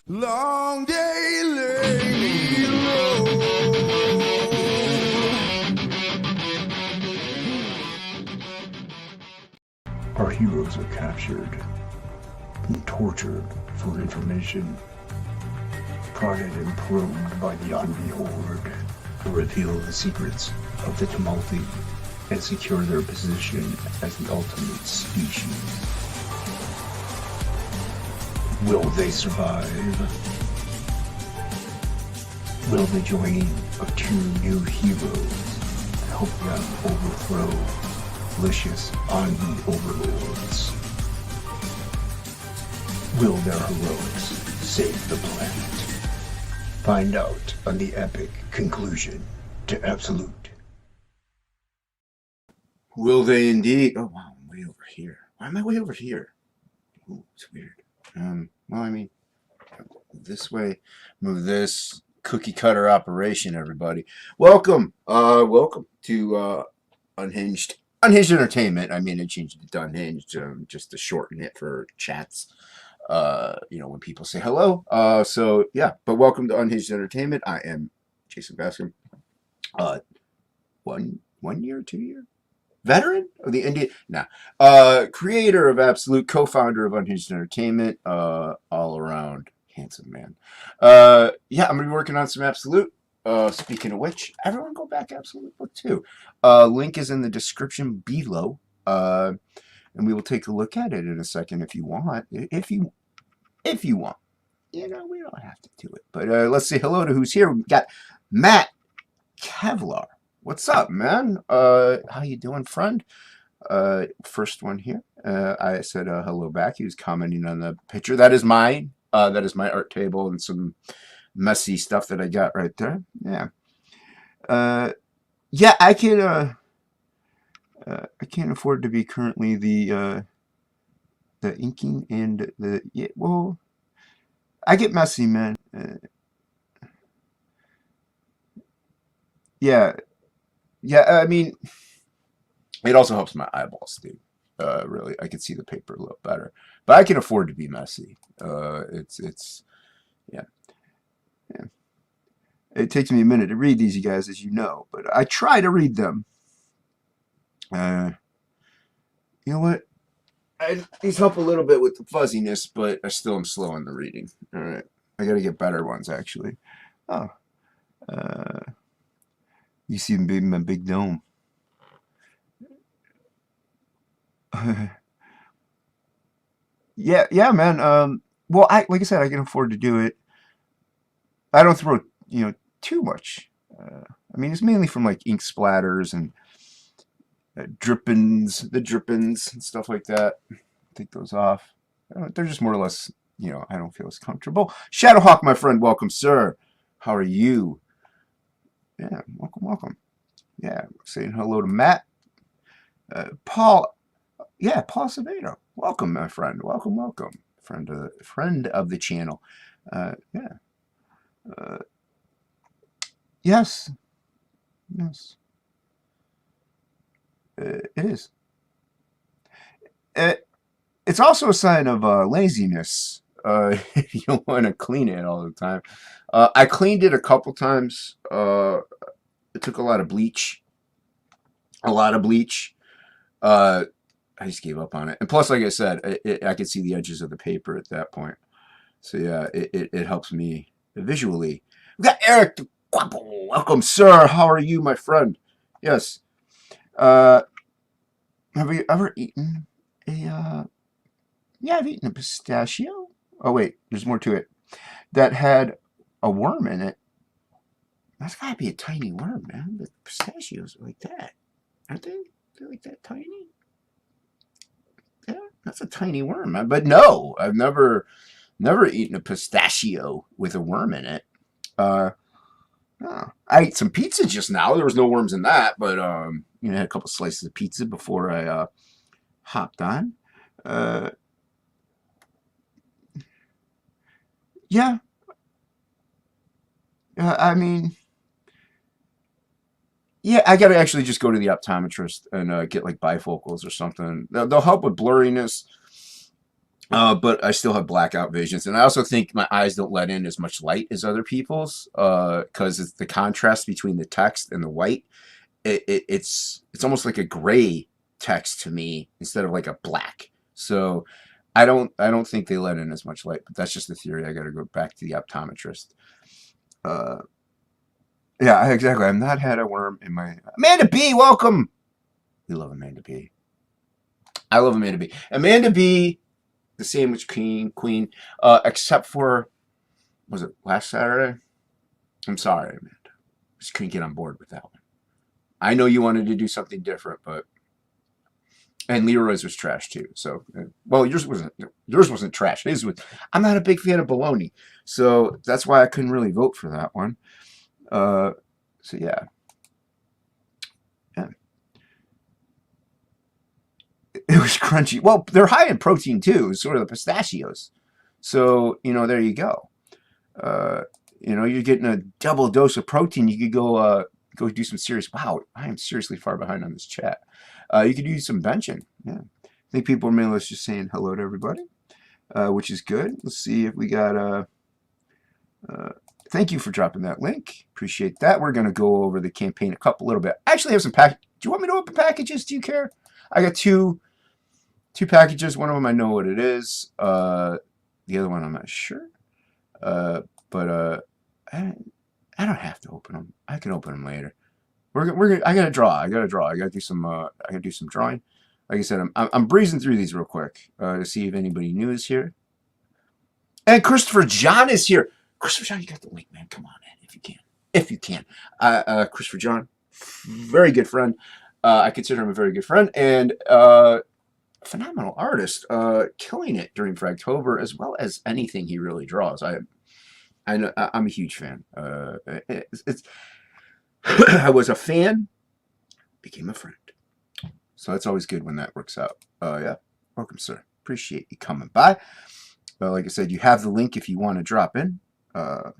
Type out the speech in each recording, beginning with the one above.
Long day lay low. Our heroes are captured and tortured for information, prodded and probed by the envy horde to reveal the secrets of the Tumulti and secure their position as the ultimate species. Will they survive? Will the joining of two new heroes help them overthrow vicious envy overlords? Will their heroics save the planet? Find out on the epic conclusion to Absolute. Will they indeed? Oh wow, I'm way over here. Why am I way over here? Ooh, it's weird. Well, I mean, this way, move this cookie cutter operation, everybody. Welcome, welcome to Unhinged Entertainment. I mean, I changed it to Unhinged just to shorten it for chats. You know, when people say hello. So yeah, but welcome to Unhinged Entertainment. I am Jason Bascom. 1 year, 2 year? Veteran of the Indian, creator of Absolute, co-founder of Unhinged Entertainment, all around handsome man. Yeah, I'm gonna be working on some Absolute. Speaking of which, everyone go back Absolute Book 2. Link is in the description below. And we will take a look at it in a second if you want. If you want. You know, we don't have to do it. But let's say hello to who's here. We got Matt Kevlar. What's up, man? How you doing, friend? First one here. I said hello back. He was commenting on the picture. That is mine. That is my art table and some messy stuff that I got right there. Yeah. Yeah, I can't afford to be currently the inking and the well, I get messy, man. Yeah. Yeah, I mean, it also helps my eyeballs, dude. Really, I can see the paper a little better, but I can afford to be messy. It's yeah. It takes me a minute to read these, you guys, as you know, but I try to read them. You know what? These help a little bit with the fuzziness, but I still am slow in the reading. All right, I got to get better ones actually. Oh, you see my big dome. Yeah, man. Well, like I said, I can afford to do it. I don't throw, too much. I mean, it's mainly from like ink splatters and drippings and stuff like that. Take those off. They're just more or less, I don't feel as comfortable. Shadowhawk, my friend, welcome, sir. How are you? Yeah, welcome. Yeah, saying hello to Matt. Paul. Yeah, Paul Savedo. Welcome, my friend. Welcome. Friend of the channel. Yeah. Yes. It is. It's also a sign of laziness. If you don't want to clean it all the time. I cleaned it a couple times. It took a lot of bleach. I just gave up on it. And plus, like I said, I could see the edges of the paper at that point. So yeah, it helps me visually. We got Eric the Guapo. Welcome, sir. How are you, my friend? Yes. Have you ever eaten a yeah, I've eaten a pistachio. Oh wait, there's more to it. That had a worm in it. That's gotta be a tiny worm, man. The pistachios are like that. Aren't they? They're like that tiny? Yeah, that's a tiny worm. But no, I've never eaten a pistachio with a worm in it. Oh, I ate some pizza just now. There was no worms in that, but I had a couple slices of pizza before I hopped on. Yeah. I mean, yeah, I gotta actually just go to the optometrist and get like bifocals or something. They'll help with blurriness. But I still have blackout visions, and I also think my eyes don't let in as much light as other people's, because it's the contrast between the text and the white. It's almost like a gray text to me instead of like a black. So I don't think they let in as much light, but that's just the theory. I got to go back to the optometrist. Uh, yeah, exactly. I've not had a worm in my Amanda B. Welcome. We love Amanda B. I love Amanda B. Amanda B. The sandwich queen, except for, was it last Saturday? I'm sorry, Amanda. Just couldn't get on board with that one. I know you wanted to do something different, but and Leroy's was trash too. So, well, yours wasn't trash. His was. I'm not a big fan of bologna, so that's why I couldn't really vote for that one. So yeah. It was crunchy. Well, they're high in protein too, sort of the pistachios. So, there you go. You're getting a double dose of protein. You could go do some serious. Wow, I am seriously far behind on this chat. You could do some benching. Yeah, I think people are mainly just saying hello to everybody, which is good. Let's see if we got. Thank you for dropping that link. Appreciate that. We're gonna go over the campaign a little bit. I actually have some pack. Do you want me to open packages? Do you care? I got two packages. One of them I know what it is. The other one I'm not sure. But I don't have to open them. I can open them later. I gotta draw. I gotta do some drawing. Like I said, I'm breezing through these real quick to see if anybody new is here. And Christopher John is here. Christopher John, you got the link, man. Come on, man, if you can. Christopher John, very good friend. I consider him a very good friend, and phenomenal artist, killing it during Fragtober as well as anything he really draws. I'm a huge fan. I was a fan, became a friend. So that's always good when that works out. Yeah, welcome, sir. Appreciate you coming by. Like I said, you have the link if you want to drop in. Yeah.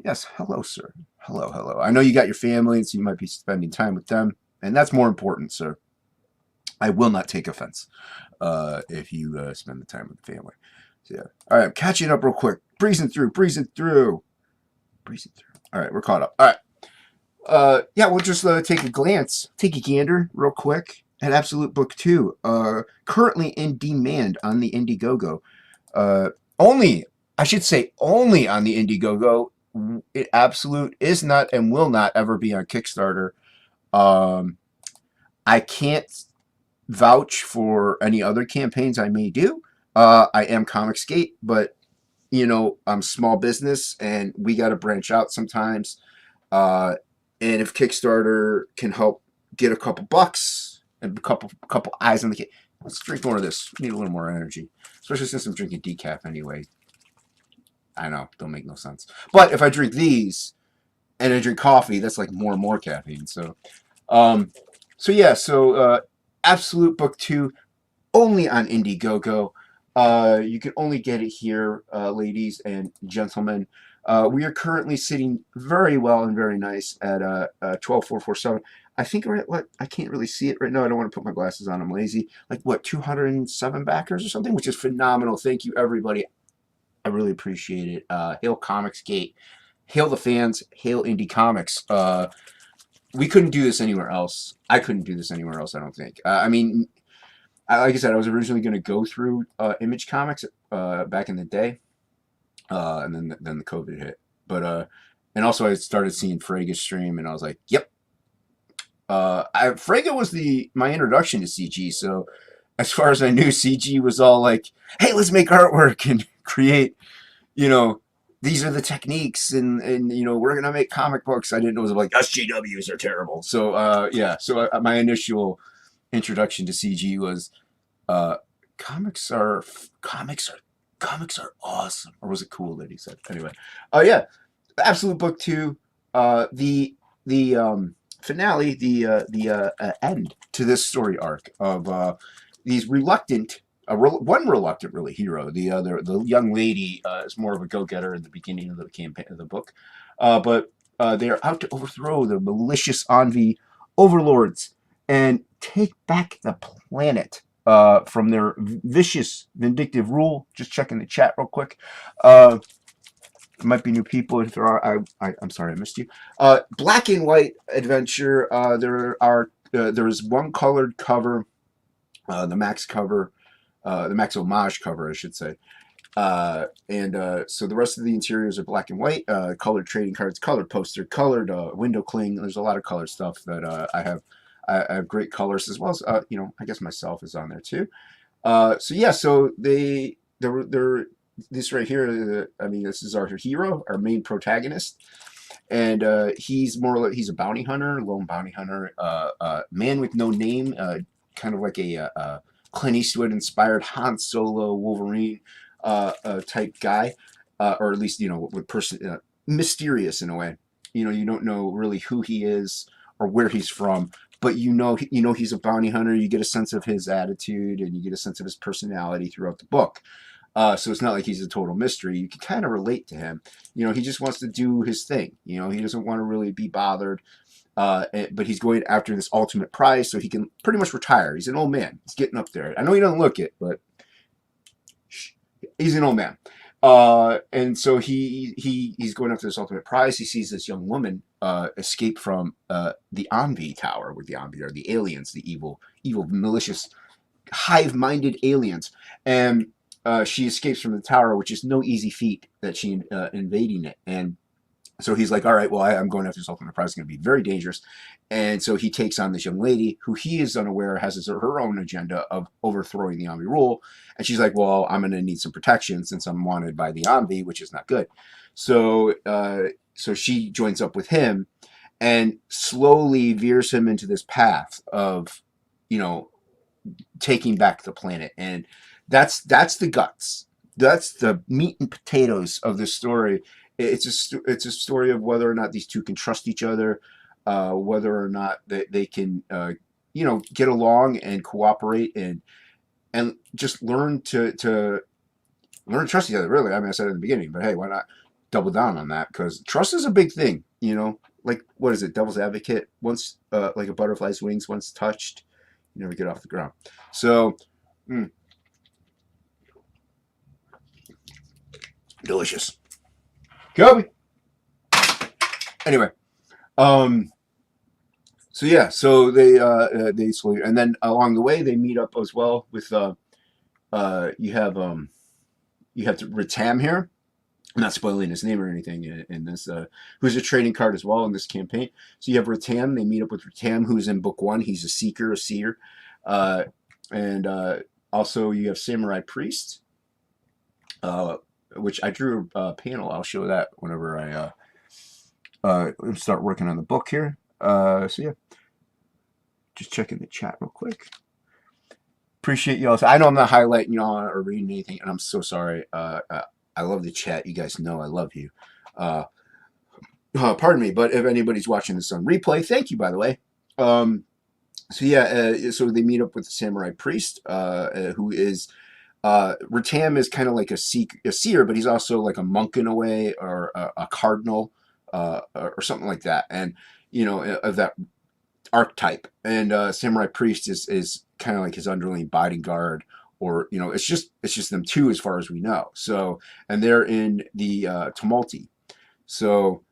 Yes, hello, sir. Hello. I know you got your family, so you might be spending time with them, and that's more important, sir. I will not take offense if you spend the time with the family. So, yeah. All right, I'm catching up real quick. Breezing through. All right, we're caught up. All right. Yeah, we'll just take a gander real quick at Absolute Book 2. Currently in demand on the Indiegogo. Only on the Indiegogo. Absolute is not and will not ever be on Kickstarter. I can't vouch for any other campaigns I may do. I am Comicsgate, but I'm small business and we got to branch out sometimes. And if Kickstarter can help get a couple bucks and a couple eyes on the kid, let's drink more of this. We need a little more energy, especially since I'm drinking decaf anyway. I know, don't make no sense. But if I drink these and I drink coffee, that's like more and more caffeine. So, yeah. So, Absolute Book 2 only on Indiegogo. You can only get it here, ladies and gentlemen. We are currently sitting very well and very nice at 12,447. I think we're at what? I can't really see it right now. I don't want to put my glasses on. I'm lazy. Like what? 207 backers or something, which is phenomenal. Thank you, everybody. I really appreciate it. Hail Comicsgate. Hail the fans. Hail Indie Comics. We couldn't do this anywhere else. I couldn't do this anywhere else, I don't think. I mean, like I said, I was originally going to go through Image Comics back in the day, and then the COVID hit. But and also I started seeing Frega's stream, and I was like, yep. Frega was my introduction to CG. So as far as I knew, CG was all like, hey, let's make artwork and create, these are the techniques, and we're gonna make comic books. I didn't know it was like SJWs are terrible. So yeah. So my initial introduction to CG was comics are awesome, or was it cool that he said? Anyway, yeah, Absolute Book 2, the finale, the end to this story arc of these reluctant. One reluctant really hero. The young lady is more of a go-getter in the beginning of the campaign of the book, but they are out to overthrow the malicious Envy overlords and take back the planet. from their vicious, vindictive rule. Just checking the chat real quick. There might be new people. If there are, I'm sorry I missed you. Black and white adventure. There's one colored cover, the Max cover, the Max homage cover, I should say. So the rest of the interiors are black and white, colored trading cards, colored poster, colored window cling. There's a lot of colored stuff that I have. I have great colors as well as I guess myself is on there too. So yeah, so they're this right here. I mean, this is our hero, our main protagonist, and he's more like he's a bounty hunter, lone bounty hunter, man with no name, kind of like a Clint Eastwood inspired Han Solo, Wolverine type guy, or at least with person mysterious in a way. You don't know really who he is or where he's from, but he's a bounty hunter. You get a sense of his attitude and you get a sense of his personality throughout the book. So it's not like he's a total mystery. You can kind of relate to him. He just wants to do his thing. He doesn't want to really be bothered. But he's going after this ultimate prize so he can pretty much retire. He's an old man. He's getting up there. I know he doesn't look it, but he's an old man. And so he's going after this ultimate prize. He sees this young woman escape from the Envy Tower, where the Envy are the aliens, the evil, malicious, hive-minded aliens. And she escapes from the tower, which is no easy feat that she invading it. And so he's like, all right, well, I'm going after this ultimate prize. It's going to be very dangerous. And so he takes on this young lady who he is unaware has her own agenda of overthrowing the Envy rule. And she's like, well, I'm going to need some protection since I'm wanted by the Envy, which is not good. So she joins up with him and slowly veers him into this path of, taking back the planet. And that's the guts. That's the meat and potatoes of this story. It's a story of whether or not these two can trust each other, whether or not they can, get along and cooperate and just learn to trust each other. Really, I mean, I said it in the beginning, but hey, why not double down on that? Because trust is a big thing. Like what is it? Devil's advocate. Once, like a butterfly's wings, once touched, you never get off the ground. So, delicious. Kobe. Anyway, so yeah, so they slowly, and then along the way they meet up as well with you have Ratam here. I'm not spoiling his name or anything in this. Who's a trading card as well in this campaign. So you have Ratam. They meet up with Ratam, who's in book 1. He's a seeker, a seer, and also you have Samurai Priest. Which I drew a panel. I'll show that whenever I start working on the book here. So yeah, just checking the chat real quick. Appreciate y'all. I know I'm not highlighting y'all or reading anything, and I'm so sorry. I love the chat. You guys know I love you. Pardon me, but if anybody's watching this on replay, thank you, by the way. So yeah, so they meet up with the Samurai Priest, who is... Ratam is kind of like a seer, but he's also like a monk in a way, or a cardinal, or something like that, and of that archetype. And Samurai Priest is kind of like his underling bodyguard, or it's just them two as far as we know. So, and they're in the Tumulti. So,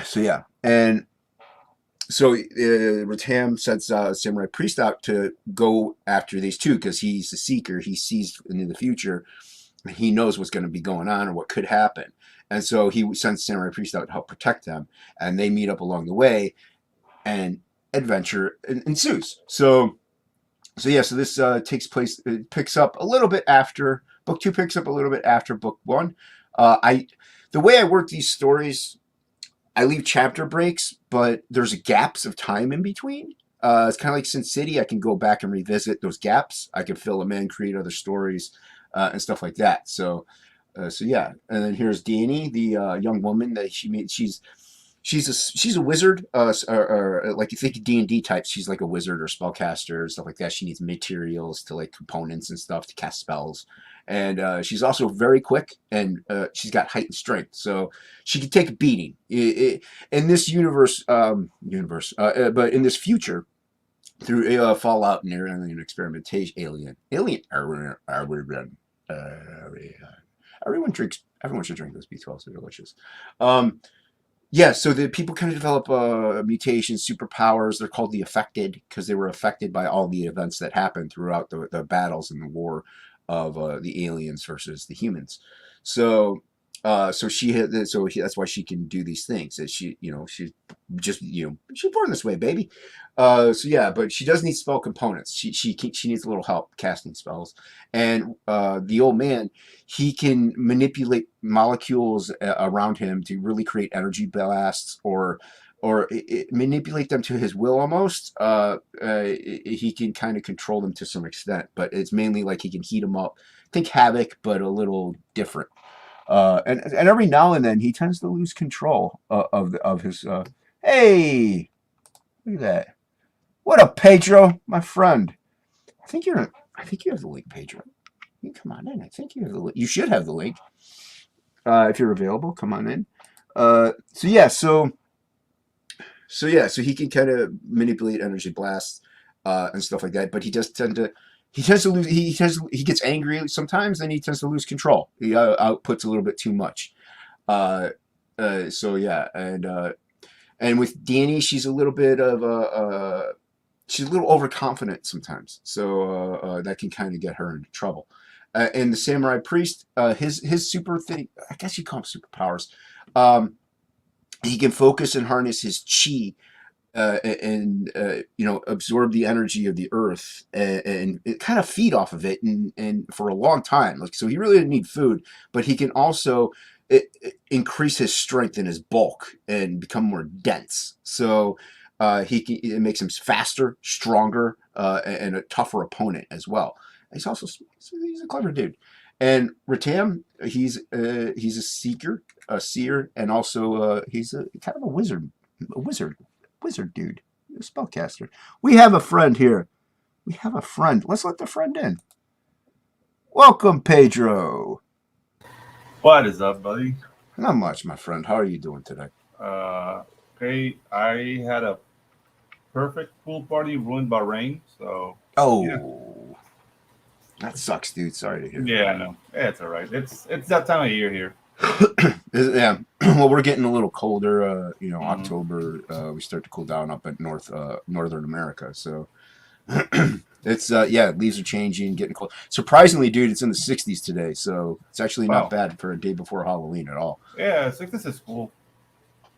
so yeah, and. So Ratam sends Samurai Priest out to go after these two because he's the seeker. He sees into the future. He knows what's going to be going on or what could happen. And so he sends Samurai Priest out to help protect them. And they meet up along the way and adventure ensues. So yeah, so this takes place, it picks up a little bit after, book 2 picks up a little bit after book 1. The way I work these stories, I leave chapter breaks, but there's gaps of time in between. It's kind of like Sin City. I can go back and revisit those gaps. I can fill them in, create other stories, and stuff like that. So yeah. And then here's Danny, the young woman that she meets. She's a wizard, or like you think D&D types. She's like a wizard or spellcaster, stuff like that. She needs materials to like components and stuff to cast spells. And she's also very quick, and she's got heightened strength, so she can take a beating. In this universe, but in this future, through fallout and alien experimentation. Everyone should drink those B12s. They're delicious. Yeah, so the people kind of develop mutations, superpowers. They're called the affected because they were affected by all the events that happened throughout the battles and the war of the aliens versus the humans. So, so she had, that's why she can do these things. That she's just she's born this way, baby. So yeah, but she does need spell components. She needs a little help casting spells, and the old man, he can manipulate molecules around him to really create energy blasts or manipulate them to his will almost. He can kind of control them to some extent, but it's mainly like he can heat them up. Think Havoc, but a little different. And every now and then he tends to lose control of his. Hey, look at that! What up, Pedro, my friend? I think you have the link, Pedro. You come on in. I think you have the link. You should have the link if you're available. Come on in. So he can kind of manipulate energy blasts and stuff like that. But he tends to lose. He gets angry sometimes, and he tends to lose control. He outputs a little bit too much. And with Danny, she's a little bit of she's a little overconfident sometimes, so that can kind of get her into trouble. And the samurai priest, his super thing, I guess you call them superpowers. He can focus and harness his chi and absorb the energy of the earth and kind of feed off of it and for a long time. Like, so he really didn't need food, but he can also increase his strength and his bulk and become more dense. So it makes him faster, stronger, and a tougher opponent as well. He's a clever dude. And Ratam, he's a seeker, a seer, and also he's a kind of a wizard dude, a spellcaster. We have a friend here. Let's let the friend in. Welcome, Pedro. What is up, buddy? Not much, my friend. How are you doing today? Okay, I had a perfect pool party ruined by rain, so Oh, that sucks, dude. Sorry to hear. yeah, I know. Yeah, it's all right. It's that time of year here. Yeah. Well, we're getting a little colder. Mhm. October, we start to cool down up at northern America. So it's leaves are changing, getting cold. Surprisingly, dude, it's in the 60s today. So it's actually not Wow. bad for a day before Halloween at all. Yeah, 60s is cool.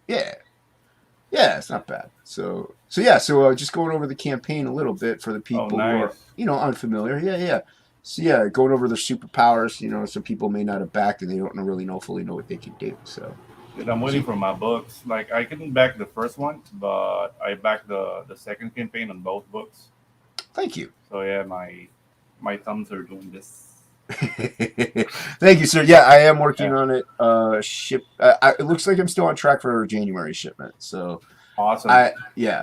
Yeah. Yeah, it's not bad. So just going over the campaign a little bit for the Oh, people who are, nice. unfamiliar. Yeah. So yeah, going over their superpowers, some people may not have backed and they don't really fully know what they can do. So Dude, I'm waiting for my books. Like I couldn't back the first one, but I backed the second campaign on both books. thank you. So yeah, my thumbs are doing this. Thank you, sir. Yeah, I am working Yeah, on it. It looks like I'm still on track for January shipment. So awesome.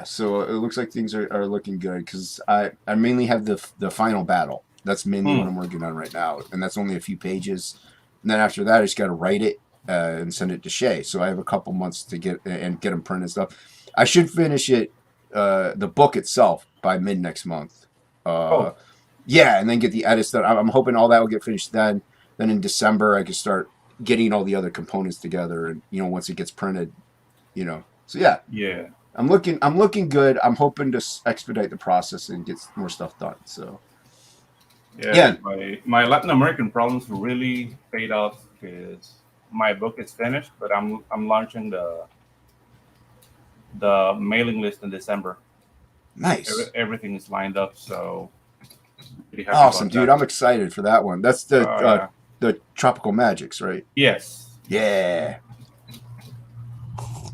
so it looks like things are looking good because I mainly have the final battle. That's mainly what Hmm. I'm working on right now, and that's only a few pages. And then after that, I just got to write it and send it to Shay. So I have a couple months to get them printed and stuff. I should finish it, the book itself, by mid next month. Uh, Oh, yeah, and then get the edits done. I'm hoping all that will get finished then. Then in December, I can start getting all the other components together, and once it gets printed. So yeah, yeah. I'm looking good. I'm hoping to expedite the process and get more stuff done. So Yeah, yeah, dude, my Latin American problems really paid off because my book is finished, but I'm launching the mailing list in December. nice, Everything is lined up, so pretty happy awesome, about dude. that. I'm excited for that one. That's Yeah. the Tropical Magics, right? Yes. Yeah.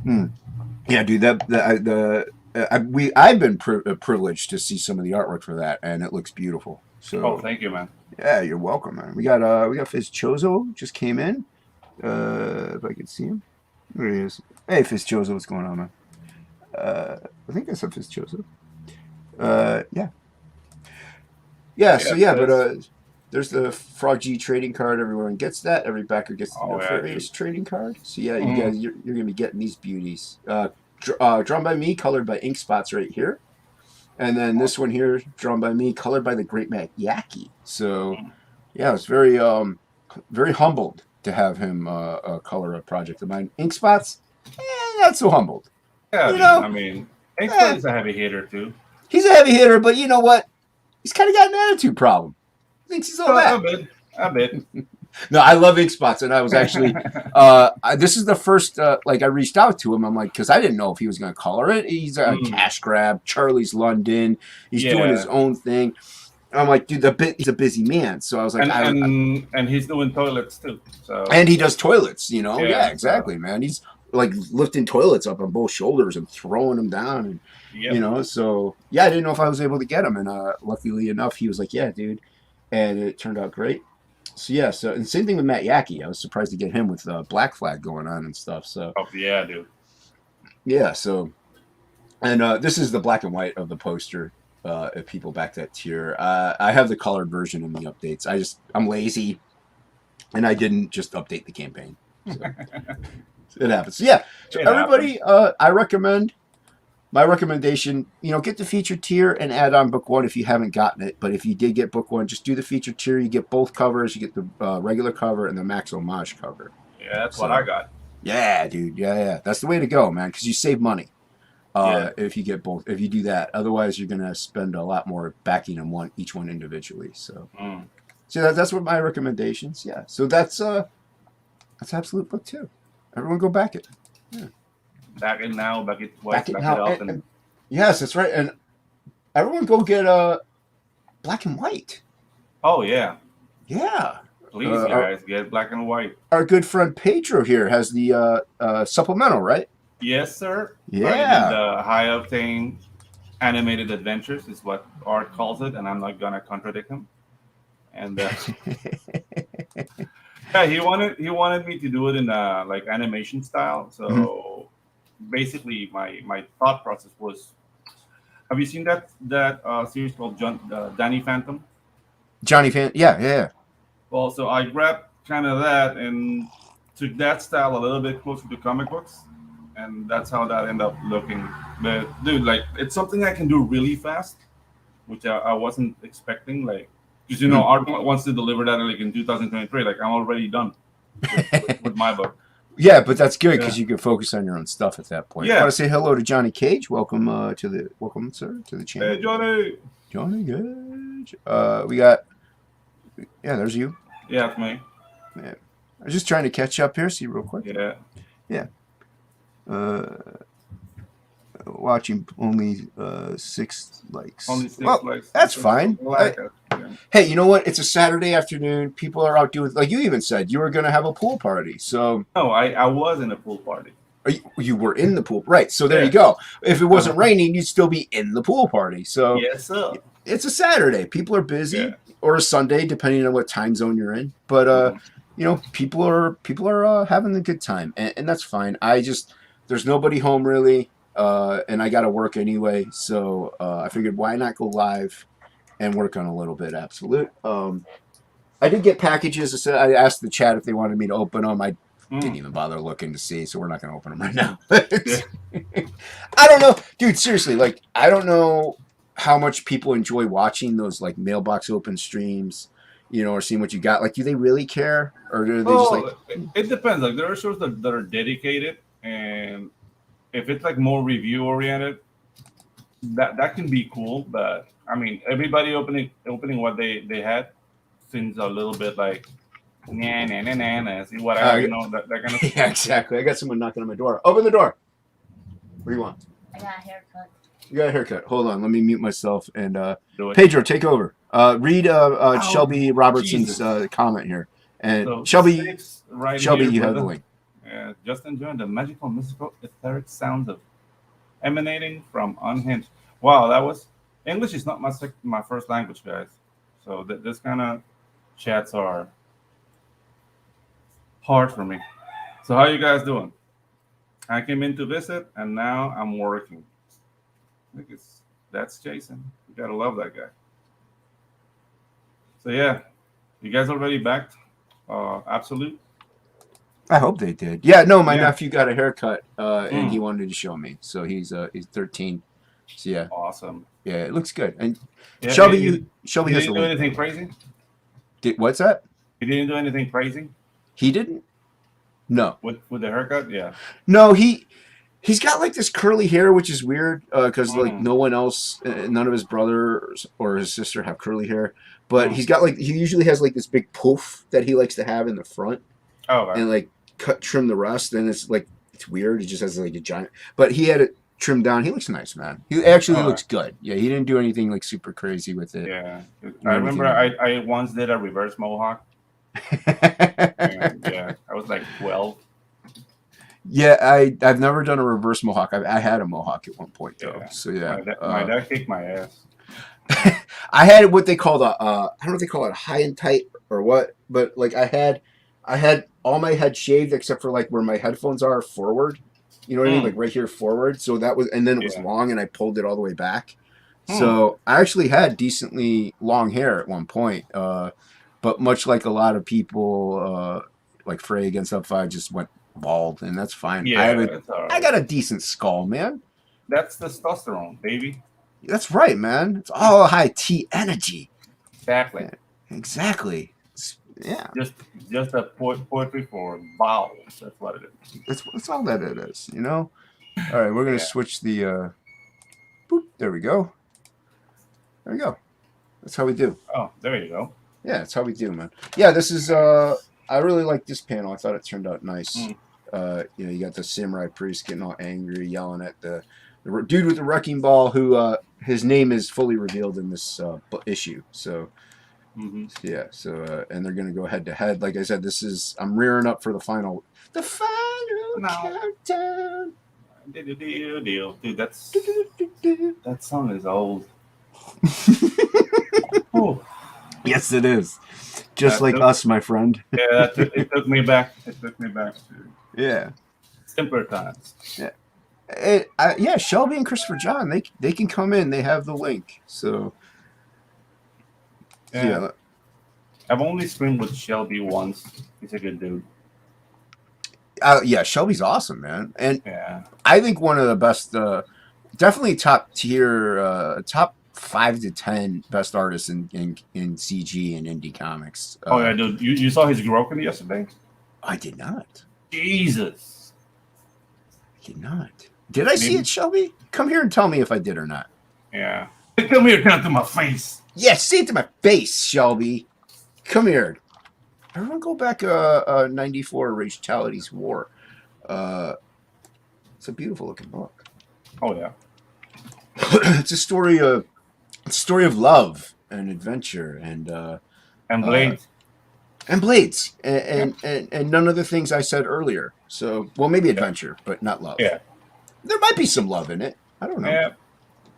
Hmm. Yeah, dude. I've been privileged to see some of the artwork for that, and it looks beautiful. Oh, So thank you, man. yeah, you're welcome, man. We got Fizchozo just came in. If I could see him, there he is. Hey, Fizchozo, what's going on, man? I think that's a Fizchozo. Yeah, yeah. Yeah, So yeah, but that's. there's the Frog G trading card. Everyone gets that. Every backer gets the Oh yeah, dude. Nefarious trading card. So yeah, you Mhm. guys, you're gonna be getting these beauties. Drawn by me, colored by Ink Spots right here. And then this one here, drawn by me, colored by the great Matt Yaki. So, yeah, I was very humbled to have him color a project of mine. Ink spots, not so humbled. Yeah, You dude. know, I mean, Inkspot eh, is a heavy hitter too. he's a heavy hitter, but you know what? He's kind of got an attitude problem. Thinks he's all A that. bit, a bit. No, I love ink spots, and I was actually this is the first like I reached out to him. I'm like, because I didn't know if he was going to color it. He's a cash grab. Charlie's London. He's doing his Yeah, own thing. I'm like, dude, he's a busy man. So I was like, and he's doing toilets too. So and he does toilets. You know, yeah, so, exactly, man. He's like lifting toilets up on both shoulders and throwing them down, and yep. you know, so yeah, I didn't know if I was able to get him, and luckily enough, he was like, yeah, dude, and it turned out great. So yeah, so and same thing with Matt Yaki. I was surprised to get him with Black Flag going on and stuff. So Oh yeah, dude. yeah, so and this is the black and white of the poster. If people back that tier, I have the colored version in the updates. I'm lazy, and I didn't just update the campaign. So it happens. So yeah, so It everybody, I recommend. My recommendation, get the feature tier and add on book one if you haven't gotten it. But if you did get book one, just do the feature tier. You get both covers. You get the regular cover and the Max Homage cover. Yeah, that's what I got. Yeah, dude. Yeah. That's the way to go, man, because you save money if you get both. If you do that. Otherwise, you're going to spend a lot more backing them each one individually. So that's what my recommendations. Yeah. So that's Absolute Book 2. Everyone go back it. Yeah. Back it now, back it twice, Back it back now. it up, and Yes, that's right. And everyone go get black and white. oh yeah, Yeah. please guys, get black and white. Our good friend Pedro here has the supplemental, right? Yes, sir. Yeah. I did the high octane animated adventures is what Art calls it, and I'm not gonna contradict him. And yeah, he wanted me to do it in like animation style. So basically, my thought process was, have you seen that series called Danny Phantom? Johnny Fan. Yeah. Well, so I grabbed kind of that and took that style a little bit closer to comic books, and that's how that ended up looking. But dude, like it's something I can do really fast, which I wasn't expecting. Like, because Art wants to deliver that like in 2023. Like I'm already done with my book. Yeah, but that's good because you can focus on your own stuff at that point. Yeah. I want to say hello to Johnny Cage. Welcome, sir, to the channel. Hey, Johnny. Johnny Cage. We got. Yeah, there's you. Yeah, it's me. Yeah. I was just trying to catch up here. See real quick. Yeah. Watching only 6 likes. Only 6 likes. That's fine. Hey, you know what? It's a Saturday afternoon. People are out doing, like you even said, you were going to have a pool party. So no, I was in a pool party. You were in the pool, right? So there you go. If it wasn't raining, you'd still be in the pool party. So yes, sir. It's a Saturday. People are busy, or a Sunday, depending on what time zone you're in. But people are having a good time, and that's fine. There's nobody home really. And I got to work anyway, so I figured why not go live and work on a little bit. Absolute. I did get packages. I asked the chat if they wanted me to open them. I didn't even bother looking to see, so we're not going to open them right now. I don't know, dude. Seriously, like I don't know how much people enjoy watching those like mailbox open streams, or seeing what you got. Like, do they really care, or do they just like? It depends. Like there are shows that are dedicated and. If it's like more review oriented, that can be cool. But I mean, everybody opening what they had seems a little bit like see whatever that kind of thing. Yeah, exactly. I got someone knocking on my door. Open the door. What do you want? I got a haircut. You got a haircut. Hold on. Let me mute myself and Pedro, take over. Read Shelby Robertson's comment here. And So Shelby, you have brother. the link. Just enjoying the magical, mystical, etheric sounds of emanating from Unhinged. Wow, that was English is not my first language, guys. So this kind of chats are hard for me. So how you guys doing? I came in to visit, and now I'm working. That's Jason. You gotta love that guy. So yeah, you guys already backed Absolute. I hope they did. Yeah, no, my nephew got a haircut, and he wanted to show me. So he's 13. So yeah, Awesome. yeah, it looks good. And Yeah, Shelby he has didn't the do link. anything crazy. What's that? He didn't do anything crazy He didn't. No, with the haircut. Yeah. no, he's got like this curly hair, which is weird because like Mm. no one else, none of his brothers or his sister have curly hair. But Mm. he's got like he usually has like this big poof that he likes to have in the front Oh, okay. and like trim the rest. And it's like it's weird. He just has like a giant. But he had it trimmed down. He looks nice, man. He actually Oh, looks good. Yeah, he didn't do anything like super crazy with it. yeah. or I remember anything. I once did a reverse mohawk. And yeah, I was like 12. Yeah, I've never done a reverse mohawk. I had a mohawk at one point though. Yeah. So yeah, My dad kicked my ass. I had what they called a I don't know if they call it high and tight or what, but like I had all my head shaved except for like where my headphones are forward. You know what I mean? Like right here forward. So that was, and then it was Yeah. long, and I pulled it all the way back. Hmm. So I actually had decently long hair at one point. But much like a lot of people, like Frey against Up 5 just went bald, and that's fine. Yeah, that's all right. I got a decent skull, man. That's testosterone, baby. That's right, man. It's all high T energy. Exactly. Exactly. Yeah. Just a poetry for vowels. That's what it is. That's all that it is, you know? All right, we're going to switch the... boop, there we go. There we go. That's how we do. Oh, there you go. Yeah, that's how we do, man. Yeah, this is... I really like this panel. I thought it turned out nice. You know, you got the samurai priest getting all angry, yelling at the dude with the wrecking ball who... his name is fully revealed in this issue, so... Yeah, so and they're gonna go head to head. Like I said, this is I'm rearing up for the final countdown. Deal. Dude, that song is old. Yes, it is. Just like us, my friend. Yeah, it took me back. It took me back to Yeah. simpler times. Yeah. Yeah, Shelby and Christopher John, they can come in. They have the link. So yeah. I've only screamed with Shelby once. He's a good dude. Yeah, Shelby's awesome, man. And Yeah. I think one of the best, definitely top tier, top 5 to 10 best artists in CG and indie comics. Oh yeah, dude. You saw his Groken yesterday? I did not. Jesus. I did not. Did I see it, Shelby? Come here and tell me if I did or not. Yeah. Come here, come to my face. Yeah, say it to my face, Shelby. Come here. Everyone go back 94 Ragetality's War. It's a beautiful looking book. Oh yeah. It's a story of love and adventure and Blades. and blades and none of the things I said earlier. So, well, maybe adventure, but not love. Yeah. There might be some love in it. I don't know. Yeah.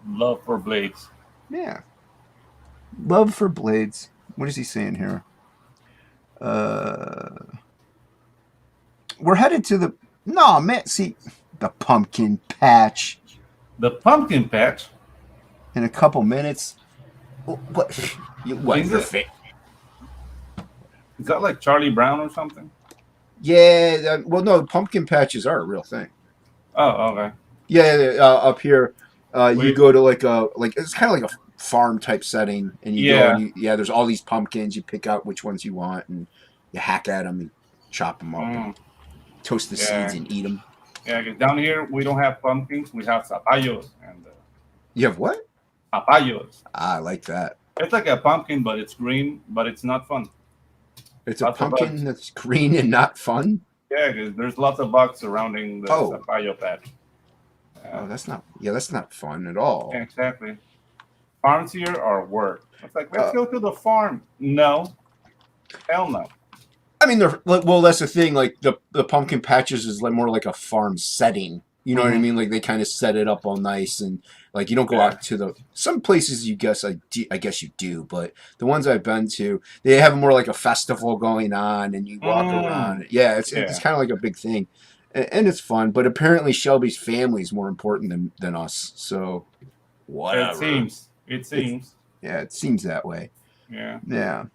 Love for Blades. Yeah. Love for blades. What is he saying here? We're headed to the... No, man. See, the pumpkin patch. The pumpkin patch? In a couple minutes. What? What is it? Is that like Charlie Brown or something? Yeah. Well, no, pumpkin patches are a real thing. Oh, okay. Yeah, up here, you go to like it's kind of like a farm type setting, and you go and there's all these pumpkins. You pick out which ones you want, and you hack at them and chop them up, and toast the seeds and eat them. Yeah, because down here we don't have pumpkins. We have zapallos. And you have what? Zapallos. I like that. It's like a pumpkin, but it's green, but it's not fun. It's a pumpkin that's green and not fun? Yeah, because there's lots of bugs surrounding the zapallo patch. Oh, that's not fun at all. Yeah, exactly. Farms here are work. It's like, let's go to the farm. No. Hell no. I mean, well, that's the thing. Like the pumpkin patches is like more like a farm setting. You know what I mean? Like they kind of set it up all nice, and like you don't go out to some places. I guess you do, but the ones I've been to, they have more like a festival going on, and you walk around. Yeah, it's kind of like a big thing, and it's fun. But apparently, Shelby's family is more important than us. So whatever. It seems. Yeah, it seems that way. Yeah. Yeah.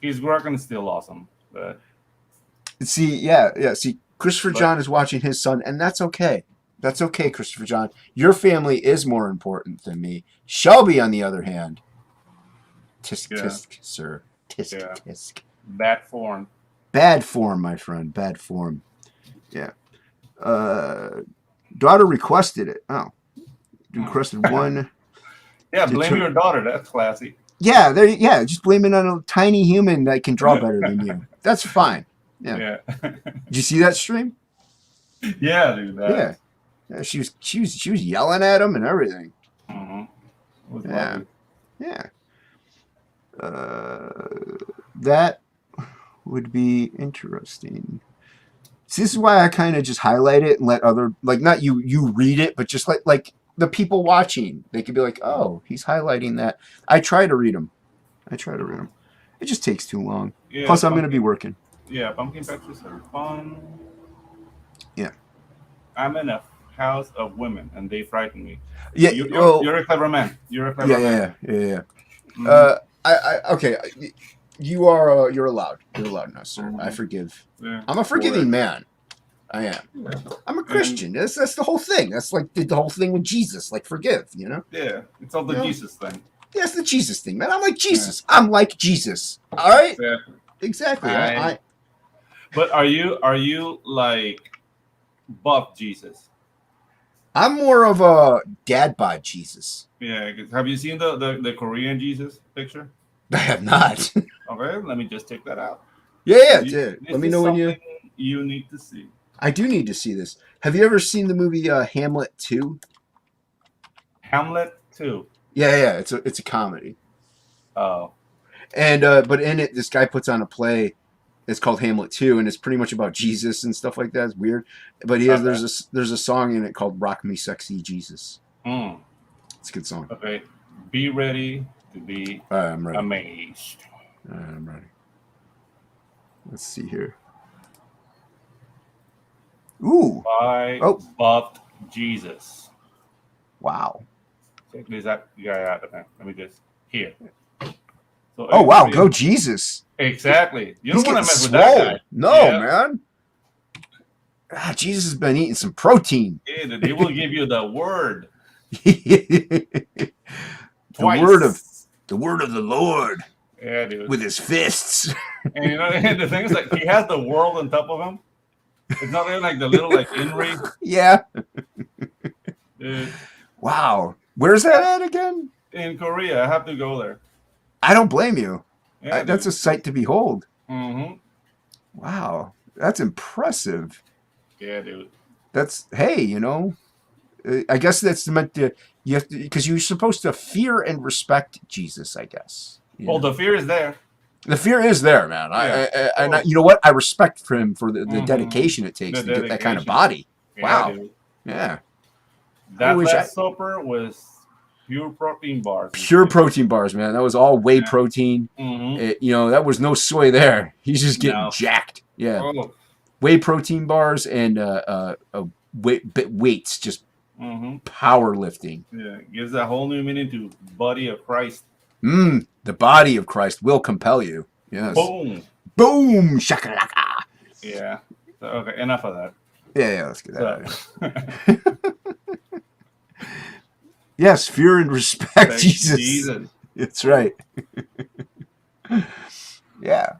His Kraken is still awesome, but see, Christopher John is watching his son, and that's okay. That's okay, Christopher John. Your family is more important than me. Shelby, on the other hand, tisk Yeah. tisk, sir. Tisk Yeah. tisk. Bad form. Bad form, my friend. Bad form. Yeah. Daughter requested it. Oh. Requested one. Yeah, blame your daughter. That's classy. Yeah, just blame it on a tiny human that can draw better than you. That's fine. Yeah. Did you see that stream? Yeah, dude. Yeah. She was yelling at him and everything. Was Yeah. lovely. Yeah. That would be interesting. See, this is why I kind of just highlight it and let other, like, not you read it, but just like the people watching, they could be like, oh, he's highlighting that. I try to read them. It just takes too long. Yeah, Plus, I'm going to be working. Yeah, pumpkin patches are fun. Yeah. I'm in a house of women, and they frighten me. Yeah, you're a clever man. You're a clever man. Yeah. Mm-hmm. Okay. You're allowed. You're allowed now, sir. Mm-hmm. I forgive. Yeah. I'm a forgiving man. I am. I'm a Christian. That's the whole thing. That's like the whole thing with Jesus. Like, forgive, you know? Yeah, it's all the Jesus thing. Yeah, it's the Jesus thing, man. I'm like Jesus. Yeah. I'm like Jesus. All right? Exactly. Exactly. But are you like buff Jesus? I'm more of a dad bod Jesus. Yeah. Have you seen the Korean Jesus picture? I have not. Okay, let me just check that out. Yeah. Let me know when you need to see. I do need to see this. Have you ever seen the movie Hamlet 2? Hamlet 2. Yeah. It's a comedy. Oh. And but in it, this guy puts on a play. It's called Hamlet 2, and it's pretty much about Jesus and stuff like that. It's weird, but there's a song in it called "Rock Me Sexy Jesus." It's a good song. Okay, be ready to be I'm ready. Amazed. I'm ready. Let's see here. Ooh. Buffed Jesus. Wow. Check this out, guy out, man. Let me just here. So, oh wow, go Jesus! Exactly. You don't want to mess with swole. that guy. No, man. Jesus has been eating some protein. Yeah, they will give you the word. The Twice. word of the Lord. Yeah, dude. With his fists. And you know, and the thing is, like, he has the world on top of him. It's not even like the little like Inri. Yeah. Dude. Wow. Where's that at again? In Korea. I have to go there. I don't blame you. Yeah, that's a sight to behold. Mm-hmm. Wow. That's impressive. Yeah, dude. Hey, you know, I guess that's meant to, because you're supposed to fear and respect Jesus, I guess. Well, the fear is there. The fear is there, man. Yeah. You know what? I respect for him for the dedication it takes to get that kind of body. Wow. Dude. Yeah. That last supper was pure protein bars. Pure protein bars, man. That was all whey protein. Mm-hmm. That was no soy there. He's just getting jacked. Yeah. Oh. Whey protein bars and weights, just powerlifting. Yeah, gives a whole new meaning to body of Christ. The body of Christ will compel you. Yes. Boom. Boom. Shakalaka. Yeah. So, okay, enough of that. Yeah, let's get that out of here. Yes, fear and respect Jesus. That's right. Yeah.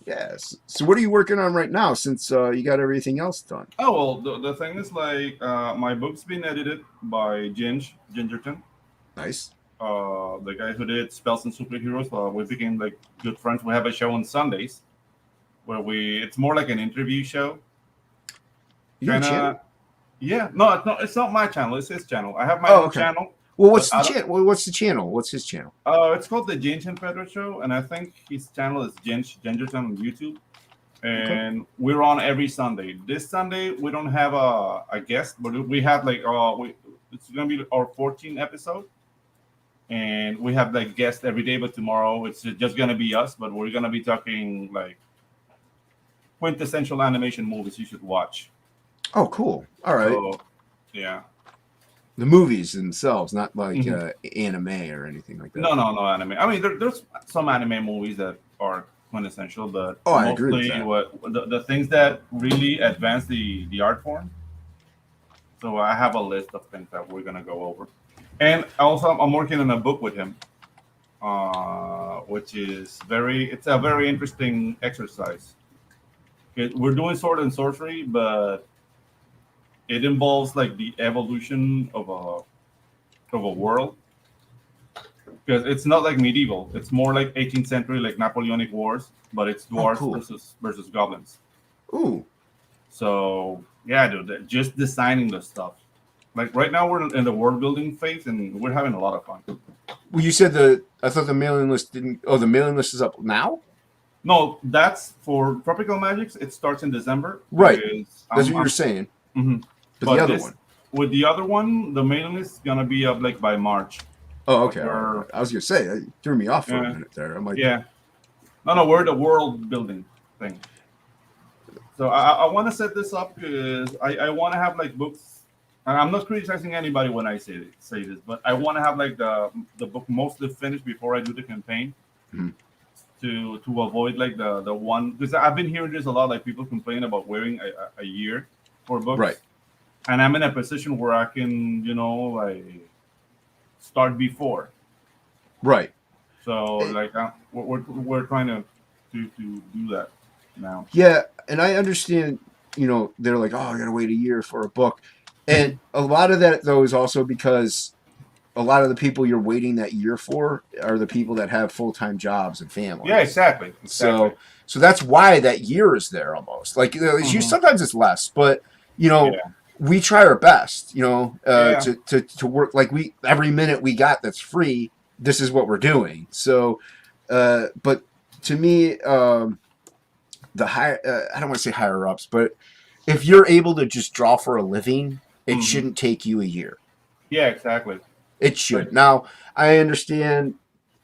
Yes. So what are you working on right now since you got everything else done? Oh, well, the thing is, like, my book's been edited by Gingerton. Nice. The guy who did Spells and Superheroes. We became, like, good friends. We have a show on Sundays where it's more like an interview show. Yeah, no, it's not my channel. It's his channel. I have my own channel. Well, what's the channel? What's the channel? What's his channel? It's called the Gingerton Pedro Show, and I think his channel is Gingerton on YouTube. And we're on every Sunday. This Sunday we don't have a guest, but we have like it's gonna be our 14th episode, and we have like guests every day. But tomorrow it's just gonna be us. But we're gonna be talking like quintessential animation movies you should watch. Oh, cool. All right. So, yeah. The movies themselves, not like anime or anything like that. No anime. I mean, there's some anime movies that are quintessential, but I agree with that. The things that really advance the art form. So I have a list of things that we're gonna go over, and also I'm working on a book with him, which is it's a very interesting exercise. We're doing sword and sorcery, but it involves like the evolution of a world, because it's not like medieval. It's more like 18th century, like Napoleonic Wars, but it's dwarves cool. versus goblins. Ooh. So yeah, dude, just designing the stuff. Like right now, we're in the world building phase, and we're having a lot of fun. Well, you said I thought the mailing list didn't. Oh, the mailing list is up now. No, that's for Tropical Magics. It starts in December. Right. That's what you were saying. Mm-hmm. But the other one. With the other one, the mailing list is gonna be up like by March. Oh, okay. I was gonna say it threw me off for a minute there. I'm like, yeah. No, we're the world building thing. So I want to set this up because I want to have like books. And I'm not criticizing anybody when I say this, but I want to have like the book mostly finished before I do the campaign, to avoid like the one, because I've been hearing this a lot. Like people complain about waiting a year for books, right? And I'm in a position where I can, like start before, right? So like we're trying to do that now. Yeah, and I understand. They're like, oh, I gotta wait a year for a book. And a lot of that, though, is also because a lot of the people you're waiting that year for are the people that have full-time jobs and families. Yeah, exactly. So that's why that year is there almost. Like, sometimes it's less, but, we try our best, to work. Like, every minute we got that's free, this is what we're doing. So, but to me, the higher, I don't want to say higher ups, but if you're able to just draw for a living, it shouldn't take you a year. Yeah, exactly. It should. Right. Now, I understand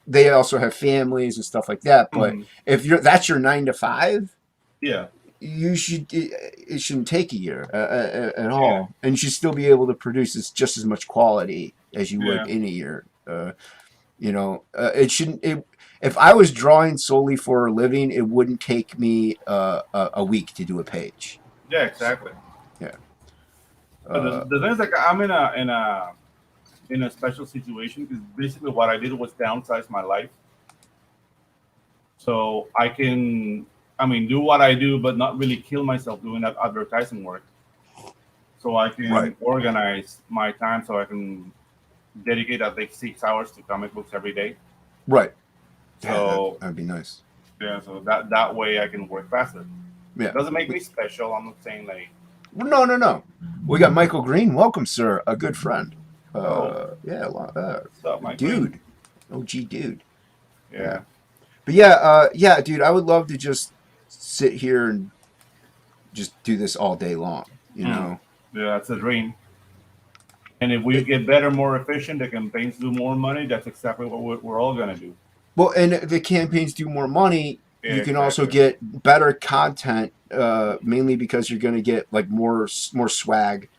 they also have families and stuff like that, but if that's your 9 to 5, yeah, it shouldn't take a year at all, and you should still be able to produce just as much quality as you would in a year. It shouldn't. If I was drawing solely for a living, it wouldn't take me a week to do a page. Yeah, exactly. Yeah. The thing is, like, I'm in a special situation because basically what I did was downsize my life, so I can, do what I do, but not really kill myself doing that advertising work. So I can organize my time so I can dedicate at least 6 hours to comic books every day. Right. So that'd be nice. Yeah. So that way I can work faster. Yeah. It doesn't make me special. I'm not saying like. No. We got Michael Green. Welcome, sir. A good friend. Yeah. What's up, Mike? Dude. OG dude. Yeah. But yeah, dude, I would love to just sit here and just do this all day long, Yeah, that's a dream. And if we get better, more efficient, the campaigns do more money, that's exactly what we're all going to do. Well, and if the campaigns do more money, you can also get better content, mainly because you're going to get like more swag,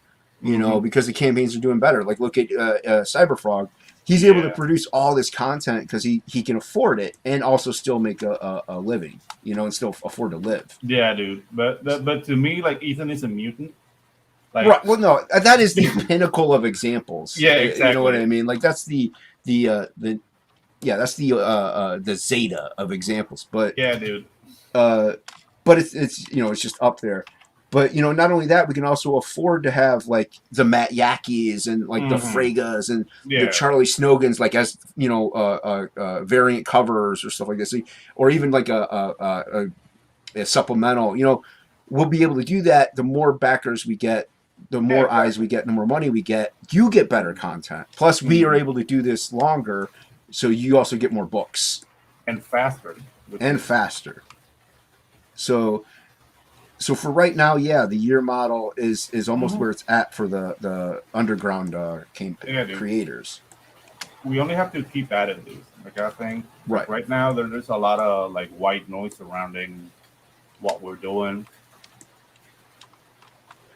because the campaigns are doing better. Like look at Cyberfrog. He's able to produce all this content because he can afford it and also still make a living, and still afford to live. Yeah, dude. But to me, like Ethan is a mutant. Like, right. Well, no, that is the pinnacle of examples. Yeah, exactly. You know what I mean? Like that's the zeta of examples. But yeah, dude. But it's it's just up there. But not only that, we can also afford to have like the Matt Yackis and like the Fregas and the Charlie Snogans, like as variant covers or stuff like this, or even like a supplemental. We'll be able to do that. The more backers we get, the more eyes we get, the more money we get. You get better content. Plus, we are able to do this longer, so you also get more books and faster. So for right now, the year model is almost where it's at for the underground creators. We only have to keep at it, dude. Like I think right now there's a lot of like white noise surrounding what we're doing.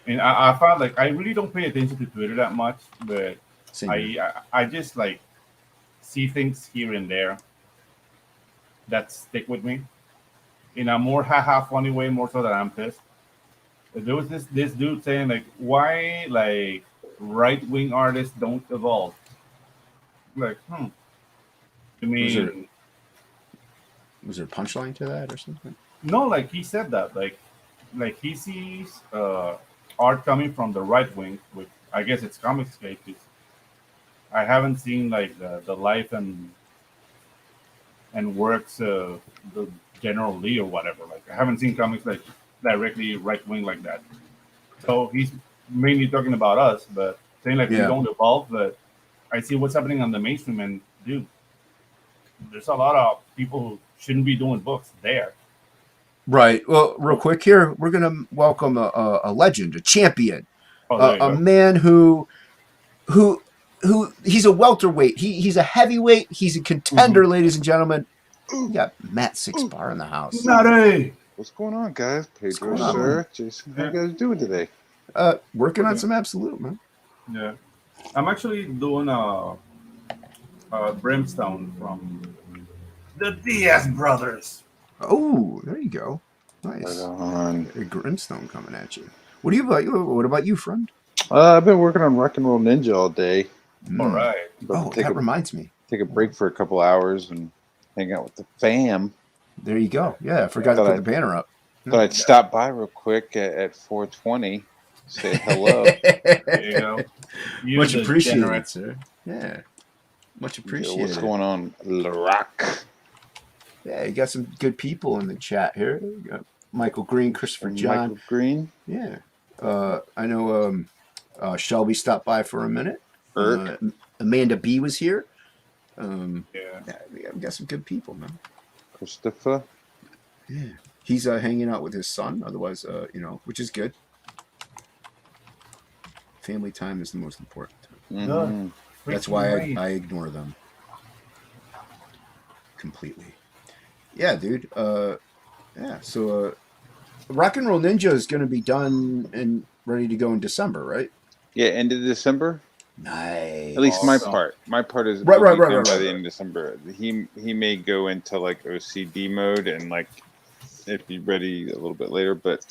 And I found like I really don't pay attention to Twitter that much, but I just like see things here and there that stick with me in a more funny way, more so that I'm pissed. There was this dude saying like, why like right wing artists don't evolve. Like, I mean, Was there a punchline to that or something? no, like he said that, like he sees art coming from the right wing, which I guess it's Comicscape. I haven't seen like the life and works of the General Lee or whatever. Like I haven't seen comics like directly right wing like that. So he's mainly talking about us, but saying like we Yeah. don't evolve. But I see what's happening on the mainstream, and dude, there's a lot of people who shouldn't be doing books there. Right. Well, real quick here, we're gonna welcome a legend, a champion, Oh, there you a go. man who he's a welterweight. He's a heavyweight. He's a contender, ladies and gentlemen. We got Matt Six Bar in the house. Nutty. What's going on, guys? Pedro, going on, sir, Jason, how you guys doing today? Working on some absolute, man. Yeah, I'm actually doing a Brimstone from the Diaz brothers. Oh, there you go. Right Nice. on. A Grimstone coming at you. What about you, friend? I've been working on Rock and Roll Ninja all day. All right. About to That reminds me. take a break for a couple hours and hang out with the fam. There you go. Yeah, I forgot to Thought put the banner up. Thought I'd stop by real quick at 420, say hello. There you go. You Much the appreciated, degenerate. sir. Yeah. Much So appreciated. what's going on, La Rock? Yeah, you got some good people in the chat here. You got Michael Green, Christopher John. Michael Green, Yeah. I know Shelby stopped by for a minute. Irk. Amanda B was here. Yeah. Yeah, we got some good people, man. Christopher. Yeah. He's hanging out with his son, otherwise, which is good. Family time is the most important. Mhm. That's why I ignore them completely. Yeah, dude. Yeah. So, Rock and Roll Ninja is going to be done and ready to go in December, right? Yeah, end of December. Nice. At least my Awesome. part. My part is Right, will be right, done right, by right, the right. end of December. He may go into like OCD mode and like it'd be ready a little bit later, but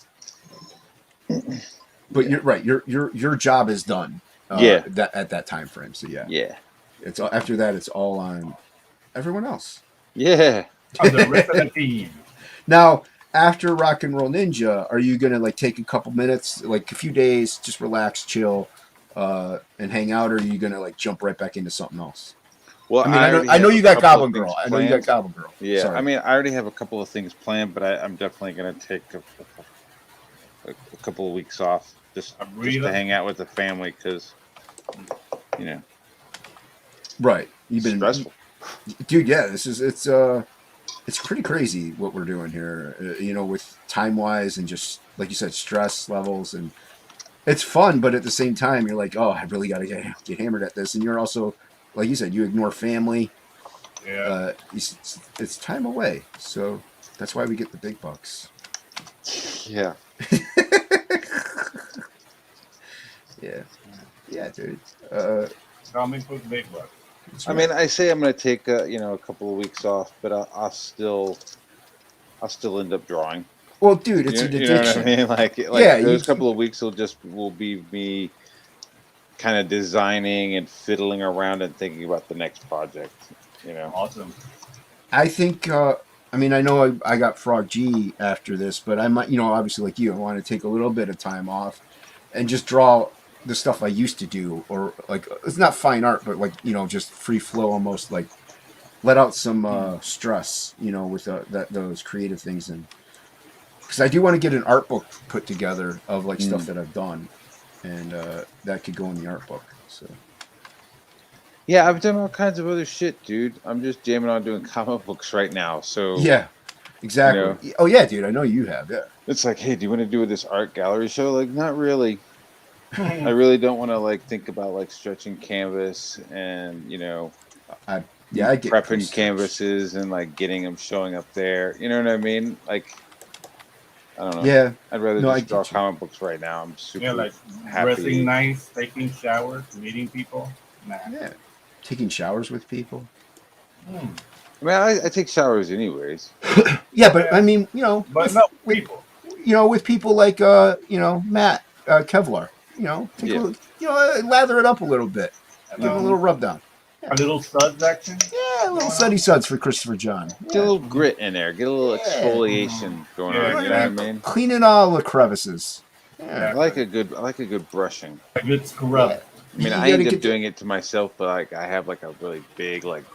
But you're right. Your job is done. Yeah. At that time frame. So yeah. yeah. It's after that. It's all on everyone else. Yeah. On the rest of the team. Now, after Rock and Roll Ninja, are you gonna like take a couple minutes, like a few days, just relax, chill, and hang out, or are you gonna like jump right back into something else? Well, I mean, already I know have you a got couple of Goblin things Girl. I know you got planned. Goblin Girl. Yeah, Sorry. I mean, I already have a couple of things planned, but I'm definitely going to take a couple of weeks off just to hang out with the family because, Right. it's stressful. Dude. Yeah, it's pretty crazy what we're doing here. With time wise and just like you said, stress levels, and it's fun, but at the same time, you're like, oh, I really got to get hammered at this, and you're also, like you said, you ignore family. Yeah. It's time away, so that's why we get the big bucks. Yeah. Yeah, dude. Comic book big bucks. I mean, I say I'm going to take a couple of weeks off, but I'll still end up drawing. Well, dude, it's an You know what addiction. I mean? Like Yeah, those couple of weeks will be me kind of designing and fiddling around and thinking about the next project. Awesome. I think. I mean, I know I got Frog G after this, but I might, obviously like you, I want to take a little bit of time off and just draw the stuff I used to do, or like it's not fine art, but like just free flow, almost like let out some stress, with those creative things, and because I do want to get an art book put together of like stuff that I've done, and that could go in the art book. So Yeah, I've done all kinds of other shit, dude. I'm just jamming on doing comic books right now. So yeah, exactly. Oh yeah, dude, I know you have. Yeah, it's like, hey, do you want to do this art gallery show? Like, not really. I really don't want to like think about like stretching canvas and I get prepping canvases and like getting them showing up there. You know what I mean? Like, I don't know. Yeah, I'd rather No, I just draw get you. comic books right now. I'm super like happy. dressing nice, taking showers, meeting people. Nah. yeah, taking showers with people. I mean, I take showers anyways. Yeah, but I mean, But no, people. with people like Matt Kevlar. You know, take Yeah. a little, lather it up a little bit. Give it a little rub down. A little suds action. Yeah, a little sunny suds for Christopher John. Get a little grit in there. Get a little exfoliation going Yeah, on. You know what I mean? Cleaning all the crevices. Yeah. I like a good brushing. A good scrub. Yeah. I mean, You I gotta end up get the- doing it to myself, but like I have like a really big, like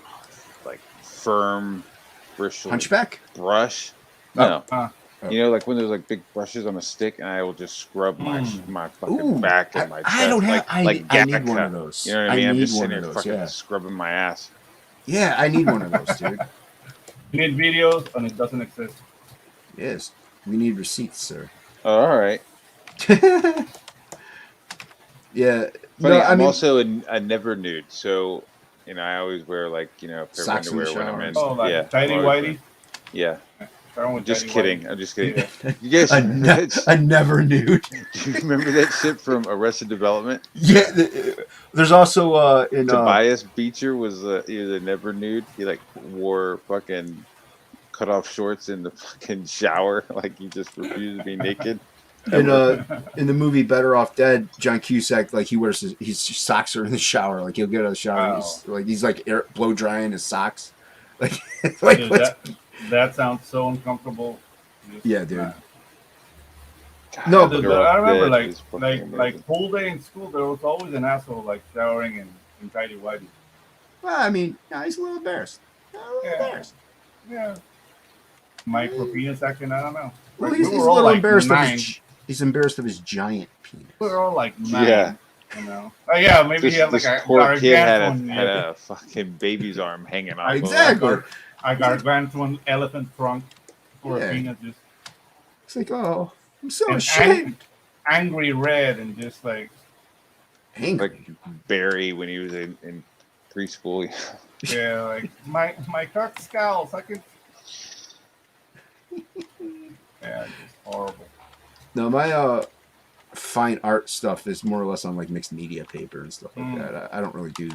firm, bristle Hunchback? brush. Oh. No, you know, like when there's like big brushes on a stick, and I will just scrub my fucking Ooh, back and my chest. I don't have. I I need one of those. You know what I mean? I'm need just one sitting of there those. fucking Yeah. scrubbing my ass. Yeah, I need one of those, dude. You need videos, and it doesn't exist. Yes, we need receipts, sir. Oh, all right. Yeah. Funny, No, I'm also a never nude, so you know I always wear like a pair of Socks in the underwear when I'm in. Oh, like yeah, tidy I'm always whitey. yeah. I'm Just kidding. I'm just kidding. Yeah. You guys, a never nude. do you remember that shit from Arrested Development? Yeah. There's also in Tobias Beecher was he was a never nude. He like wore fucking cut off shorts in the fucking shower, like he just refused to be naked. in the movie Better Off Dead, John Cusack, like he wears his socks are in the shower. Like he'll get out of the shower, and he's like blow drying his socks. Like Dude, that sounds so uncomfortable. Yeah, dude. God, No, Dude, Better I Off remember Dead is fucking like amazing. whole day in school, there was always an asshole like showering in tidy whitey. Well, I mean, no, he's a little embarrassed. Yeah. Micro penis action, I don't know. Well, Like, he's we a were all little like embarrassed of 9. he's embarrassed of his giant penis. We were all like 9. Yeah. You know. Oh yeah, maybe This, he had like this a poor kid gargantuan, had a fucking baby's arm hanging off. Exactly. a gargantuan elephant trunk for a penis, just It's like, oh, I'm so and ashamed. angry red and just like Angry. Like Barry when he was in preschool. yeah, like my cock scowls. I can. Yeah, just horrible. No, my fine art stuff is more or less on like mixed media paper and stuff like that. I don't really do.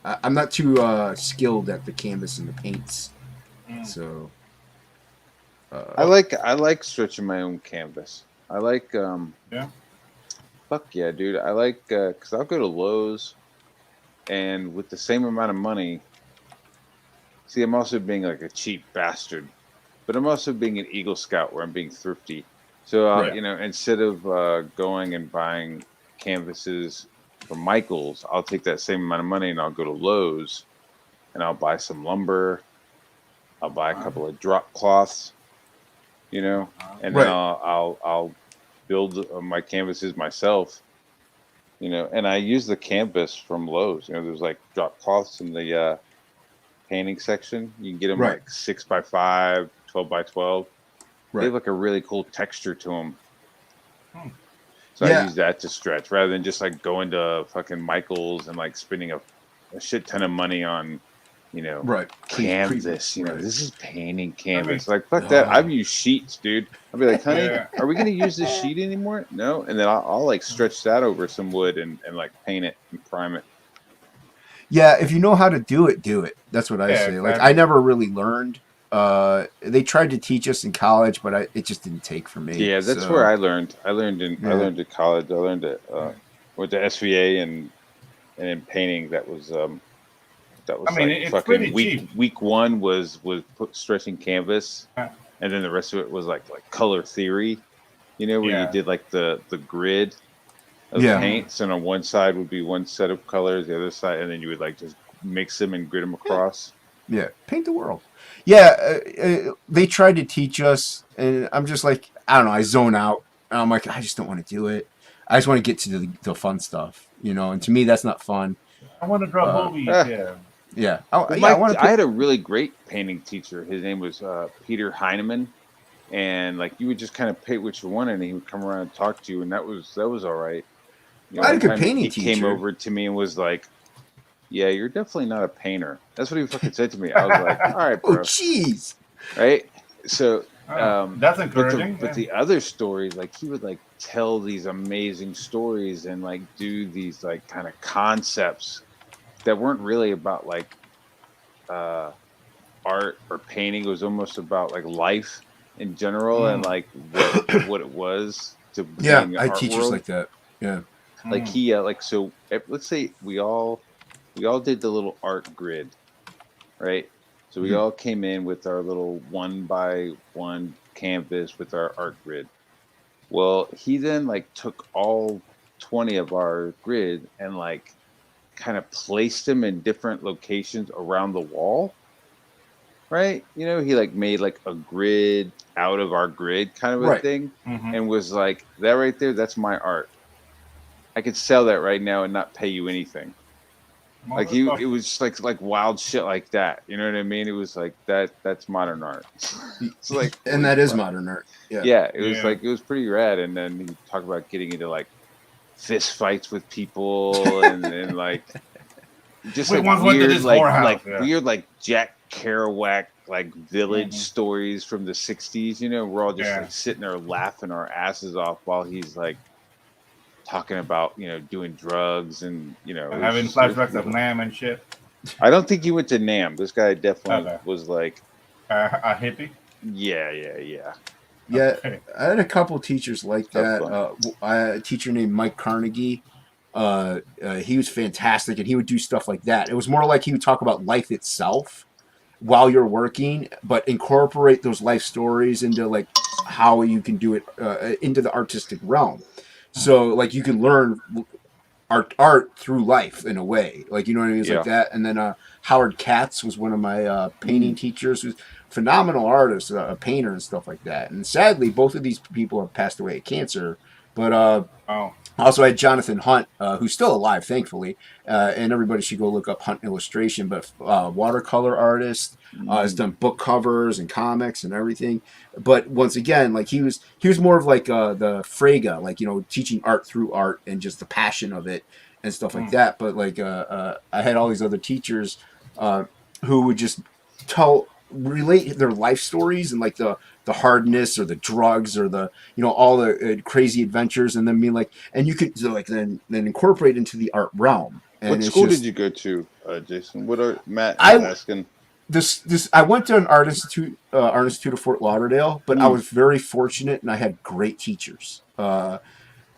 I'm not too skilled at the canvas and the paints, so. I like stretching my own canvas. I like Yeah. Fuck yeah, dude. I like because I'll go to Lowe's, and with the same amount of money. See, I'm also being like a cheap bastard, but I'm also being an Eagle Scout where I'm being thrifty. So Right. you know, instead of going and buying canvases from Michaels, I'll take that same amount of money and I'll go to Lowe's, and I'll buy some lumber. I'll buy a couple of drop cloths, you know, and then Right. I'll build my canvases myself, you know, and I use the canvas from Lowe's. You know, there's like drop cloths in the painting section. You can get them Right. like 6x5, 12x12. They Right. have like a really cool texture to them. So I Yeah. use that to stretch rather than just like going to fucking Michael's and like spending a shit ton of money on, you know, Right. canvas. You know, Right. this is painting canvas. Like fuck that. I've used sheets, dude. I'll be like, honey, Yeah. are we gonna use this sheet anymore? No. And then I'll like stretch that over some wood and like paint it and prime it. Yeah, if you know how to do it, do it. That's what I Yeah, say. Like exactly. I never really learned. They tried to teach us in college, but it just didn't take for me. Yeah, that's so- where I learned. I learned at college. I learned at went to SVA and in painting. That was I mean, like it's fucking pretty week. cheap. Week one was stretching canvas, Yeah. and then the rest of it was like color theory. You know, where Yeah. you did like the grid of Yeah. paints, and on one side would be one set of colors, the other side, and then you would like just mix them and grid them across. Yeah, paint the world. Yeah, they tried to teach us, and I'm just like, I don't know. I zone out, and I'm like, I just don't want to do it. I just want to get to the fun stuff, you know. And to me, that's not fun. I want to draw movies. Yeah. Yeah, Well, I want to. I had a really great painting teacher. His name was Peter Heineman, and like you would just kind of pick what you wanted, and he would come around and talk to you, and that was all right. You I had a one good time painting he came teacher. over to me and was like, "Yeah, you're definitely not a painter." That's what he fucking said to me. I was like, "All right, Oh, bro." jeez. Right? So, That's encouraging. but the other stories, like he would like tell these amazing stories and like do these like kind of concepts that weren't really about like art or painting. It was almost about like life in general and like what it was to Yeah, being I an had art teachers world. like that. Yeah. Like he like so. Let's say we all did the little art grid, right? So we all came in with our little 1 by 1 canvas with our art grid. Well, he then like took all 20 of our grid and like kind of placed them in different locations around the wall, right? You know, he like made like a grid out of our grid kind of a Right. thing, and was like, that right there, that's my art. I could sell that right now and not pay you anything. Like it was just like wild shit like that. You know what I mean? It was like that's modern art. It's like, and that is modern art. Yeah. yeah, it was like, it was pretty rad. And then he talked about getting into like fist fights with people and like just We like once went to weird this whorehouse, weird like Jack Kerouac like village stories from the 60s. You know, we're all just like sitting there laughing our asses off while he's like talking about, you know, doing drugs and, you know, having flashbacks of Nam and shit. I don't think he went to Nam. This guy definitely was like a hippie. Yeah. Yeah, Okay. I had a couple teachers like that. I had a teacher named Mike Carnegie. He was fantastic, and he would do stuff like that. It was more like he would talk about life itself while you're working, but incorporate those life stories into like how you can do it into the artistic realm. So like you can learn art through life in a way, like, you know what I mean? It's like that. And then Howard Katz was one of my painting teachers, who's a phenomenal artist, a painter and stuff like that. And sadly, both of these people have passed away of cancer. But also I had Jonathan Hunt, who's still alive, thankfully, and everybody should go look up Hunt Illustration, but watercolor artist, has done book covers and comics and everything. But once again, like he was more of like the Frege, like, you know, teaching art through art and just the passion of it and stuff like that. But like I had all these other teachers who would just relate their life stories and like the hardness or the drugs or the, you know, all the crazy adventures, and then being like, and you could like then incorporate into the art realm. And what school did you go to, Jason? What are Matt asking? I went to an art institute of Fort Lauderdale, but I was very fortunate and I had great teachers. So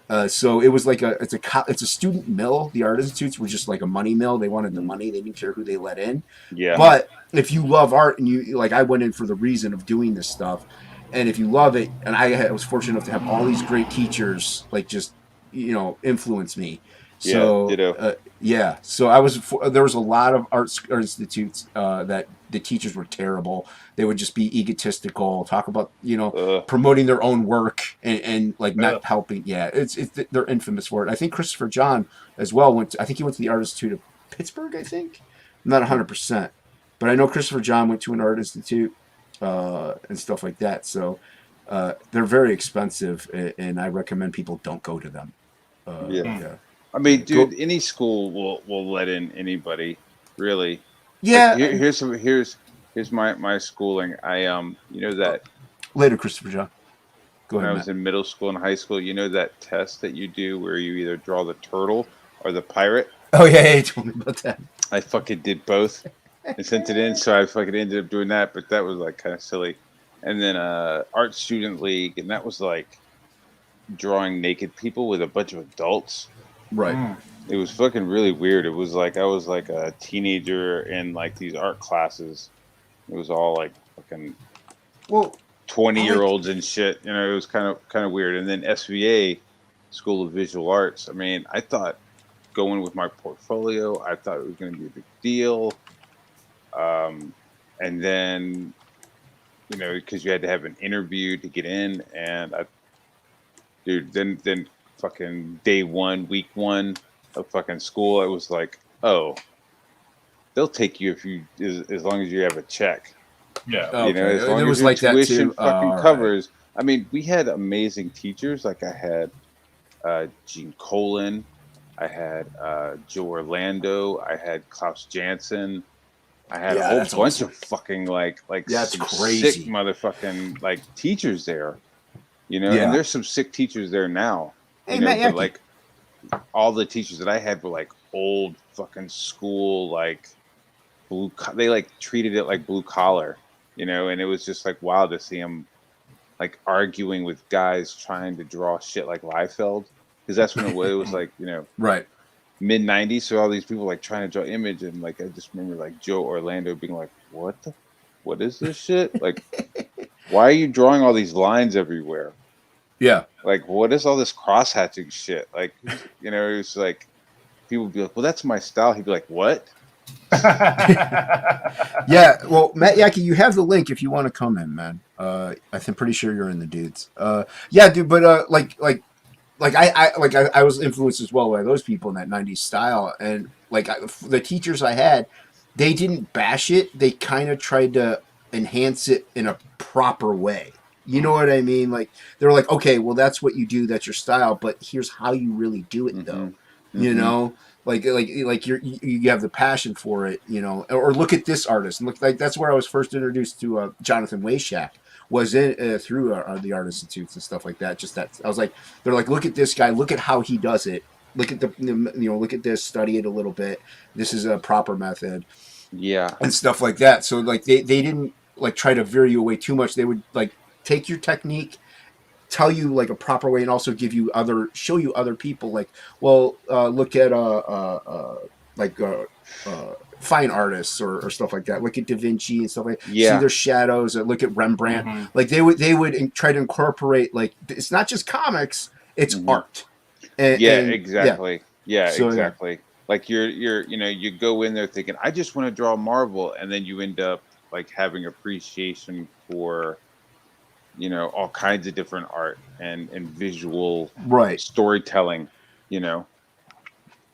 it was like it's a student mill. The art institutes were just like a money mill. They wanted the money. They didn't care who they let in. Yeah. But if you love art and you like, I went in for the reason of doing this stuff, and if you love it, and I was fortunate enough to have all these great teachers like just, you know, influence me. So so I was there was a lot of art institutes that the teachers were terrible. They would just be egotistical, talk about, you know, promoting their own work and like not helping. Yeah, they're infamous for it. I think Christopher John as well I think he went to the Art Institute of Pittsburgh. I think, I'm not 100%, but I know Christopher John went to an art institute and stuff like that. So they're very expensive, and I recommend people don't go to them. I mean, dude, any school will let in anybody, really. Yeah. Like, here's my schooling. I you know that later, Christopher John. Go ahead. When I was in middle school and high school, you know that test that you do where you either draw the turtle or the pirate? Oh yeah, you told me about that. I fucking did both and sent it in, so I fucking ended up doing that, but that was like kind of silly. And then art student league, and that was like drawing naked people with a bunch of adults. Right. It was fucking really weird. It was like I was like a teenager in like these art classes. It was all like fucking 20-year-olds and shit. You know, it was kind of weird. And then SVA, School of Visual Arts. I mean, I thought going with my portfolio, I thought it was going to be a big deal. And then, you know, because you had to have an interview to get in, and then fucking day one, week one of fucking school, I was like, oh, they'll take you as long as you have a check. Yeah, you know, as long as your tuition fucking covers. I mean, we had amazing teachers. Like I had Gene Colin, I had Joe Orlando, I had Klaus Jansen. I had a whole bunch of fucking like some crazy sick motherfucking like teachers there. You know, and there's some sick teachers there now. You know, but like all the teachers that I had were like old fucking school, like they like treated it like blue collar, you know, and it was just like wild to see them like arguing with guys trying to draw shit like Liefeld. because that's when it was like, you know, Right. mid 90s. So all these people like trying to draw image, and like I just remember like Joe Orlando being like, what is this shit? Like, why are you drawing all these lines everywhere? Yeah. Like, what is all this cross hatching shit? Like, you know, it was like people would be like, well, that's my style. He'd be like, what? Yeah. Well, Matt Yaki, you have the link if you want to come in, man. I'm pretty sure you're in the dudes. Yeah, dude. But I was influenced as well by those people in that '90s style, and the teachers I had, they didn't bash it. They kind of tried to enhance it in a proper way. You know what I mean? Like they're like, okay, well, that's what you do. That's your style. But here's how you really do it, though. You know, like you have the passion for it. You know, or look at this artist. And look, like that's where I was first introduced to Jonathan Wayshak. Was in through the art institutes and stuff like that. Just that I was like, they're like, look at this guy. Look at how he does it. Look at look at this. Study it a little bit. This is a proper method. Yeah. And stuff like that. So like they didn't like try to veer you away too much. They would like take your technique, tell you like a proper way, and also show you other people. Like, well, look at fine artists or stuff like that. Look at Da Vinci and stuff like that. Yeah. See their shadows. Look at Rembrandt. Like they would try to incorporate, like, it's not just comics, it's art. Exactly. Yeah, So, exactly. Like you're you know, you go in there thinking, I just want to draw Marvel, and then you end up like having appreciation for, you know, all kinds of different art and visual storytelling, you know.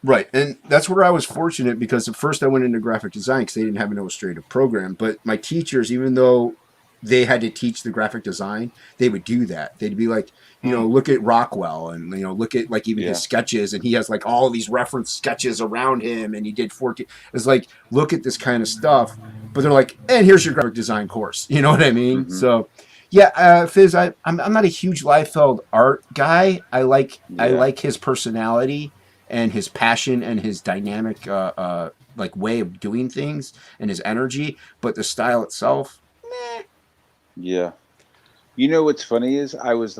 Right, and that's where I was fortunate, because at first I went into graphic design because they didn't have an illustrative program. But my teachers, even though they had to teach the graphic design, they would do that. They'd be like, you know, look at Rockwell, and you know, look at like even his sketches, and he has like all these reference sketches around him, and he did 14. It's like, look at this kind of stuff. But they're like, and here's your graphic design course. You know what I mean? So. Yeah, Fizz, I'm not a huge Liefeld art guy. I like his personality and his passion and his dynamic like way of doing things and his energy, but the style itself, meh. Yeah. You know what's funny is I was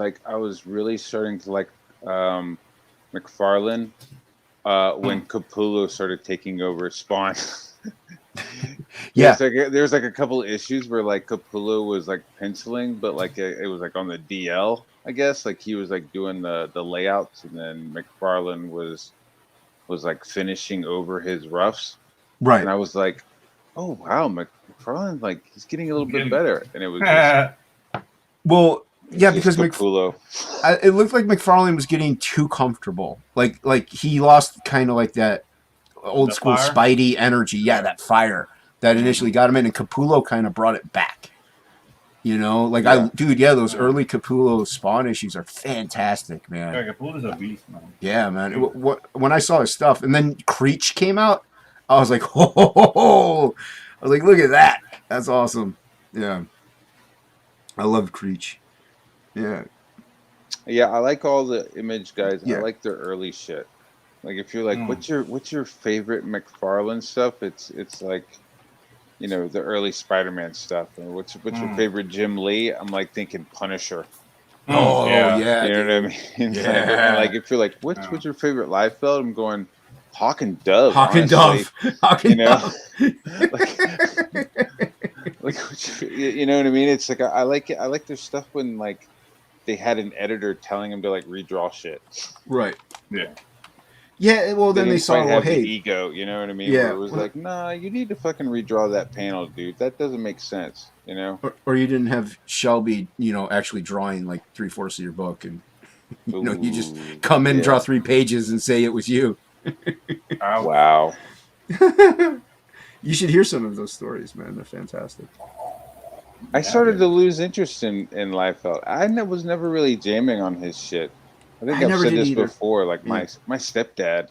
really starting to like McFarlane when Capullo started taking over Spawn. Yeah, there's like a couple of issues where like Capullo was like penciling, but like it was like on the DL, I guess. Like he was like doing the layouts, and then McFarlane was like finishing over his roughs. right. And I was like, oh wow, McFarlane, like he's getting a little bit better. And it was just, well, yeah, because Capullo. It looked like McFarlane was getting too comfortable. Like he lost kind of like that old school fire? Spidey energy. Yeah, that fire that initially got him in, and Capullo kind of brought it back. You know, like those early Capullo Spawn issues are fantastic, man. Yeah, Capullo's a beast, man. Yeah, man. When I saw his stuff, and then Creech came out, I was like, oh, I was like, look at that. That's awesome. Yeah, I love Creech. Yeah. Yeah, I like all the Image guys. Yeah. I like their early shit. Like if you're like, what's your favorite McFarlane stuff? It's like, you know, the early Spider-Man stuff. Or what's your favorite Jim Lee? I'm like thinking Punisher. Oh yeah. You know what I mean? Yeah. Like if you're like, what's your favorite Liefeld? I'm going Hawk and Dove. Hawk and Dove. Hawk and Dove. like, you know what I mean? It's like I like it. I like their stuff when like they had an editor telling them to like redraw shit. Right. Yeah. Yeah, well, then they saw, well, hey, the ego, you know what I mean? Yeah, Where it was like, nah, you need to fucking redraw that panel, dude. That doesn't make sense, you know? Or you didn't have Shelby, you know, actually drawing like 3/4 of your book, and you know, you just come in, draw 3 pages, and say it was you. Wow. You should hear some of those stories, man. They're fantastic. I started to lose interest in Liefeld. I was never really jamming on his shit. I think I've said this before. Like my stepdad,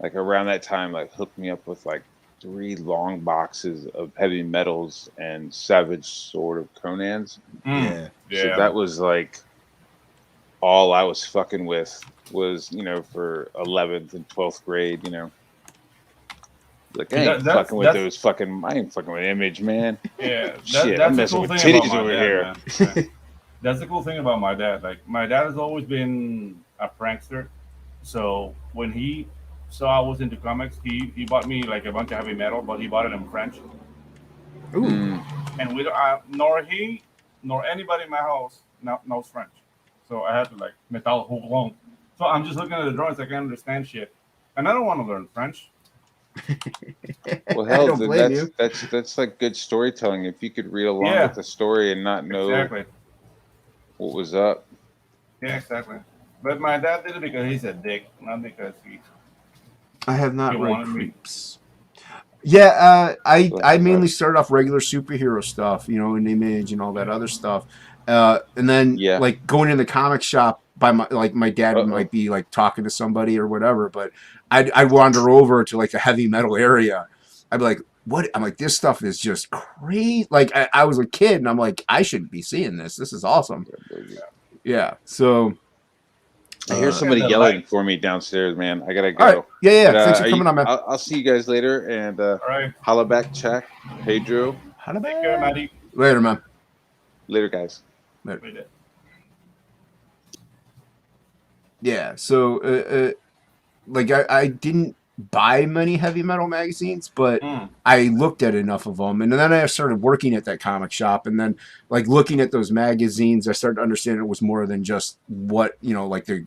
like around that time, like hooked me up with like 3 long boxes of heavy metals and Savage Sword of Conan's. Yeah. So that was like all I was fucking with was, you know, for 11th and 12th grade, you know. Like I ain't fucking with those fucking. I ain't fucking with Image, man. Yeah, shit. That's I'm messing with titties over here. That's the cool thing about my dad. Like my dad has always been a prankster. So when he saw I was into comics, he bought me like a bunch of heavy metal, but he bought it in French. Ooh. Mm. And we don't, nor he nor anybody in my house knows French. So I had to like metal long. So I'm just looking at the drawings. I can't understand shit, and I don't want to learn French. Well, I hell, don't then blame you. that's like good storytelling. If you could read along Yeah. with the story and not know Exactly. what was up. Yeah, exactly. But my dad did it because he's a dick, not because I have not he read wanted me. Creeps. Yeah, I Bless his mainly heart. started off regular superhero stuff, you know, in Image and all that other stuff, and then Yeah. like going in the comic shop by my dad Uh-oh. might be like talking to somebody or whatever, but I'd wander over to like the heavy metal area. I'd be like, "What?" I'm like, "This stuff is just crazy." Like I was a kid and I'm like, "I shouldn't be seeing this. This is awesome." Yeah. So, I hear uh, somebody the yelling light. for me downstairs, man. I gotta all right, go. yeah. But Thanks for coming on, man. I'll see you guys later, and All right. holla back, check, Pedro. Take care, Maddie. Later, man. Later, guys. Later. Read it. Yeah. So, like I didn't buy many heavy metal magazines, but Mm. I looked at enough of them, and then I started working at that comic shop, and then like looking at those magazines, I started to understand it was more than just what like the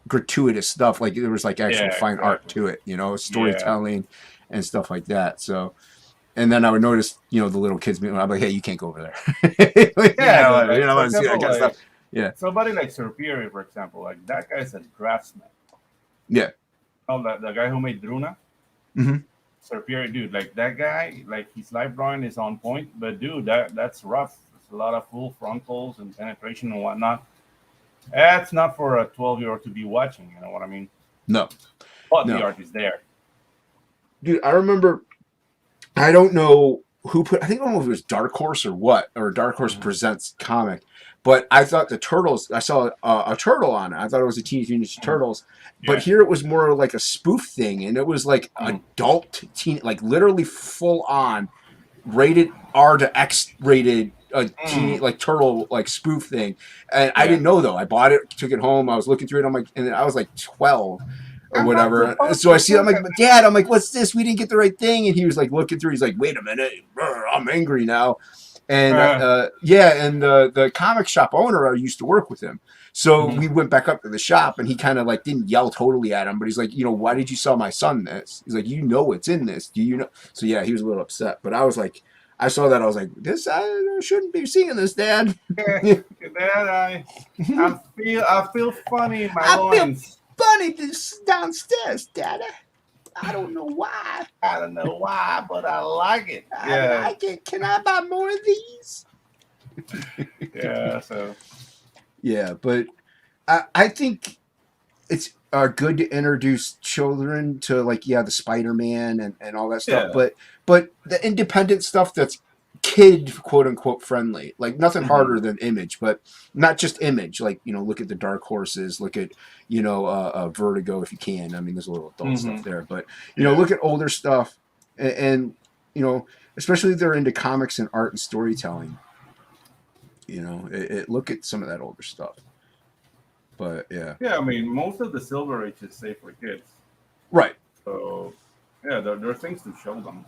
gratuitous stuff. Like there was like actual Yeah, fine art exactly. to it, Yeah. storytelling and stuff like that. So. And then I would notice, the little kids being, I'm like, hey, you can't go over there. You can't go over there. Like, You don't for want to see that example, kind of like stuff. Yeah. somebody like Superior, for example, like that guy's a draftsman. Yeah. Oh, the guy who made Druna, hmm Superior dude, like that guy, like his life drawing is on point, but dude, that's rough. It's a lot of full frontals and penetration and whatnot. That's not for a 12-year-old to be watching. You know what I mean? No. But No. the art is there. Dude, I remember, I don't know who I don't know if it was Dark Horse or what, or Dark Horse Presents comic, but I thought the Turtles, I saw a turtle on it. I thought it was a Teenage Mutant Ninja Turtles, but Yeah. here it was more like a spoof thing, and it was like adult teen, like literally full on rated R to X rated teen, like turtle like spoof thing. And I didn't know though. I bought it, took it home, I was looking through it, and I was like 12 or I'm not whatever. supposed So I to see, I'm look like, at Dad, I'm like, what's this? We didn't get the right thing. And he was like looking through, he's like, wait a minute, I'm angry now. And and the comic shop owner, I used to work with him. So we went back up to the shop, and he kind of like didn't yell totally at him, but he's like, why did you sell my son this? He's like, what's in this? Do you know? So yeah, he was a little upset. But I was like, I saw that, I was like, I shouldn't be seeing this, Dad. Dad, I feel funny in my loins. Funny this downstairs, Daddy. I don't know why. I don't know why, but I like it. I like it. Can I buy more of these? Yeah. So. Yeah, but I think it's good to introduce children to the Spider-Man and all that stuff. Yeah. But the independent stuff that's kid quote unquote friendly, like nothing harder than Image, but not just Image. Like look at the Dark Horses, look at Vertigo if you can. I mean, there's a little adult stuff there, but look at older stuff and especially if they're into comics and art and storytelling. Look at some of that older stuff. But yeah. Yeah, I mean, most of the Silver Age is safe for kids. Right. So, yeah, there are things to show them.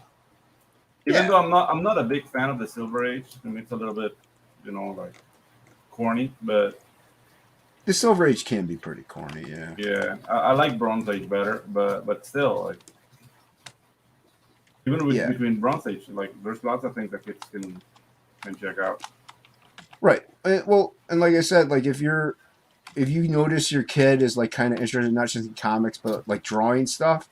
Even though I'm not a big fan of the Silver Age, and it's a little bit, like corny. But the Silver Age can be pretty corny. Yeah. Yeah, I like Bronze Age better, but still, like, even between Bronze Age, like, there's lots of things that kids can check out. Right. Well, and like I said, like if you notice your kid is like kind of interested not just in comics but like drawing stuff,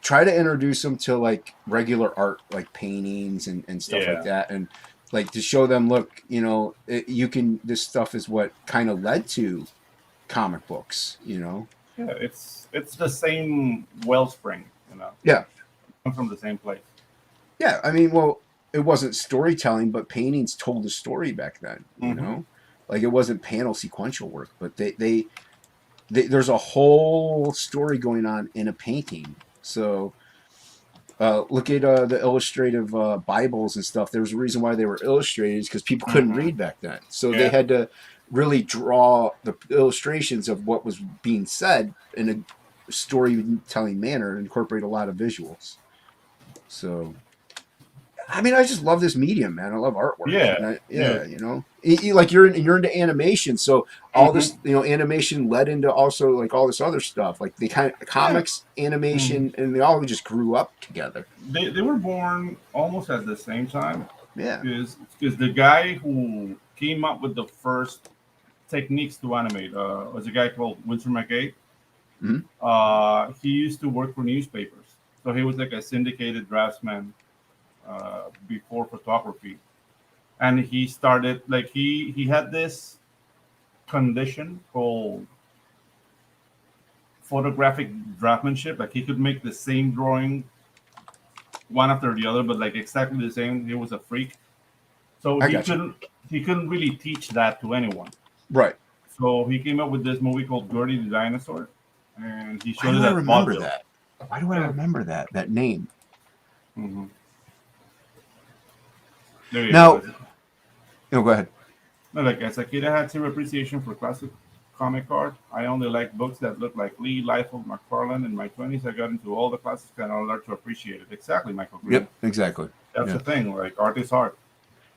try to introduce them to like regular art, like paintings and stuff like that, and like to show them, look, this stuff is what kind of led to comic books. Yeah, it's the same wellspring. Yeah, come from the same place. Yeah, I mean, well, it wasn't storytelling, but paintings told a story back then. Like it wasn't panel sequential work, but they there's a whole story going on in a painting. So look at the illustrative Bibles and stuff. There was a reason why they were illustrated, because people couldn't read back then. So they had to really draw the illustrations of what was being said in a storytelling manner and incorporate a lot of visuals. So, I mean, I just love this medium, man. I love artwork. Yeah, And yeah. you know, like you're into animation, so all Mm-hmm. this, you know, animation led into also like all this other stuff, like the kind of Yeah. comics, animation, and they all just grew up together. They were born almost at the same time Yeah. because the guy who came up with the first techniques to animate was a guy called Winsor McKay. Mhm. He used to work for newspapers, so he was like a syndicated draftsman before photography, and he started like he had this condition called photographic draftsmanship. Like he could make the same drawing one after the other, but like exactly the same. He was a freak, so I got you. he couldn't really teach that to anyone. Right. So he came up with this movie called Gertie the Dinosaur, and he Why showed do it I at remember vaudeville. that? Why do I Yeah. remember that name? Mhm. There you Now, go. no, go ahead. No, like as a kid, I had zero appreciation for classic comic art. I only liked books that looked like Lee, Liefeld, McFarlane. In my 20s, I got into all the classics and I learned to appreciate it. Exactly, Michael Green. Yep, exactly. That's Yeah. the thing. Like art is art.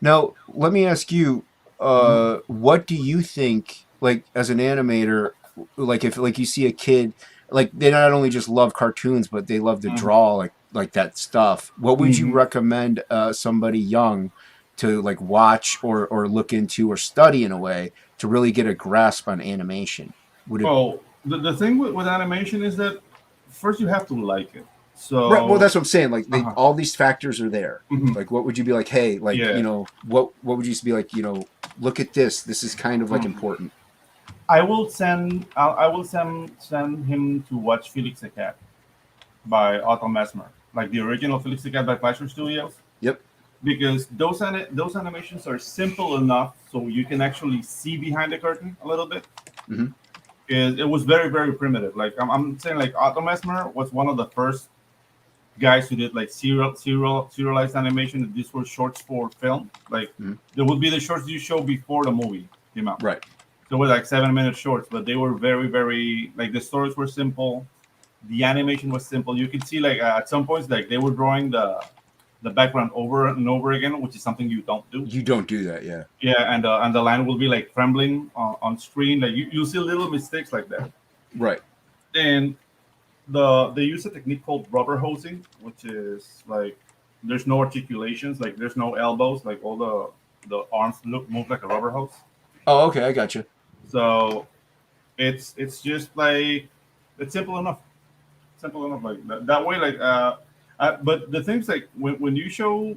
Now, let me ask you, Mhm. what do you think, like as an animator, like if like you see a kid, like they not only just love cartoons, but they love to Mhm. draw like that stuff. What would you Mhm. recommend somebody young to like watch or look into or study in a way to really get a grasp on animation? Would it Well, the thing with animation is that first you have to like it. right? Well, So, that's what I'm saying. Like they uh-huh. all these factors are there. Mhm. Like what would you be like? Hey, like Yeah. you know what would you be like? You know, look at this. This is kind of like Mhm. important. I will send him to watch Felix the Cat by Otto Messmer, like the original Felix the Cat by Fleischer Studios, Yep. because those animations are simple enough so you can actually see behind the curtain a little bit. Mhm. It was very primitive. Like I'm saying, like Otto Messmer was one of the first guys who did like serialized animation. These were shorts for film. Like Mhm. there would be the shorts you show before the movie came out. Right. So it was like 7 minute shorts, but they were very like the stories were simple. The animation was simple. You could see like at some points like they were drawing the background over and over again, which is something you don't do. You don't do that, yeah. Yeah, and the line will be like trembling on screen. Like you see little mistakes like that. Right. And they use a technique called rubber hosing, which is like there's no articulations, like there's no elbows, like all the arms move like a rubber hose. Oh, okay, I got you. So it's just like it's simple enough like that way like but the things like when you show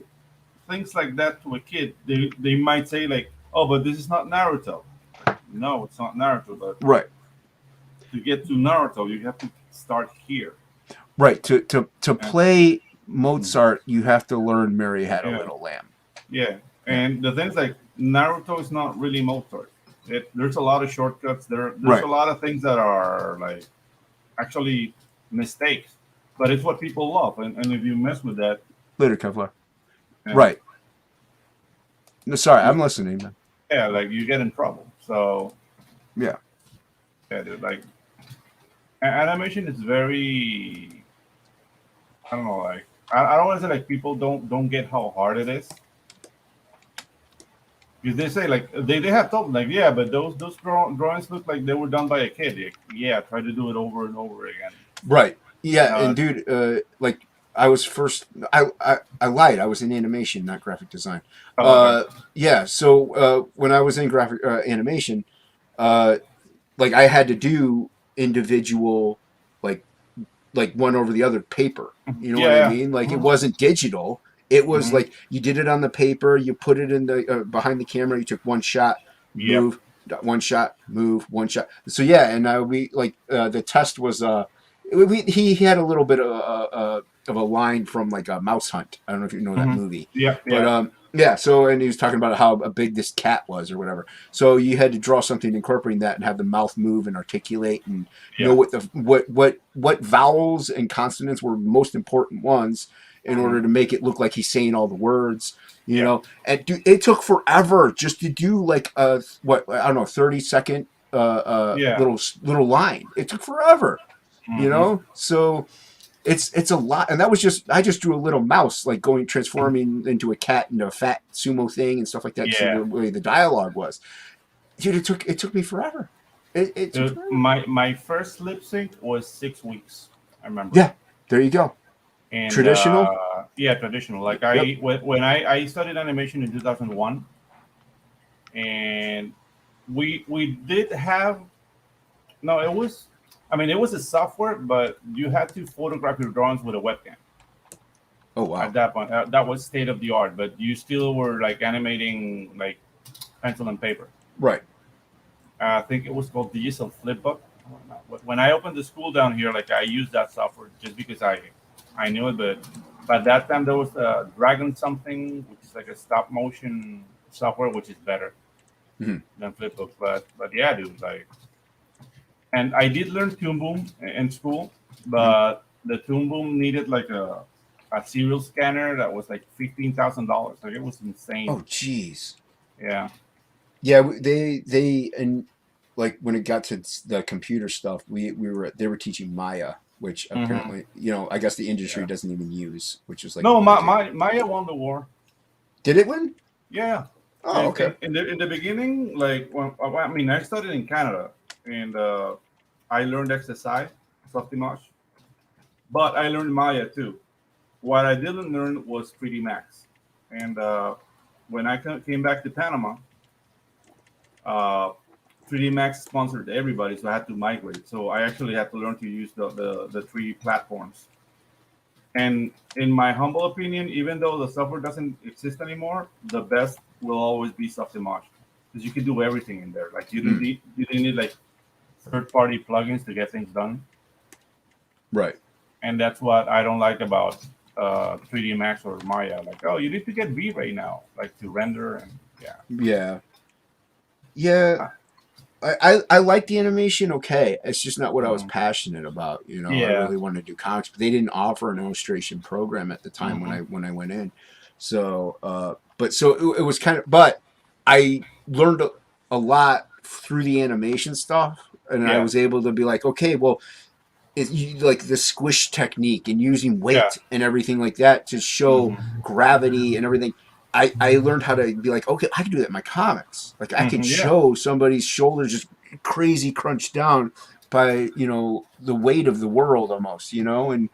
things like that to a kid, they might say like, oh, but this is not Naruto. No, it's not Naruto, but Right. to get to Naruto you have to start here. Right. To Yeah. play Mozart, you have to learn Mary Had a Yeah. Little Lamb. Yeah, and the things like Naruto is not really Mozart. There's a lot of shortcuts. There's Right. a lot of things that are like actually mistakes, but it's what people love. And if you mess with that, Later, Kevlar. yeah, Right. No, sorry, I'm listening, man. yeah, like you get in trouble. So Yeah. yeah, dude, like animation is very, I don't know, like I don't want to say like people don't get how hard it is. Because they say like they have told like yeah, but those drawings look like they were done by a kid. Like, yeah, try to do it over and over again. Right. Yeah, Uh, and dude, like I was first I lied. I was in animation, not graphic design. okay. Yeah, so when I was in graphic animation, uh like I had to do individual like one over the other paper. You know what I Yeah, mean? Like yeah. it wasn't digital. It was Mhm. like you did it on the paper, you put it in the behind the camera, you took one shot, Yep. move, one shot, move, one shot. So yeah, and we like the test was he had a little bit of a line from like a Mouse Hunt. I don't know if you know that Mhm. movie, Yep. but Yeah. yeah. So and he was talking about how big this cat was or whatever. So you had to draw something incorporating that and have the mouth move and articulate and know Yeah. what the what vowels and consonants were most important ones, in order to make it look like he's saying all the words, you know. And dude, it took forever just to do like a what I don't know 30-second little line. It took forever, you know. So it's a lot, and that was just I just drew a little mouse like transforming into a cat into a fat sumo thing and stuff like that. So the way the dialogue was, dude, it took me forever. It took forever. My first lip sync was 6 weeks. I remember. Yeah, there you go. And, traditional. Traditional. Like when I studied animation in 2001, and we did have it was. I mean, it was a software, but you had to photograph your drawings with a webcam. Oh wow! At that point, that was state of the art. But you still were like animating like pencil and paper. Right. I think it was called Digital Flipbook. When I opened the school down here, like I used that software just because I knew it. But by that time, there was Dragon something, which is like a stop motion software, which is better than Flipbook. But yeah, dude, like. And I did learn Toon Boom in school, but the Toon Boom needed like a serial scanner that was like $15,000. Like it was insane. Oh, jeez. Yeah. Yeah, they and like when it got to the computer stuff, they were teaching Maya, which apparently I guess the industry doesn't even use, which is like no, Maya won the war. Did it win? Yeah. Oh, okay. In the beginning, like I studied in Canada. And I learned XSI, Softimage, but I learned Maya too. What I didn't learn was 3D Max. And when I came back to Panama, 3D Max sponsored everybody, so I had to migrate. So I actually had to learn to use the 3D platforms. And in my humble opinion, even though the software doesn't exist anymore, the best will always be Softimage because you can do everything in there. Like you didn't need like third-party plugins to get things done. Right. And that's what I don't like about 3D Max or Maya. Like, oh, you need to get V-Ray now, like to render and Yeah. I like the animation. Okay, it's just not what I was passionate about. I really wanted to do comics, but they didn't offer an illustration program at the time when I went in. So, it was kind of. But I learned a lot through the animation stuff, and I was able to be like, okay, well, like the squish technique and using weight and everything like that to show gravity and everything. I learned how to be like, okay, I can do that in my comics. Like I can show somebody's shoulders just crazy crunched down by, the weight of the world almost, and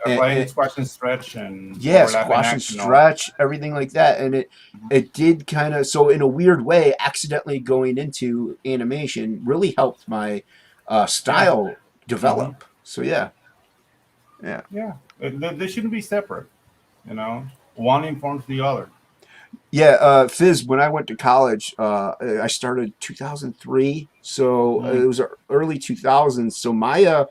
applying squash and stretch and squash and stretch, everything like that. And it did kind of, so in a weird way, accidentally going into animation really helped my style develop. So yeah. They shouldn't be separate. One informs the other. Yeah, Fizz, when I went to college, I started 2003, so it was early 2000s, so Maya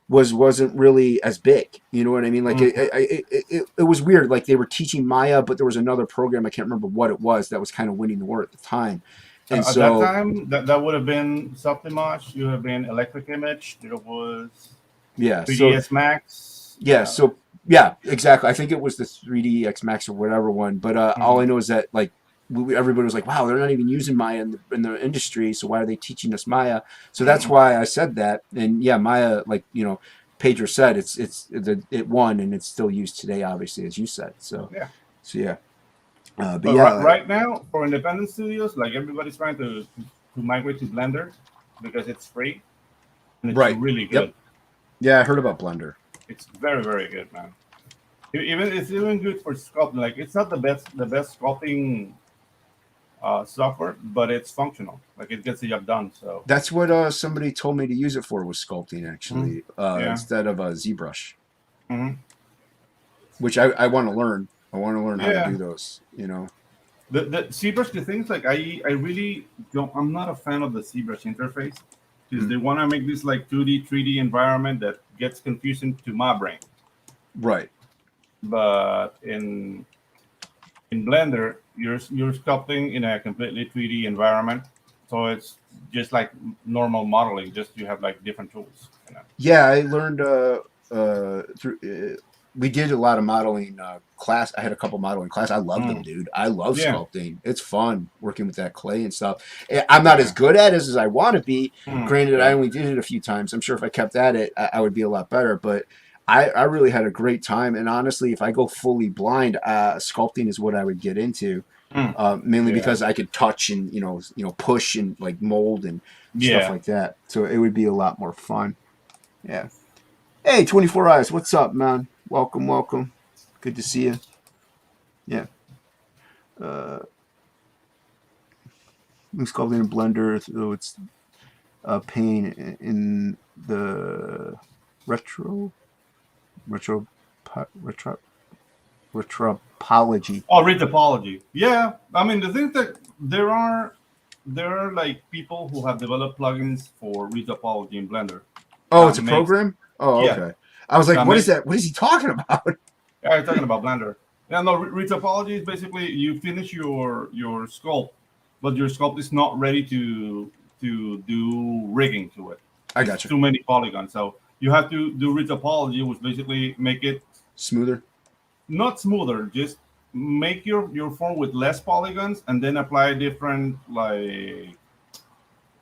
wasn't really as big, you know what I mean? Like, it was weird, like, they were teaching Maya, but there was another program, I can't remember what it was, that was kind of winning the war at the time. And at that time, that would have been Softimage, you have been Electric Image, there was 3ds Max. Yeah, exactly. I think it was the 3DX Max or whatever one. But all I know is that like everybody was like, "Wow, they're not even using Maya in the industry. So why are they teaching us Maya?" So that's why I said that. And yeah, Maya, like Pedro said, it won and it's still used today, obviously, as you said. So yeah. But yeah, right now for independent studios, like everybody's trying to migrate to Blender because it's free and it's really good. Yep. Yeah, I heard about Blender. It's very, very good, man. It's even good for sculpting. Like it's not the best sculpting software, but it's functional. Like it gets the job done. So that's what somebody told me to use it for was sculpting actually, instead of ZBrush. Which I want to learn. I want to learn how to do those. The ZBrush, the things like I really don't. I'm not a fan of the ZBrush interface because they want to make this like 2D, 3D environment that gets confusing to my brain. Right. But in Blender, you're sculpting in a completely 3D environment, so it's just like normal modeling. Just you have like different tools. Yeah, I learned we did a lot of modeling class. I had a couple modeling class. I love them, dude. I love Yeah. sculpting. It's fun working with that clay and stuff. I'm not as good at it as I want to be. Granted, I only did it a few times. I'm sure if I kept at it, I would be a lot better. But I really had a great time. And honestly, if I go fully blind, sculpting is what I would get into. Mainly because I could touch and push and like mold and stuff like that. So it would be a lot more fun. Yeah. Hey, 24 Eyes, what's up, man? Welcome, welcome. Good to see you. Yeah. Sculpting in Blender, though it's a pain in the retropology. Oh, Ragetality. Yeah, I mean the thing that there are like people who have developed plugins for Ragetality in Blender. Oh, it's a program? Oh, okay. Yeah. I was like, what is that? What is he talking about? Yeah, I'm talking about Blender. Yeah, no, Ragetality is basically you finish your sculpt, but your sculpt is not ready to do rigging to it. I got you. Too many polygons, so you have to do Ragetality, which basically make it smoother. Not smoother, just make your form with less polygons, and then apply different like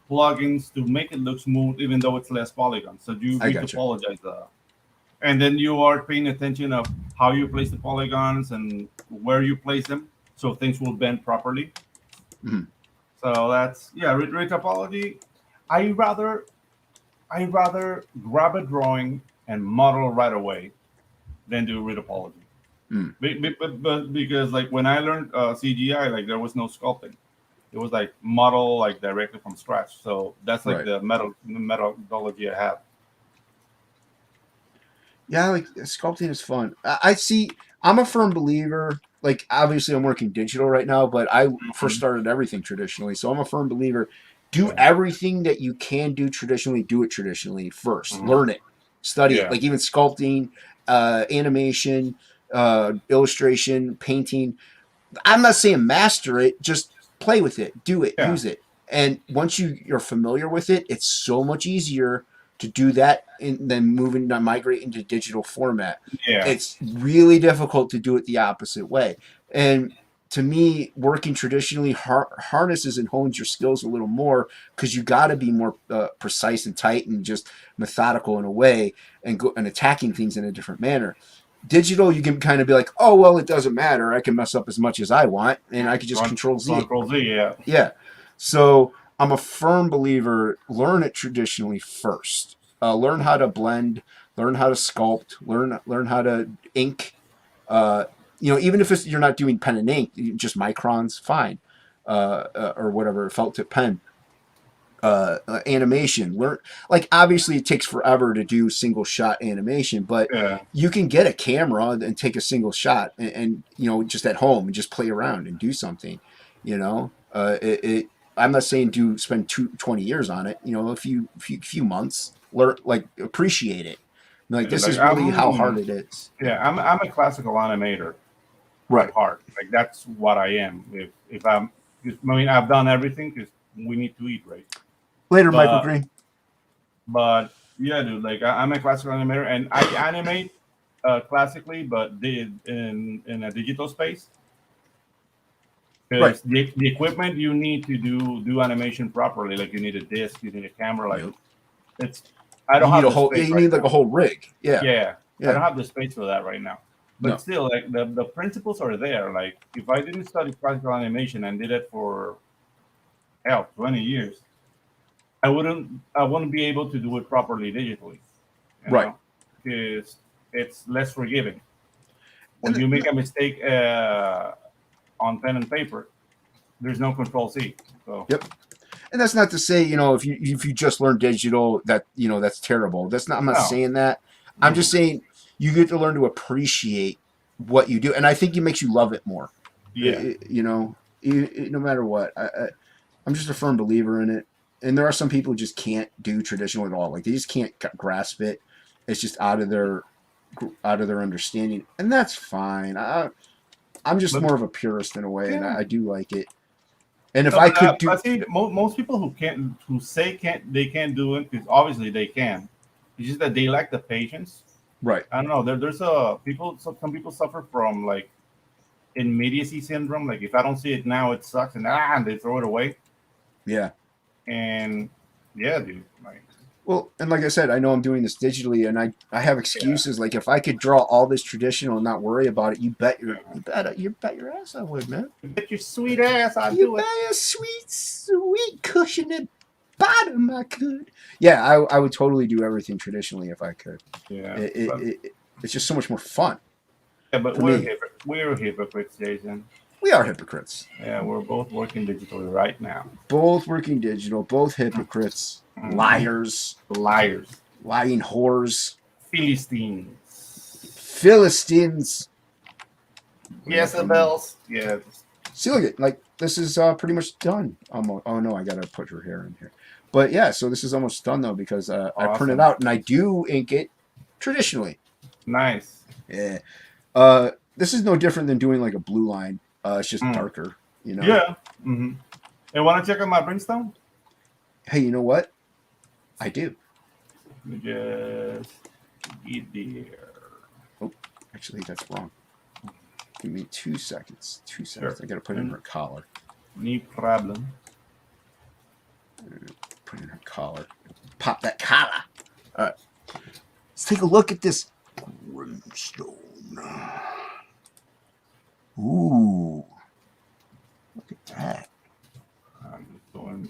plugins to make it look smooth, even though it's less polygons. So you need to apologize that. And then you are paying attention of how you place the polygons and where you place them, so things will bend properly. Mm-hmm. So that's Ragetality. I rather grab a drawing and model right away than do Ragetality. But because like when I learned CGI, like there was no sculpting. It was like model like directly from scratch. So that's like the methodology I have. Yeah, like sculpting is fun. I'm a firm believer. Like obviously I'm working digital right now, but I first started everything traditionally. So I'm a firm believer. Do everything that you can do traditionally, do it traditionally first. Learn it. Study it. Like even sculpting, animation, illustration, painting. I'm not saying master it, just play with it, do it, use it. And once you're familiar with it, it's so much easier to do that and then migrate into digital format. It's really difficult to do it the opposite way. And to me, working traditionally harnesses and hones your skills a little more because you got to be more precise and tight and just methodical in a way and attacking things in a different manner. Digital, you can kind of be like, oh, well, it doesn't matter. I can mess up as much as I want, and I can just Control Z. Control Z, yeah. Yeah. So I'm a firm believer, learn it traditionally first. Learn how to blend, learn how to sculpt, learn how to ink. Even if you're not doing pen and ink, just microns, fine. Or whatever, felt tip pen. Animation, like obviously it takes forever to do single shot animation, but you can get a camera and take a single shot and just at home and just play around and do something. I'm not saying spend 20 years on it. A few months, learn, like appreciate it. Like this is really how hard it is. Yeah, I'm a classical animator. Right. Hard. Like that's what I am. If I've done everything because we need to eat, right? Later, Michael Green. But yeah, dude, like I'm a classical animator and I animate classically, but in a digital space. Because the equipment you need to do animation properly, like you need a disc, you need a camera, like I don't have the space. You need like a whole rig. Yeah. I don't have the space for that right now. But still, like the principles are there. Like if I didn't study classical animation and did it for 20 years, I wouldn't be able to do it properly digitally. Right. Because it's less forgiving. When you make a mistake on pen and paper, there's no Control C. So. Yep. And that's not to say, if you just learn digital that that's terrible. I'm not saying that. I'm just saying you get to learn to appreciate what you do, and I think it makes you love it more. Yeah. No matter what, I'm just a firm believer in it. And there are some people who just can't do traditional at all. Like they just can't grasp it. It's just out of their understanding, and that's fine. I'm just more of a purist in a way, and I do like it. And if I could do, I think most people who say they can't do it because obviously they can. It's just that they lack the patience Right. I don't know. There's people. Some people suffer from like immediacy syndrome. Like if I don't see it now, it sucks, and they throw it away. Yeah. And yeah, dude. Like Well, and like I said, I know I'm doing this digitally, and I have excuses. Like if I could draw all this traditional and not worry about it, you bet your ass I would, man. bet your sweet ass I'd You do bet it. your sweet cushioned bottom I could. Yeah, I would totally do everything traditionally if I could. Yeah. It's just so much more fun. Yeah, but For we're me. we're hypocrites, Jason. We are hypocrites. Yeah, we're both working digitally right now. Both working digital, both hypocrites, liars, Liars, lying whores, Philistines, Philistines. Jezebels. Yeah. See, look at like this is pretty much done. Almost. Oh no, I gotta put her hair in here. But yeah, so this is almost done though because I print it Awesome. out and I do ink it traditionally. Nice. Yeah. This is no different than doing like a blue line. It's just darker, you know. Yeah. Mm-hmm. Hey, want to check out my brimstone? Hey, you know what? I do. Let me just get there. Oh, actually, that's wrong. Give me 2 seconds. 2 seconds. Sure. I gotta put in her collar. No problem. Put in her collar. Pop that collar. All right. Let's take a look at this brimstone. Ooh. Look at that. I'm just going.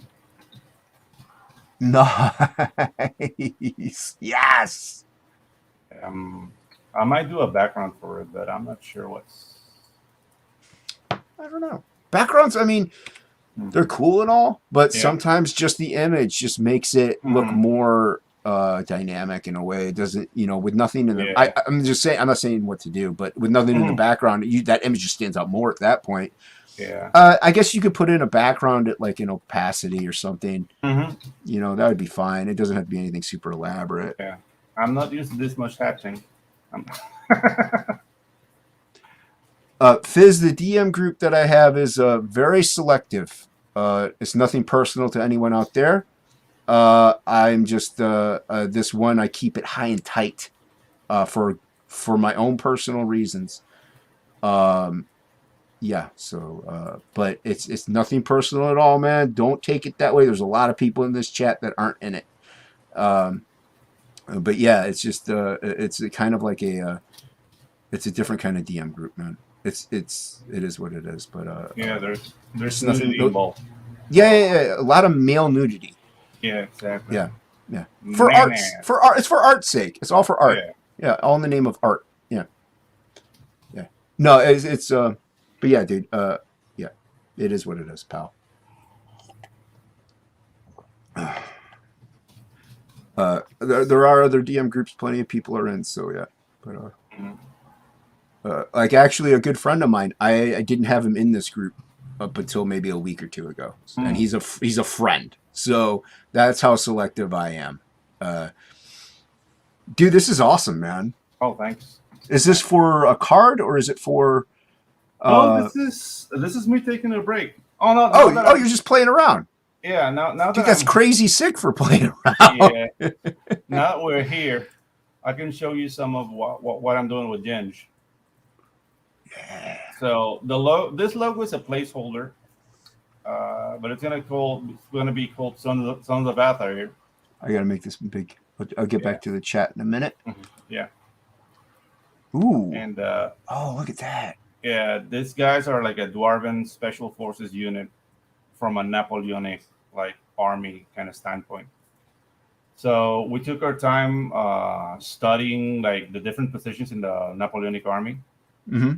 Nice. Yes. I might do a background for it, but I'm not sure what's. I don't know. Backgrounds, I mean, they're cool and all, but Yeah. sometimes just the image just makes it look more dynamic in a way. It doesn't, you know, with nothing in the. Yeah. I'm just saying. I'm not saying what to do, but with nothing in the background, that image just stands out more at that point. Yeah. I guess you could put in a background at like an opacity or something. Mm-hmm. You know, that would be fine. It doesn't have to be anything super elaborate. Yeah. I'm not used to this much happening. Fizz, the DM group that I have is very selective. It's nothing personal to anyone out there. I'm just this one. I keep it high and tight for my own personal reasons. Yeah. So, but it's nothing personal at all, man. Don't take it that way. There's a lot of people in this chat that aren't in it. But yeah, it's just it's a kind of like it's a different kind of DM group, man. It is what it is. But yeah, there's nothing- nudity involved. yeah, a lot of male nudity. Yeah, exactly. Yeah. For art, Man. it's for art's sake. It's all for art. Yeah, all in the name of art. Yeah. No, it's but yeah, dude. Yeah, it is what it is, pal. There are other DM groups. Plenty of people are in. So yeah, but like actually, a good friend of mine. I didn't have him in this group up until maybe a week or two ago, and he's a friend. So that's how selective I am. Dude, this is awesome, man. Oh, thanks. Is this for a card or is it for? This is me taking a break. Oh no! Oh, you're just playing around. Yeah, now Dude, that that's I'm, crazy sick for playing around. Yeah. Now that we're here, I can show you some of what I'm doing with Ginge. Yeah. So this logo is a placeholder, but it's gonna be called Sons of Athar here. I gotta make this big. I'll get back to the chat in a minute. Yeah. Ooh. And oh, look at that. yeah, these guys are like a Dwarven Special Forces unit from a Napoleonic like army kind of standpoint. So we took our time studying like the different positions in the Napoleonic army. Mm-hmm.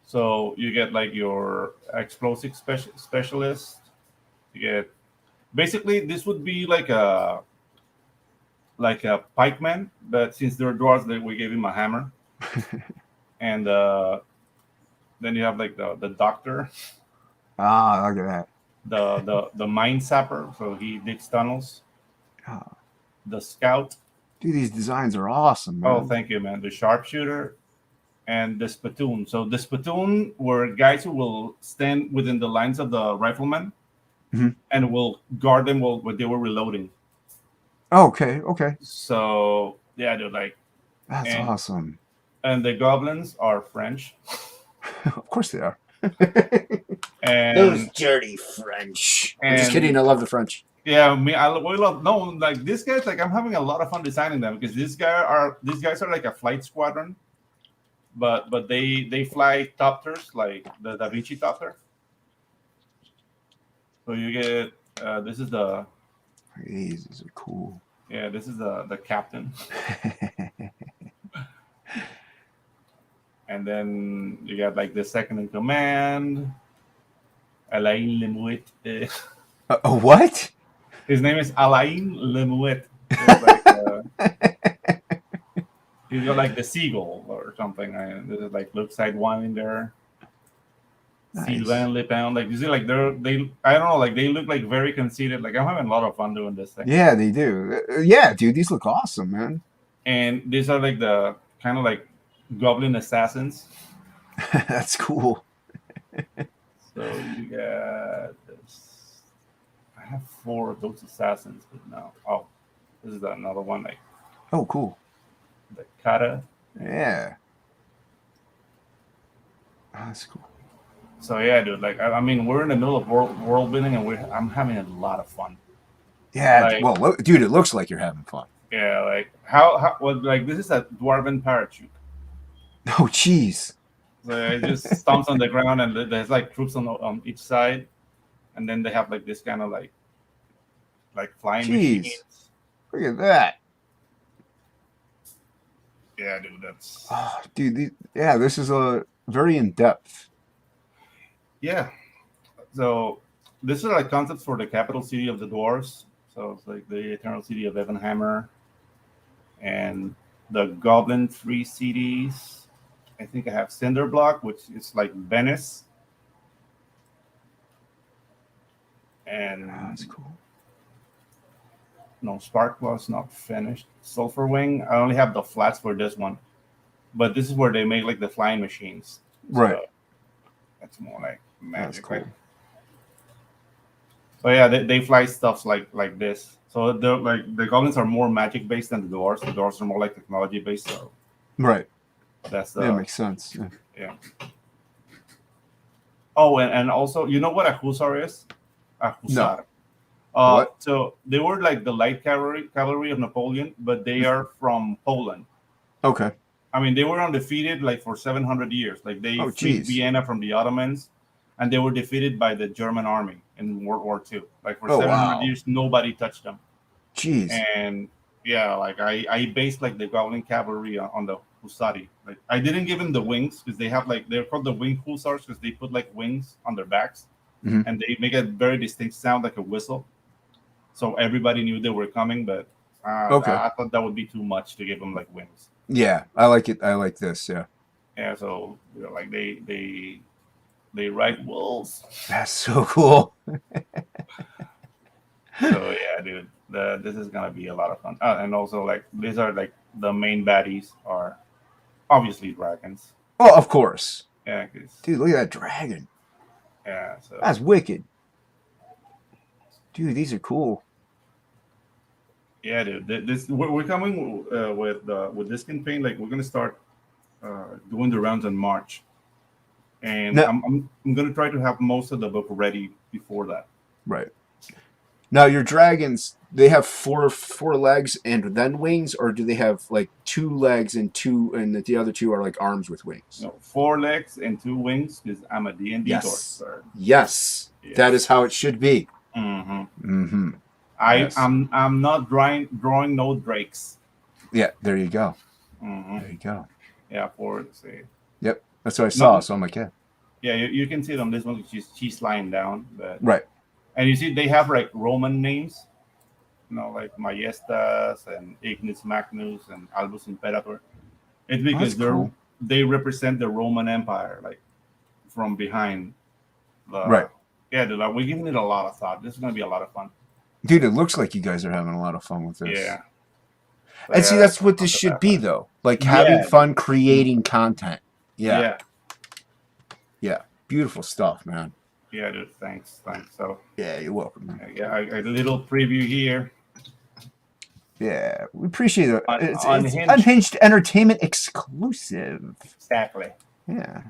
So you get like your explosive specialist. You get basically this would be like a pikeman, but since they're dwarves, we gave him a hammer. And then you have like the doctor. Ah, look at that. The mine sapper, so he digs tunnels. Oh. The scout. Dude, these designs are awesome, man. Oh, thank you, man. The sharpshooter and the spittoon. So the spittoon were guys who will stand within the lines of the riflemen and will guard them while they were reloading. Oh, okay. So yeah, they're like That's And awesome. and the goblins are French. Of course they are. Those And dirty French. I'm just and kidding. I love the French. yeah, we love no like these guys. Like I'm having a lot of fun designing them because these guys are like a flight squadron, but they fly topters like the Da Vinci topter. So you get this is the These are cool. yeah this is the captain, and then you got like the second in command, Alain Lemouet. What? His name is Alain Lemouet. It's like he's got like the seagull or something. This is like Luke Sidewinder, Nice. Sylvain Le Pen. Like you see, like they I don't know, like they look like very conceited. Like I'm having a lot of fun doing this thing. Yeah, they do. Yeah, dude, these look awesome, man. And these are like the kind of like goblin assassins. That's cool. So you got this. I have 4 of those assassins, but no. Oh, this is another one like Oh, cool. the Kata. Yeah. Oh, that's cool. So yeah, dude. Like I mean, we're in the middle of world building, and I'm having a lot of fun. Yeah. Like- well, look, dude, it looks like you're having fun. Yeah, like how well, like this is a dwarven parachute. Oh, jeez. So it just stomps on the ground, and there's like troops on each side, and then they have like this kind of like flying Jeez. machines. Look at that. Yeah, dude, that's Oh, dude, yeah, this is a very in depth. yeah. So this is like concepts for the capital city of the dwarves. So it's like the eternal city of Evanhammer, and the Goblin 3 cities. I think I have Cinderblock, which is like Venice, and Oh, that's cool. no, Sparkloss not finished. Sulfur Wing, I only have the flats for this one, but this is where they make like the flying machines. Right. So that's more like That's magic. cool. Right? So yeah, they fly stuffs like this. So they're like the goblins are more magic based than the dwarves. The dwarves are more like technology based. So Right. that's the That makes sense. Yeah. yeah. Oh, and also, you know what a hussar is? A hussar. What? So they were like the light cavalry of Napoleon, but they are from Poland. Okay. I mean, they were undefeated like for 700 years. Like they Oh, freed geez. Vienna from the Ottomans, and they were defeated by the German army in World War II. Like for Oh, 700 wow. years, nobody touched them. Jeez. And yeah, like I based like the Goblin cavalry on the Hussari. Like I didn't give them the wings because they have like they're called the wing hussars because they put like wings on their backs, Mhm. and they make a very distinct sound like a whistle. So everybody knew they were coming, but Okay. I thought that would be too much to give them like wings. Yeah, I like it. I like this. Yeah. Yeah, so you know, like they ride wolves. That's so cool. So yeah, dude, this is gonna be a lot of fun. And also like these are like the main baddies are obviously dragons. Oh, of course. Yeah, 'cause- Dude, look at that dragon. yeah. So That's wicked. Dude, these are cool. yeah, dude, we're coming with this campaign. Like we're gonna start doing the rounds in March, and No. I'm gonna try to have most of the book ready before that. Right. Now, your dragons, they have four legs and then wings, or do they have like 2 legs and the other 2 are like arms with wings? No, 4 legs and 2 wings because I'm a D&D Yes. dork. Yes. Yeah. That is how it should be. Mm-hmm. Mm-hmm. Yes. I'm not drawing no drakes. Yeah, there you go. Mm-hmm. There you go. Yeah, for say. Yep. That's what I saw, No. so I'm like, yeah. Yeah, you can see it on this one. She's lying down, but Right. and you see they have like Roman names, you know, like Majestas and Ignis Magnus and Albus Imperator. It's because That's cool. they represent the Roman Empire, like from behind. Right. Yeah, dude, like, we're giving it a lot of thought. This is gonna be a lot of fun. Dude, it looks like you guys are having a lot of fun with this. Yeah. And see, that's what this should be, though. Like having Yeah. fun creating content. Yeah. Yeah. Yeah. Beautiful stuff, man. Yeah, dude. Thanks. So Yeah, you're welcome, man. yeah, a little preview here. Yeah, we appreciate it. It's Unhinged. Unhinged Entertainment exclusive. Exactly. Yeah.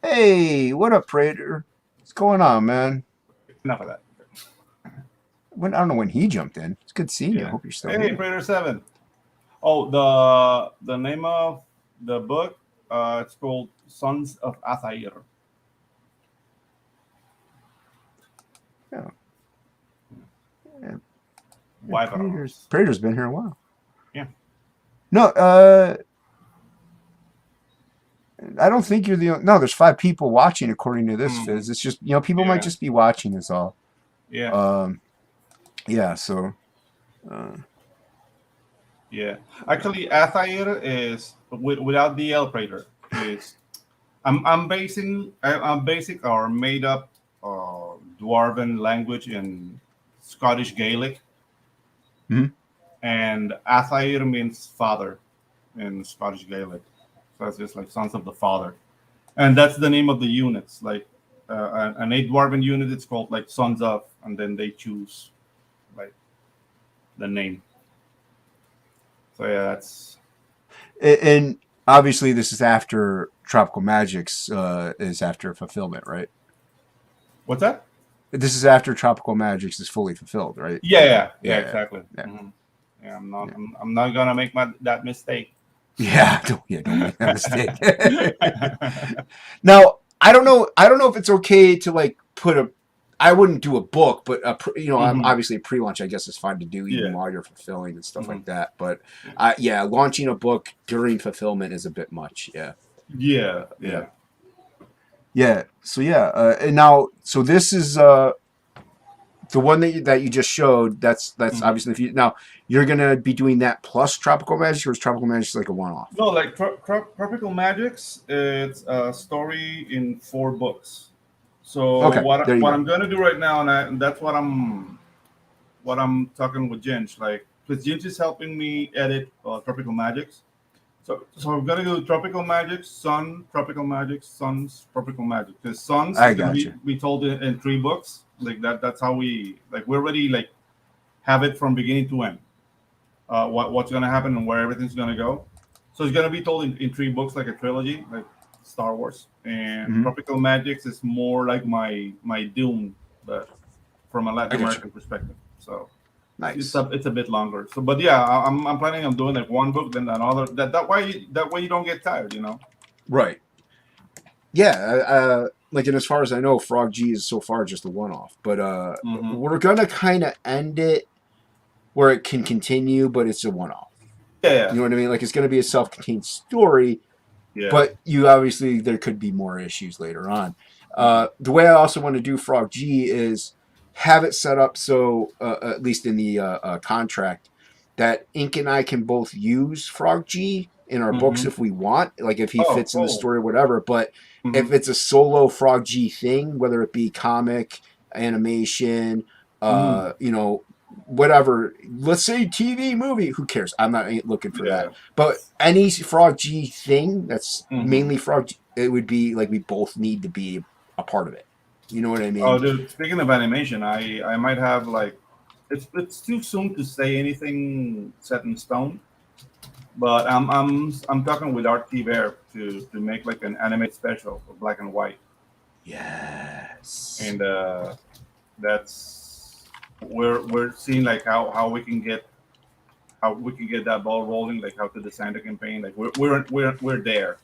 Hey, what up, Prater? What's going on, man? Enough of that. I don't know when he jumped in. It's good seeing you. I hope you're still Hey, here. Praetor 7. Oh, the name of the book, it's called Sons of Athair. Yeah. Wyverns. Prater's been here a while. Yeah. No, I don't think you're the only. No, there's 5 people watching according to this, Fizz. It's just, people might just be watching is all. Yeah. Yeah, so. Yeah. Actually, Athair is without the L Praetor. Is I'm basic or made up dwarven language in Scottish Gaelic. Mhm. And Athair means father in Scottish Gaelic. So it's just like sons of the father. And that's the name of the units. Like an 8 dwarven unit, it's called like sons of, and then they choose like the name. So yeah, that's. And obviously, this is after Tropical Magics is after fulfillment, right? What's that? This is after Tropical Magics is fully fulfilled, right? Yeah, exactly. Yeah. Mm-hmm. Yeah, I'm not gonna make that mistake. Yeah, don't make that mistake. Now, I don't know if it's okay to like put a. I wouldn't do a book, but I'm obviously a pre-launch. I guess is fine to do even while you're fulfilling and stuff like that. But launching a book during fulfillment is a bit much. Yeah. So and now this is the one that you just showed. That's obviously if you now you're gonna be doing that plus Tropical Magic, or is Tropical Magic like a one-off? No, like Tropical Magics, it's a story in 4 books. So what I'm gonna do right now, and that's what I'm talking with Ginge, like, because Ginge is helping me edit Tropical Magics. So I'm gonna do Tropical Magics, Sun, Tropical Magics, Suns, Tropical Magic. Because Suns is gonna be told in 3 books. Like that's how we already like have it from beginning to end. What's gonna happen and where everything's gonna go. So it's gonna be told in 3 books, like a trilogy, like Star Wars. And Tropical Magics is more like my Doom, but from a Latin American perspective. So nice. It's a bit longer. So, but yeah, I'm planning on doing like 1 book, then another. That way you don't get tired, Right. Yeah. Like, and as far as I know, Frog G is so far just a one-off. But we're gonna kind of end it where it can continue, but it's a one-off. Yeah. You know what I mean? Like, it's gonna be a self-contained story. Yeah. But you obviously there could be more issues later on. The way I also want to do Frog G is have it set up so at least in the contract that Ink and I can both use Frog G in our books if we want, like if he fits in the story or whatever. But if it's a solo Frog G thing, whether it be comic, animation, whatever, let's say TV, movie, who cares? I'm not looking for that. But any Frog G thing that's mainly Frog G, it would be like we both need to be a part of it. You know what I mean? Oh, dude, speaking of animation, I might have like it's too soon to say anything set in stone. But I'm talking with Art Bear to make like an animated special for black and white. Yes. And that's we're seeing like how we can get that ball rolling, like how to design the campaign. Like we're there.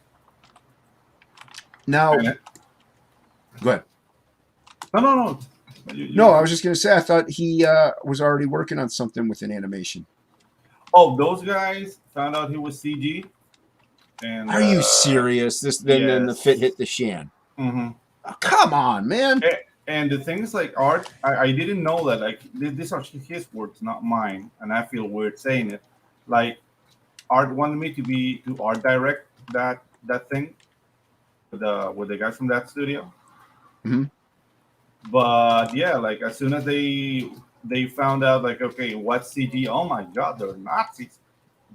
Now, go ahead. No. No, I was just gonna say I thought he was already working on something with an animation. Oh, those guys found out he was CG. And are you serious? Then the fit hit the shan. Oh, come on, man. And the thing is, like, Art, I didn't know that. Like, these are his words, not mine, and I feel weird saying it. Like, Art wanted me to art direct that thing with the guys from that studio. But yeah, like as soon as they found out, like, okay, what's CG? Oh my God, they're Nazis.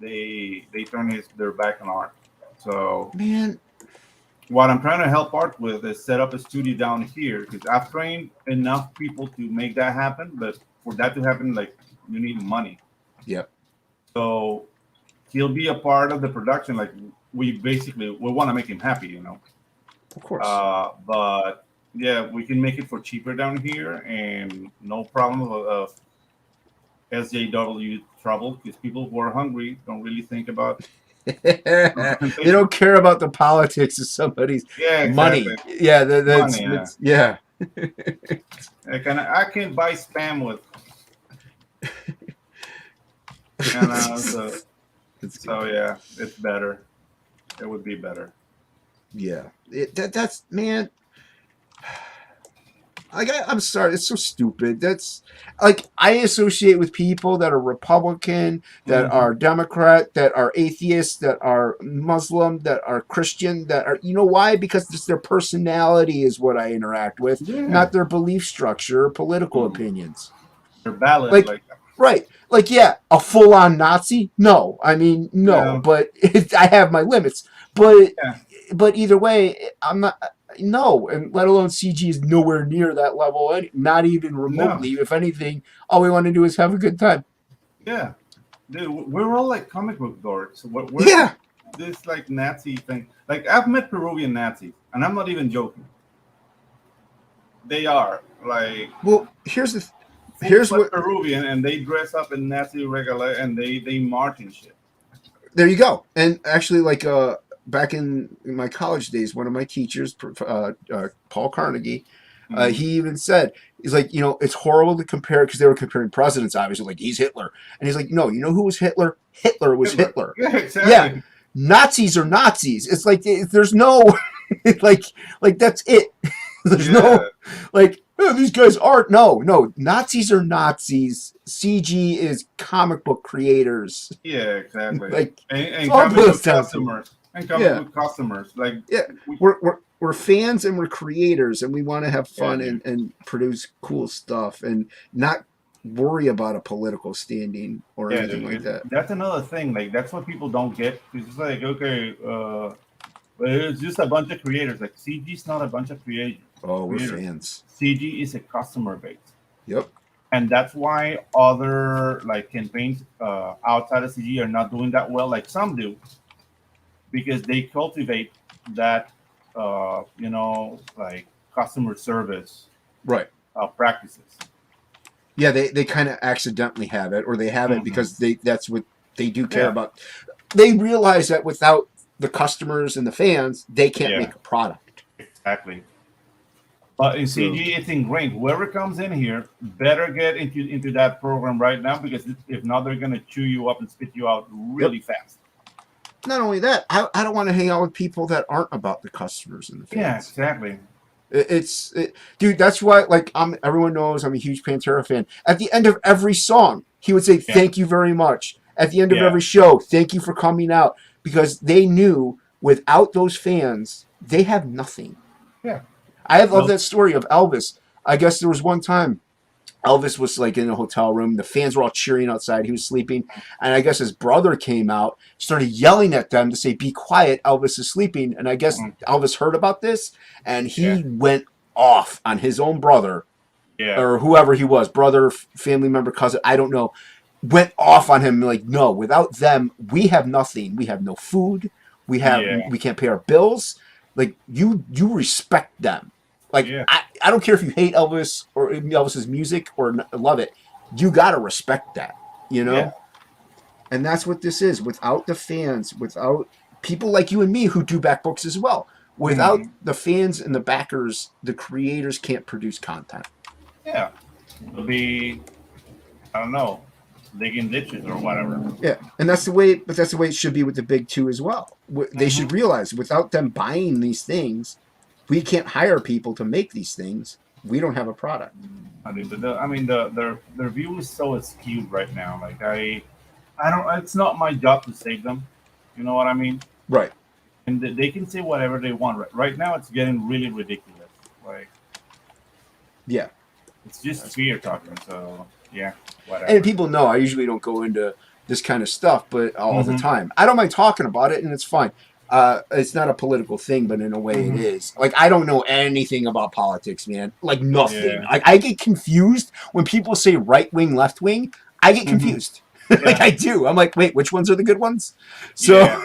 They turn their back on Art. So man, what I'm trying to help Art with is set up a studio down here because I've trained enough people to make that happen, but for that to happen, like you need money. Yep. So he'll be a part of the production. Like we want to make him happy, you know. Of course. But yeah, we can make it for cheaper down here, and no problem of SJW trouble, because people who are hungry don't really think about. They don't care about the politics of somebody's money. Yeah, that's money, yeah. Yeah. I can't buy spam with. So yeah, it's better. It would be better. Yeah, that's man. Like I'm sorry, it's so stupid. That's like I associate with people that are Republican, that are Democrat, that are atheists, that are Muslim, that are Christian, that are, you know why? Because just their personality is what I interact with, not their belief structure or political opinions. Their ballot, like right, like yeah, a full-on Nazi? No, I mean no, but I have my limits. But either way, I'm not. No, and let alone CG is nowhere near that level, not even remotely. No. If anything, all we want to do is have a good time. Yeah, dude, we're all like comic book dorks. This like Nazi thing. Like I've met Peruvian Nazis, and I'm not even joking. They are like. Well, here's what Peruvian, and they dress up in Nazi regalia, and they march and shit. There you go. And actually, like back in my college days, one of my teachers, Paul Carnegie, he even said, he's like, you know, it's horrible to compare, because they were comparing presidents, obviously, like he's Hitler. And he's like, no, you know who was Hitler? Hitler was Hitler. Yeah, exactly. Yeah, Nazis are Nazis. It's like, there's no, like that's it. There's no, like, oh, these guys aren't. No, Nazis are Nazis. CG is comic book creators. Yeah, exactly. Like, and comic book customers. And comic book customers. Like, yeah, we're fans and we're creators, and we want to have fun and produce cool stuff and not worry about a political standing or anything like that. That's another thing. Like, that's what people don't get. It's like, okay, it's just a bunch of creators. Like, CG's not a bunch of creators. Oh, we're fans. CG is a customer base. Yep. And that's why other like campaigns outside of CG are not doing that well, like some do, because they cultivate that, like customer service practices. Yeah, they kind of accidentally have it, or they have it because that's what they do care about. They realize that without the customers and the fans, they can't make a product. Exactly. But in CG, it's ingrained. Whoever comes in here better get into that program right now, because if not, they're going to chew you up and spit you out really fast. Not only that, I don't want to hang out with people that aren't about the customers and the fans. Yeah, exactly. Dude, that's why, like, everyone knows I'm a huge Pantera fan. At the end of every song, he would say, thank you very much. At the end of every show, thank you for coming out. Because they knew without those fans, they have nothing. Yeah. I love that story of Elvis. I guess there was one time Elvis was like in a hotel room. The fans were all cheering outside. He was sleeping. And I guess his brother came out, started yelling at them to say, be quiet, Elvis is sleeping. And I guess Elvis heard about this, and he went off on his own brother, or whoever he was, brother, family member, cousin, I don't know, went off on him like, no, without them, we have nothing. We have no food. We can't pay our bills. Like, you respect them. Like, I don't care if you hate Elvis or Elvis's music or love it. You got to respect that, you know? Yeah. And that's what this is. Without the fans, without people like you and me who do back books as well, without the fans and the backers, the creators can't produce content. Yeah. It'll be, I don't know, digging ditches or whatever. Yeah. And that's the way it should be with the big two as well. They should realize without them buying these things, we can't hire people to make these things. We don't have a product. I mean, their view is so skewed right now. Like I don't. It's not my job to save them. You know what I mean? Right. And they can say whatever they want. Right now, it's getting really ridiculous. Like, yeah, it's just fear talking. So yeah, whatever. And people know I usually don't go into this kind of stuff, but all the time, I don't mind talking about it, and it's fine. it's not a political thing, but in a way it is. Like, I don't know anything about politics, man. Like, nothing. Yeah. I get confused when people say right wing, left wing. I get confused. Like, I do. I'm like, wait, which ones are the good ones? So,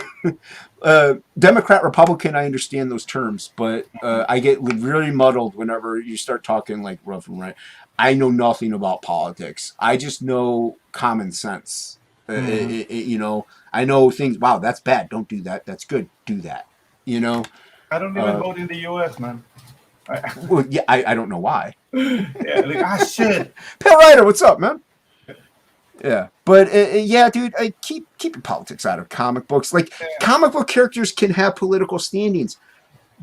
Democrat, Republican, I understand those terms, but I get really muddled whenever you start talking like rough and right. I know nothing about politics. I just know common sense. You know, I know things. Wow, that's bad. Don't do that. That's good. Do that. You know. I don't even vote in the U.S., man. Well, yeah, I don't know why. Yeah, like shit. Pale Rider, what's up, man? Yeah, but yeah, dude, keep your politics out of comic books. Like, comic book characters can have political standings,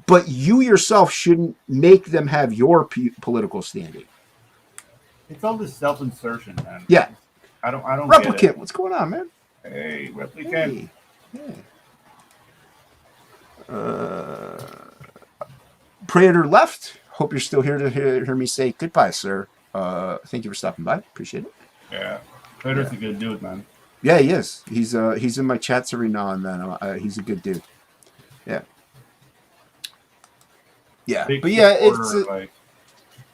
but you yourself shouldn't make them have your political standing. It's all this self-insertion, man. Yeah. I don't Replicant, get it. what's going on, man? Hey, Replicant. Hey. Predator left. Hope you're still here to hear me say goodbye, sir. Thank you for stopping by. Appreciate it. Yeah. Predator's a good dude, man. Yeah, he is. He's in my chats every now and then. He's a good dude. Yeah. Yeah. Big but yeah, supporter,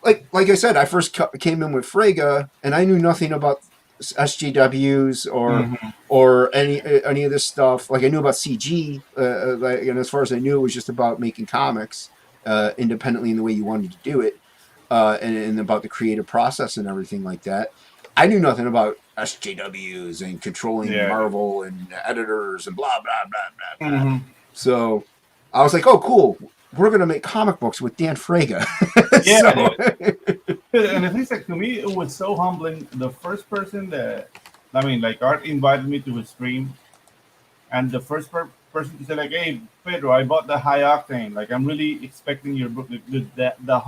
it's like I said, I first came in with Frega, and I knew nothing about SJWs or any of this stuff. Like, I knew about CG, and as far as I knew, it was just about making comics independently in the way you wanted to do it, and about the creative process and everything like that. I knew nothing about SJWs and controlling Marvel and editors and blah blah blah blah blah. So I was like, oh, cool. We're gonna make comic books with Dan Frega. And at least, like, to me, it was so humbling. The first person that, I mean, like, Art invited me to his stream, and the first person to say, like, hey, Pedro, I bought the High Octane. Like, I'm really expecting your book. The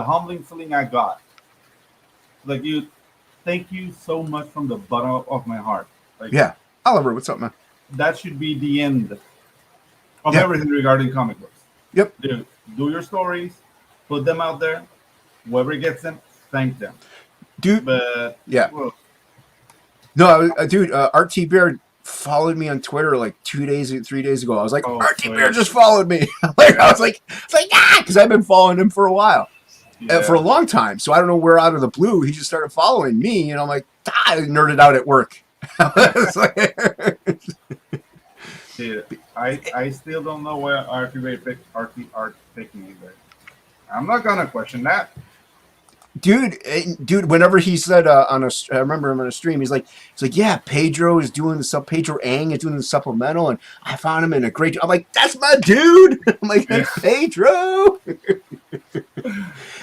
humbling feeling I got. Like, thank you so much from the bottom of my heart. Like, yeah, Oliver, what's up, man? That should be the end of everything regarding comic books. Yep. Dude, do your stories, put them out there. Whoever gets them, thank them. Dude, but yeah. Well, no, dude, RT Bear followed me on Twitter like 3 days ago. I was like, RT Bear just followed me. I was like, because I've been following him for a while. For a long time. So I don't know where out of the blue he just started following me, and I'm like, I nerded out at work. Dude, I still don't know where RT picked me, but I'm not gonna question that. Dude, whenever he said I remember him on a stream, he's like, yeah, Pedro is doing Pedro Ang is doing the supplemental, and I found him in a great. I'm like, that's my dude. I'm like, that's Pedro.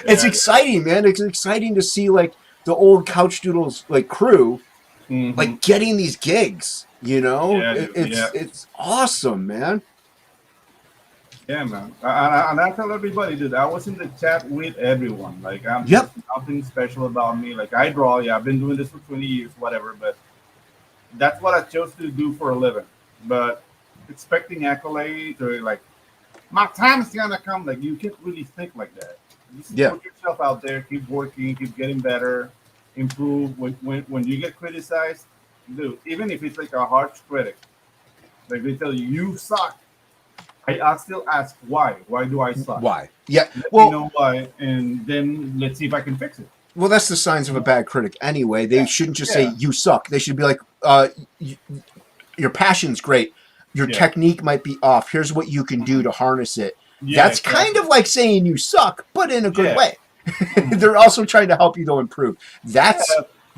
It's exciting, man. It's exciting to see like the old Couch Doodles like crew, like getting these gigs. You know, it's awesome, man. Yeah, man. And I tell everybody, dude, I was in the chat with everyone. Like, I'm nothing special about me. Like, I draw. Yeah, I've been doing this for 20 years, whatever. But that's what I chose to do for a living. But expecting accolades or like, my time is gonna come. Like, you can't really think like that. Just put yourself out there, keep working, keep getting better, improve. When you get criticized, dude, even if it's like a harsh critic, like they tell you, you suck. I still ask why. Why do I suck? Why? Yeah. Let me know why, and then let's see if I can fix it. Well, that's the signs of a bad critic anyway. They shouldn't just say you suck. They should be like, your passion's great. Your technique might be off. Here's what you can do to harness it. That's kind of like saying you suck, but in a good way. They're also trying to help you to improve. That's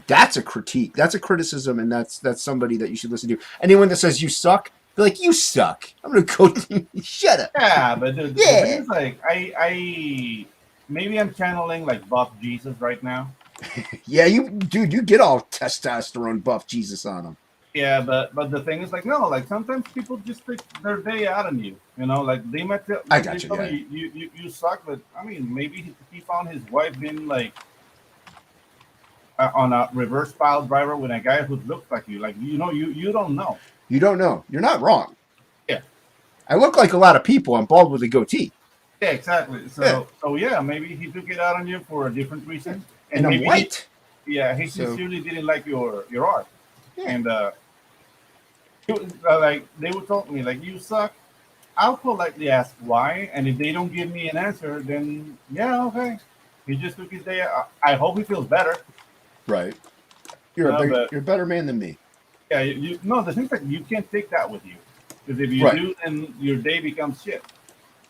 a critique. That's a criticism, and that's somebody that you should listen to. Anyone that says you suck, be like, you suck. I'm gonna go. Shut up. Yeah, but the thing is, like, I maybe I'm channeling like Buff Jesus right now. Yeah, you get all testosterone Buff Jesus on them. Yeah, but the thing is, like, no, like sometimes people just take their day out on you. You know, like they might tell, I got you. You suck, but I mean, maybe he found his wife being like on a reverse pile driver with a guy who looks like you. Like, you know, you don't know. You don't know. You're not wrong. Yeah. I look like a lot of people. I'm bald with a goatee. Yeah, exactly. So maybe he took it out on you for a different reason. And I'm white. He sincerely didn't like your art. Yeah. And like they would tell me, like, you suck, I'll politely ask why, and if they don't give me an answer, then yeah, okay. He just took his day. I hope he feels better. Right. You're But you're a better man than me. yeah, no, the thing is that you can't take that with you, because if you Right. do, then your day becomes shit.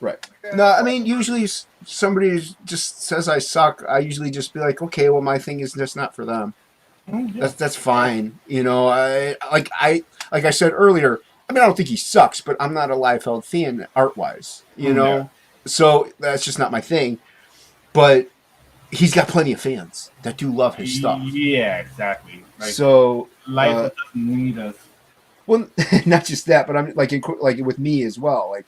Right. Yeah, No, I mean, usually somebody just says I suck. I usually just be like, okay, well, my thing is just not for them. yeah, That's fine. You know, like I said earlier. I mean, I don't think he sucks, but I'm not a Liefeld fan art wise. You yeah, know, so that's just not my thing. But he's got plenty of fans that do love his stuff. yeah, exactly. Like So, life doesn't need us. well, not just that, but I'm like like with me as well. Like,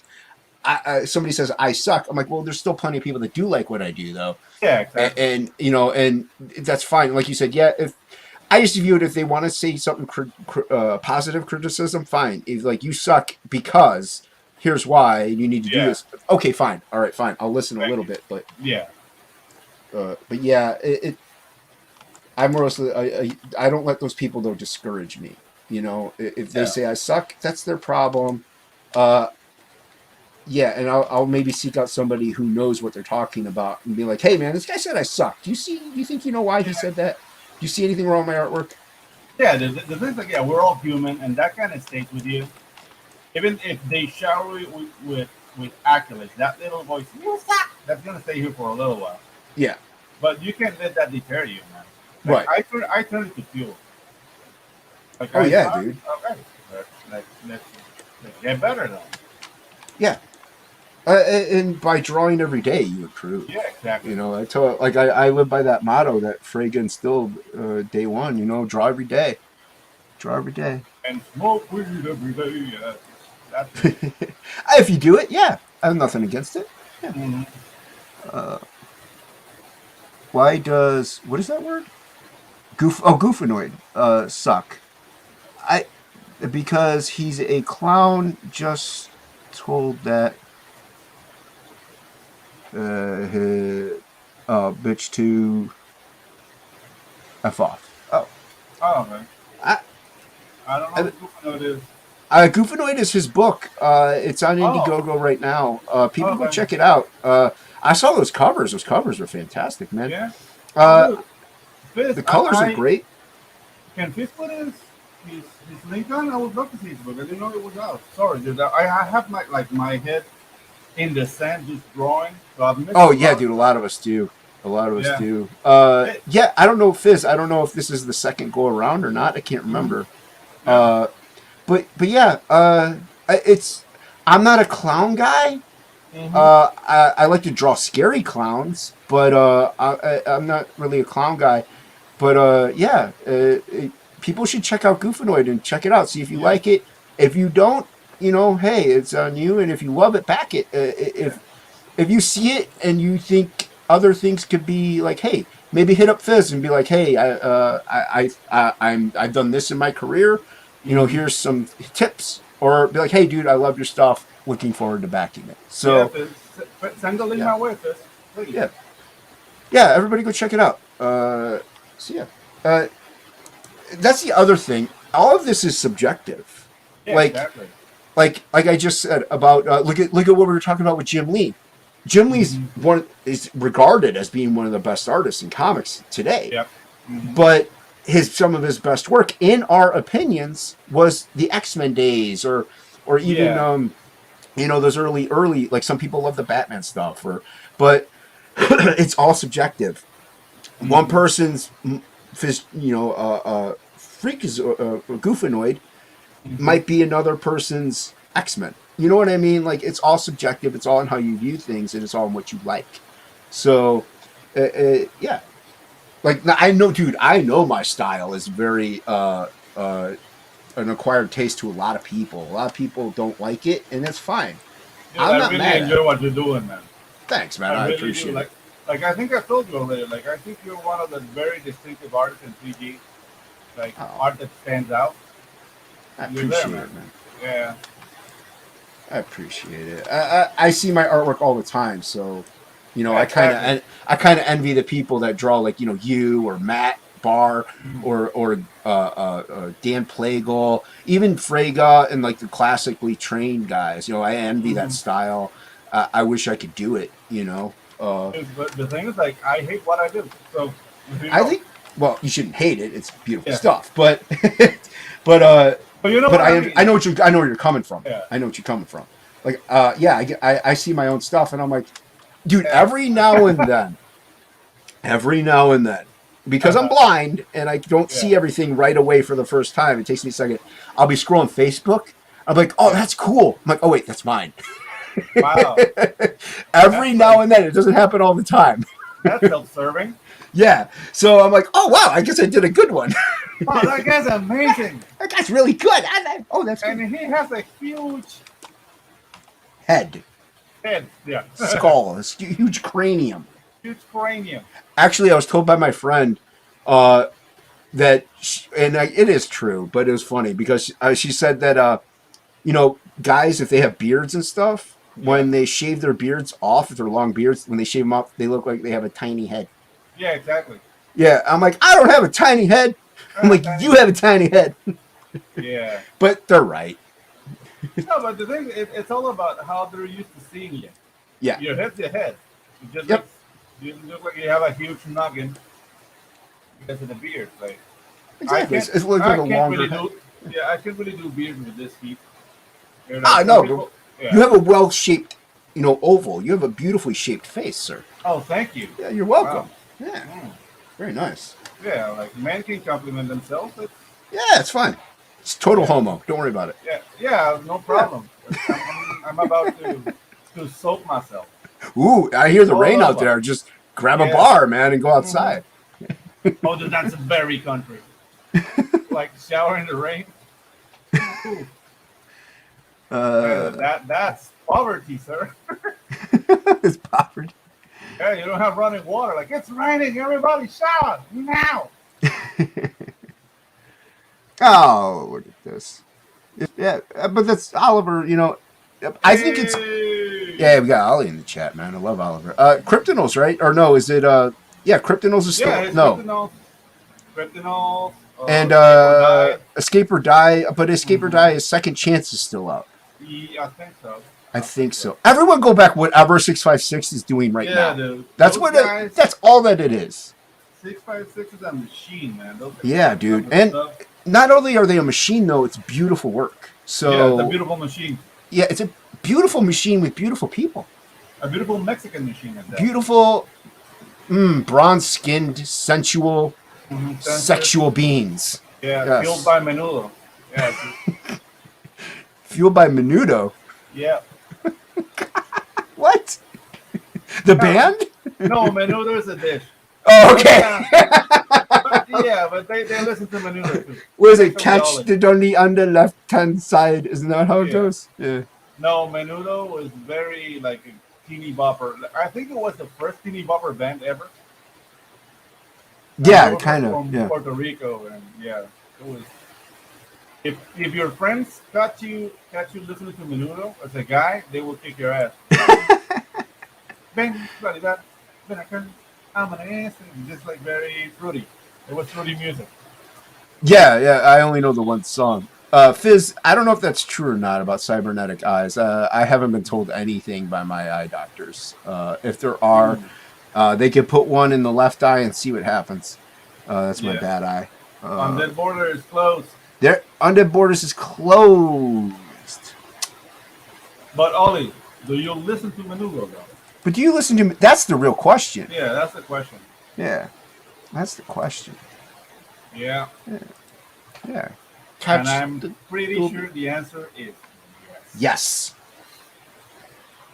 somebody says I suck. I'm like, well, there's still plenty of people that do like what I do, though, Yeah, exactly. and you know, and that's fine. Like you said, yeah. If I just view it, if they want to say something positive criticism, fine. If like you suck because here's why you need to do Yeah, this. Okay, fine. All right, fine. I'll listen a thank little you. bit, Yeah, but yeah, I'm mostly I don't let those people though discourage me. You know, if they yeah, say I suck, that's their problem. Uh, yeah, and I'll maybe seek out somebody who knows what they're talking about and be like, hey man, this guy said I suck. Do you think you know why he said that? Do you see anything wrong with my artwork? yeah. The thing is like, yeah, we're all human, and that kind of stays with you. Even if they shower you with accolades, that little voice, you suck, that's gonna stay here for a little while. Yeah, But you can't let that deter you, man. Like right. I turn it to fuel. Like Oh I yeah, suck, dude. okay, let's get better then. Yeah. And by drawing every day, you improve. Yeah, exactly. You know, I live by that motto that Frege instilled day one. You know, draw every day, draw every day. And smoke weed every day. Yeah, that's it. If you do it, yeah, I have nothing against it. Yeah. Mhm. Why does what is that word? Goofanoid suck. I because he's a clown. Just told that bitch to f off. Oh, Oh man, I, I don't know who it is. Goofanoid is his book. It's on Oh, Indiegogo right now. People go okay, check it out. I saw those covers. Those covers are fantastic, man. yeah. Oh, Uh, dude, Fizz, the colors are great. can Fizz put his link on? I would love to see his book. I didn't know it was out. Sorry, dude. I have my head in the sand just drawing, so I've missed Oh a yeah, lot of dude. A stuff. lot of us do. A lot of us Yeah. do. Hey, Yeah. I don't know, Fizz. I don't know if this is the second go around or not. I can't mhm, remember. yeah. Uh, but yeah. It's. I'm not a clown guy. Hmm. I like to draw scary clowns, but I'm not really a clown guy. But yeah, people should check out Goofanoid and check it out. See if you Yeah. like it. If you don't, you know, hey, it's on you. And if you love it, back it. Yeah. If you see it and you think other things could be like, hey, maybe hit up Fizz and be like, hey, I've done this in my career. You know, Hmm. here's some tips. Or be like, hey, dude, I love your stuff. Looking forward to backing it. Yeah, So Fizz. Send the link yeah, my way, Fizz. Please. yeah, yeah. Everybody go check it out. So yeah, uh, that's the other thing. All of this is subjective. Yeah, Like exactly. like I just said about look at what we were talking about with Jim Lee. Jim Lee's Hmm. one is regarded as being one of the best artists in comics today, Yep. Hmm. but some of his best work, in our opinions, was the X-Men days, or even Yeah. you know, those early like some people love the Batman stuff, or but it's all subjective. One Hmm. person's you know freak is goofanoid Hmm. might be another person's X-Men. You know what I mean? Like it's all subjective. It's all in how you view things, and it's all in what you like. So, yeah. Like I know, dude. I know my style is very an acquired taste to a lot of people. A lot of people don't like it, and that's fine. Dude, I'm I not really mad at enjoy it. what you're doing, man. Thanks, man. I I really do. appreciate it. Like I think I told you already. Like I think you're one of the very distinctive artists in 3D. Like Oh, art that stands out. I You're there, appreciate man. it, man. Yeah. I appreciate it. I see my artwork all the time, so you know Yeah, exactly. I kind of envy the people that draw like you know you or Matt Barr or Dan Plegel, even Frega and like the classically trained guys. You know, I envy that style. I wish I could do it. You know. But the thing is, like, I hate what I do. So I think. Well, you shouldn't hate it. It's beautiful stuff, but but you know but what I mean? I know where you're coming from. Yeah. I know what you're coming from. Like, I see my own stuff, and I'm like, dude, every now and then, because I'm blind and I don't see everything right away for the first time. It takes me a second. I'll be scrolling Facebook. I'm like, oh, that's cool. I'm like, oh wait, that's mine. Wow. Every now and then, it doesn't happen all the time. That's self-serving. Yeah. So I'm like, oh wow, I guess I did a good one. Oh, that guy's amazing. That guy's really good. That's good. And he has a huge Head, yeah. skull, this huge cranium. Huge cranium. Actually, I was told by my friend that, it is true, but it was funny because she said that, you know, guys, if they have beards and stuff, when they shave their beards off, if they're long beards, when they shave them off, they look like they have a tiny head. Yeah, exactly. Yeah, I'm like, I don't have a tiny head. I'm like, you have a tiny head. Yeah. But they're right. No, but the thing, it's all about how they're used to seeing you. Yeah. Your head's your head. You just Yep. you look like you have a huge noggin because of the beard. Like, Exactly. I It's like a longer really head. I can't really do beard with this heat. You know, Ah, some no. people- yeah. You have a well-shaped, you know, oval. You have a beautifully shaped face, sir. Oh, thank you. Yeah, you're welcome. Wow. Yeah, Mm. very nice. Yeah, like men can compliment themselves. Yeah, it's fine. It's total homo. Don't worry about it. Yeah, no problem. I'm about to soak myself. Ooh, I hear the All rain out over. there. Just grab a Yeah. bar, man, and go outside. Oh, dude, that's very country. Like shower in the rain. Ooh, that's poverty, sir. It's poverty. Yeah, you don't have running water. Like, it's raining. Everybody shower now. Oh, look at this. Yeah, but that's Oliver, you know. I think it's. Hey. Yeah, we got Ollie in the chat, man. I love Oliver. Cryptonals, right? Or no, is it. Yeah, Cryptonals is still. Yeah, it's no. Cryptonals. And Escape or Die. But Escape or Die, his second chance is still out. Yeah, I think so. I think so. Everyone go back whatever 656 is doing right now. Dude. That's Those what guys, that's all that it is. 656 is a machine, man. Those Yeah, guys dude. do And stuff. not only are they a machine though, it's beautiful work. So Yeah, it's a beautiful machine. yeah, it's a beautiful machine with beautiful people. A beautiful Mexican machine at that. Beautiful bronze-skinned, sensual, Mhm. sexual beings. Yeah, Yes. fueled by menudo. Yeah. Fueled by Menudo. Yeah. What? The band? No, menudo is a dish. Oh, okay. Yeah, but they listen to menudo too. What is it? That's Catch what we it on the under left-hand side. Isn't that how it Yeah. goes? Yeah. No, menudo was very like a teeny bopper. I think it was the first teeny bopper band ever. Yeah, They were kind of. from Yeah. Puerto Rico, and yeah, it was. If your friends catch you listening to menudo as a guy, they will kick your ass. Ven, claridad, ven acá, amanece, just like very fruity. It was fruity music. Yeah. I only know the one song. Fizz, I don't know if that's true or not about cybernetic eyes. I haven't been told anything by my eye doctors. If there are, they could put one in the left eye and see what happens. That's my Yeah. bad eye. Undead Border is closed. There, Undead Borders is closed. But Ollie, do you listen to menudo though? But do you listen to me? That's the real question. Yeah, that's the question. Yeah, that's the question. Yeah, Yeah. and I'm pretty sure the answer is yes. Yes.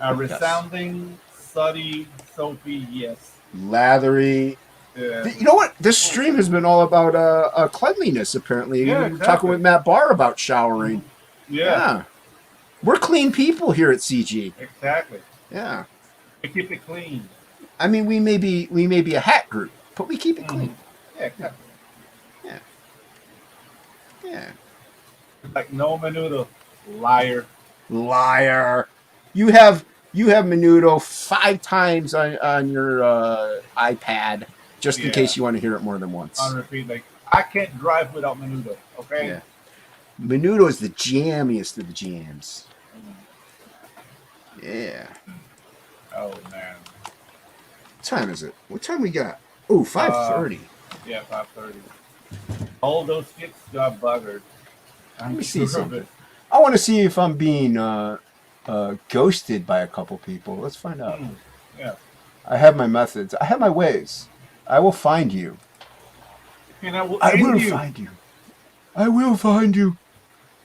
A resounding, suddy, soapy yes. Lathery. Yeah. You know what? This stream has been all about cleanliness, apparently. Yeah, We're exactly. talking with Matt Barr about showering. Yeah, We're clean people here at CG. exactly. Yeah. We keep it clean. I mean, we may be a hat group, but we keep it clean. Yeah, exactly. Yeah. Like no menudo, liar. Liar. You have Menudo 5 times on your iPad. just in case you want to hear it more than once. On repeat, like I can't drive without Menudo. Okay. Yeah. Menudo is the jammiest of the jams. Yeah. Oh man. What time is it? What time we got? Oh, 5:30. Yeah, 5:30. All those kids got buggered. Let me see something. I want to see if I'm being ghosted by a couple people. Let's find out. Yeah. I have my methods. I have my ways. I will find you. And I will find you. I will find you.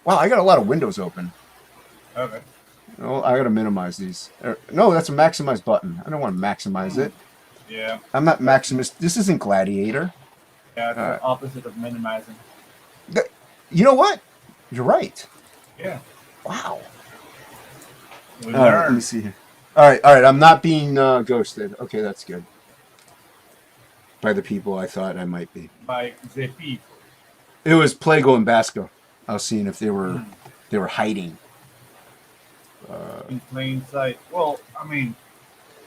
Wow, I got a lot of windows open. Okay. Oh, I gotta minimize these. No, that's a maximize button. I don't want to maximize it. Yeah. I'm not Maximus. This isn't Gladiator. Yeah, it's the opposite of minimizing. You know what? You're right. Yeah. Wow. We All right, let me see here. All right. I'm not being ghosted. Okay, that's good. By the people I thought I might be. By the people. It was Plegel and Basco. I was seeing if they were hiding. In plain sight. Well, I mean,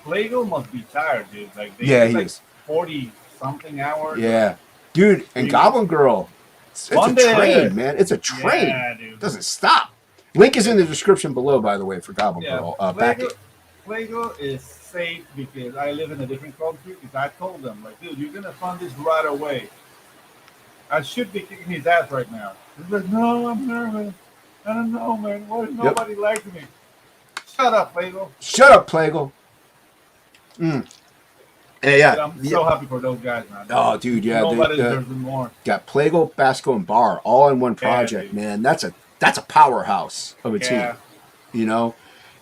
Plegel must be tired, dude. Like he is. 40-something hours. Yeah, dude. And Goblin Girl. It's a train, man. It's a train. Yeah, dude. It doesn't stop. Link is in the description below, by the way, for Goblin Girl. Back it. Plegel is safe because I live in a different country. Because I told them, like, dude, you're gonna fund this right away. I should be kicking his ass right now. He's like, no, I'm nervous. I don't know, man. Why nobody likes me? Shut up, Plegel. Shut up, Plegel. Yeah. I'm so happy for those guys, man. Oh, dude, yeah. Nobody deserves them more. Got Plegel, Basco, and Bar all in one project, man. That's a powerhouse of a team. You know?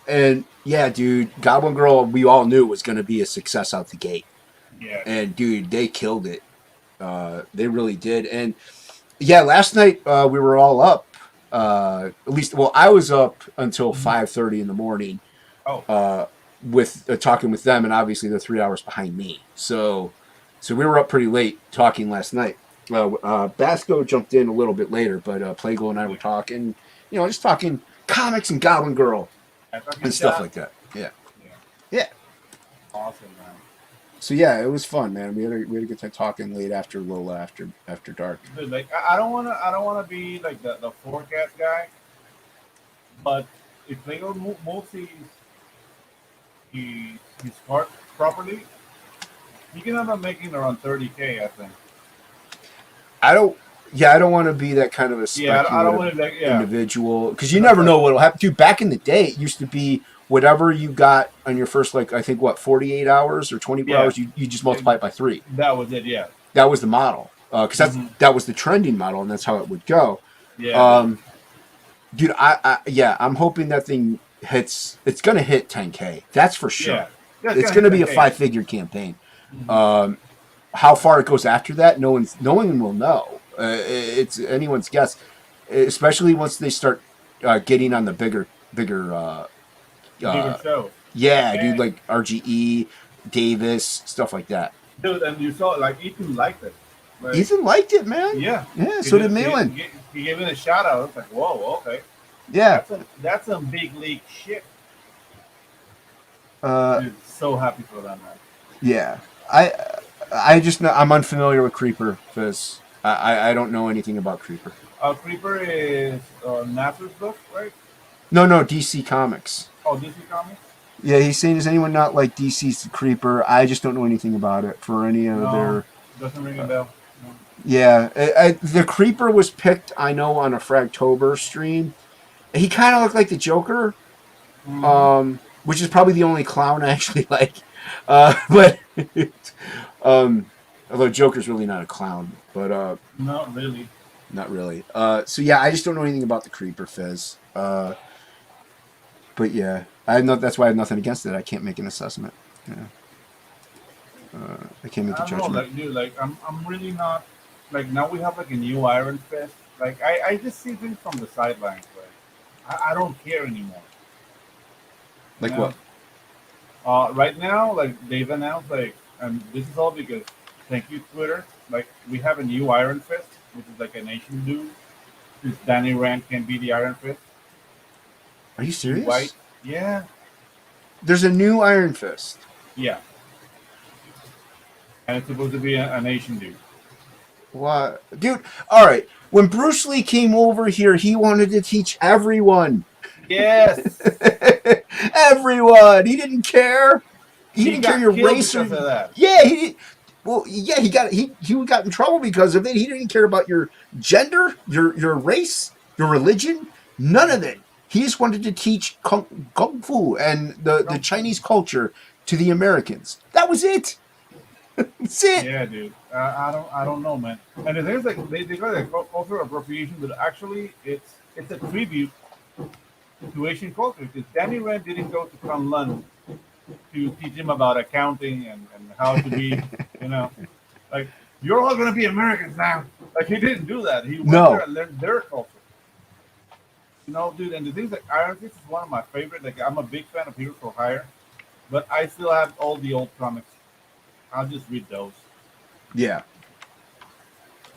And yeah, dude, Goblin Girl, we all knew was going to be a success out the gate. Yeah. And dude, they killed it. They really did. And yeah, last night we were all up. At least, well, I was up until 5:30 in the morning. With talking with them, and obviously they're 3 hours behind me. So we were up pretty late talking last night. Basco jumped in a little bit later, but Plegel and I were talking, just talking comics and Goblin Girl and stuff like that. Yeah. Awesome, man. So yeah, it was fun, man. We had a good time talking late after dark. Dude, like I don't wanna be like the forecast guy, but if Plegel moves his part properly, he can end up making around 30K, I think. I don't want to be that kind of a speculative individual, because you never know what'll happen. Dude, back in the day, it used to be whatever you got on your first, 48 hours or 24 hours, you just multiply it by 3. That was it, yeah. That was the model, because that was the trending model, and that's how it would go. Yeah. Dude, I'm hoping that thing hits. It's gonna hit 10K. That's for sure. Yeah, it's gonna be a 5-figure campaign. How far it goes after that, no one will know. It's anyone's guess, especially once they start getting on the bigger show. Yeah, dude, like RGE, Davis, stuff like that. Dude, and you saw Ethan liked it. Ethan liked it, man. Yeah. So did Malin. He gave it a shout out. It's like, whoa, okay. Yeah. That's some big league shit. Dude, so happy for them, man. Yeah. I just know I'm unfamiliar with Creeper, because I don't know anything about Creeper. Creeper is Nasser's book, right? No, DC Comics. Oh, DC Comics? Yeah, he's saying, does anyone not like DC's Creeper? I just don't know anything about it for any of their... Doesn't ring a bell. No. Yeah, the Creeper was picked, I know, on a Fragtober stream. He kind of looked like the Joker, which is probably the only clown I actually like. But although Joker's really not a clown, but not really. Not really. So yeah, I just don't know anything about the Creeper, Fizz. But yeah, that's why I have nothing against it. I can't make an assessment. Yeah. I can't make a judgment. I'm really not. Now we have a new Iron Fist. I just see things from the sidelines. I don't care anymore. Like what? Right now, they've announced, and this is all because, thank you, Twitter. We have a new Iron Fist, which is a nation dude. Because Danny Rand can be the Iron Fist. Are you serious? White. Yeah. There's a new Iron Fist. Yeah. And it's supposed to be an Asian dude. What, dude? All right. When Bruce Lee came over here, he wanted to teach everyone. Yes. Everyone. He didn't care. He didn't care got your killed race or because of that. yeah. He got in trouble because of it. He didn't care about your gender, your race, your religion, none of it. He just wanted to teach kung fu and the Chinese culture to the Americans. That was it. That's it. Yeah, dude. I don't know, man. And the thing is, like, they got a cultural appropriation, but actually, it's a tribute to Asian culture. Because Danny Rand didn't go to Kunlun to teach him about accounting and how to be, like, you're all gonna be Americans now. Like, he didn't do that. He went there and learned their culture. Dude. And the things like Iron Fist is one of my favorite. Like, I'm a big fan of Heroes for Hire, but I still have all the old comics. I'll just read those. Yeah.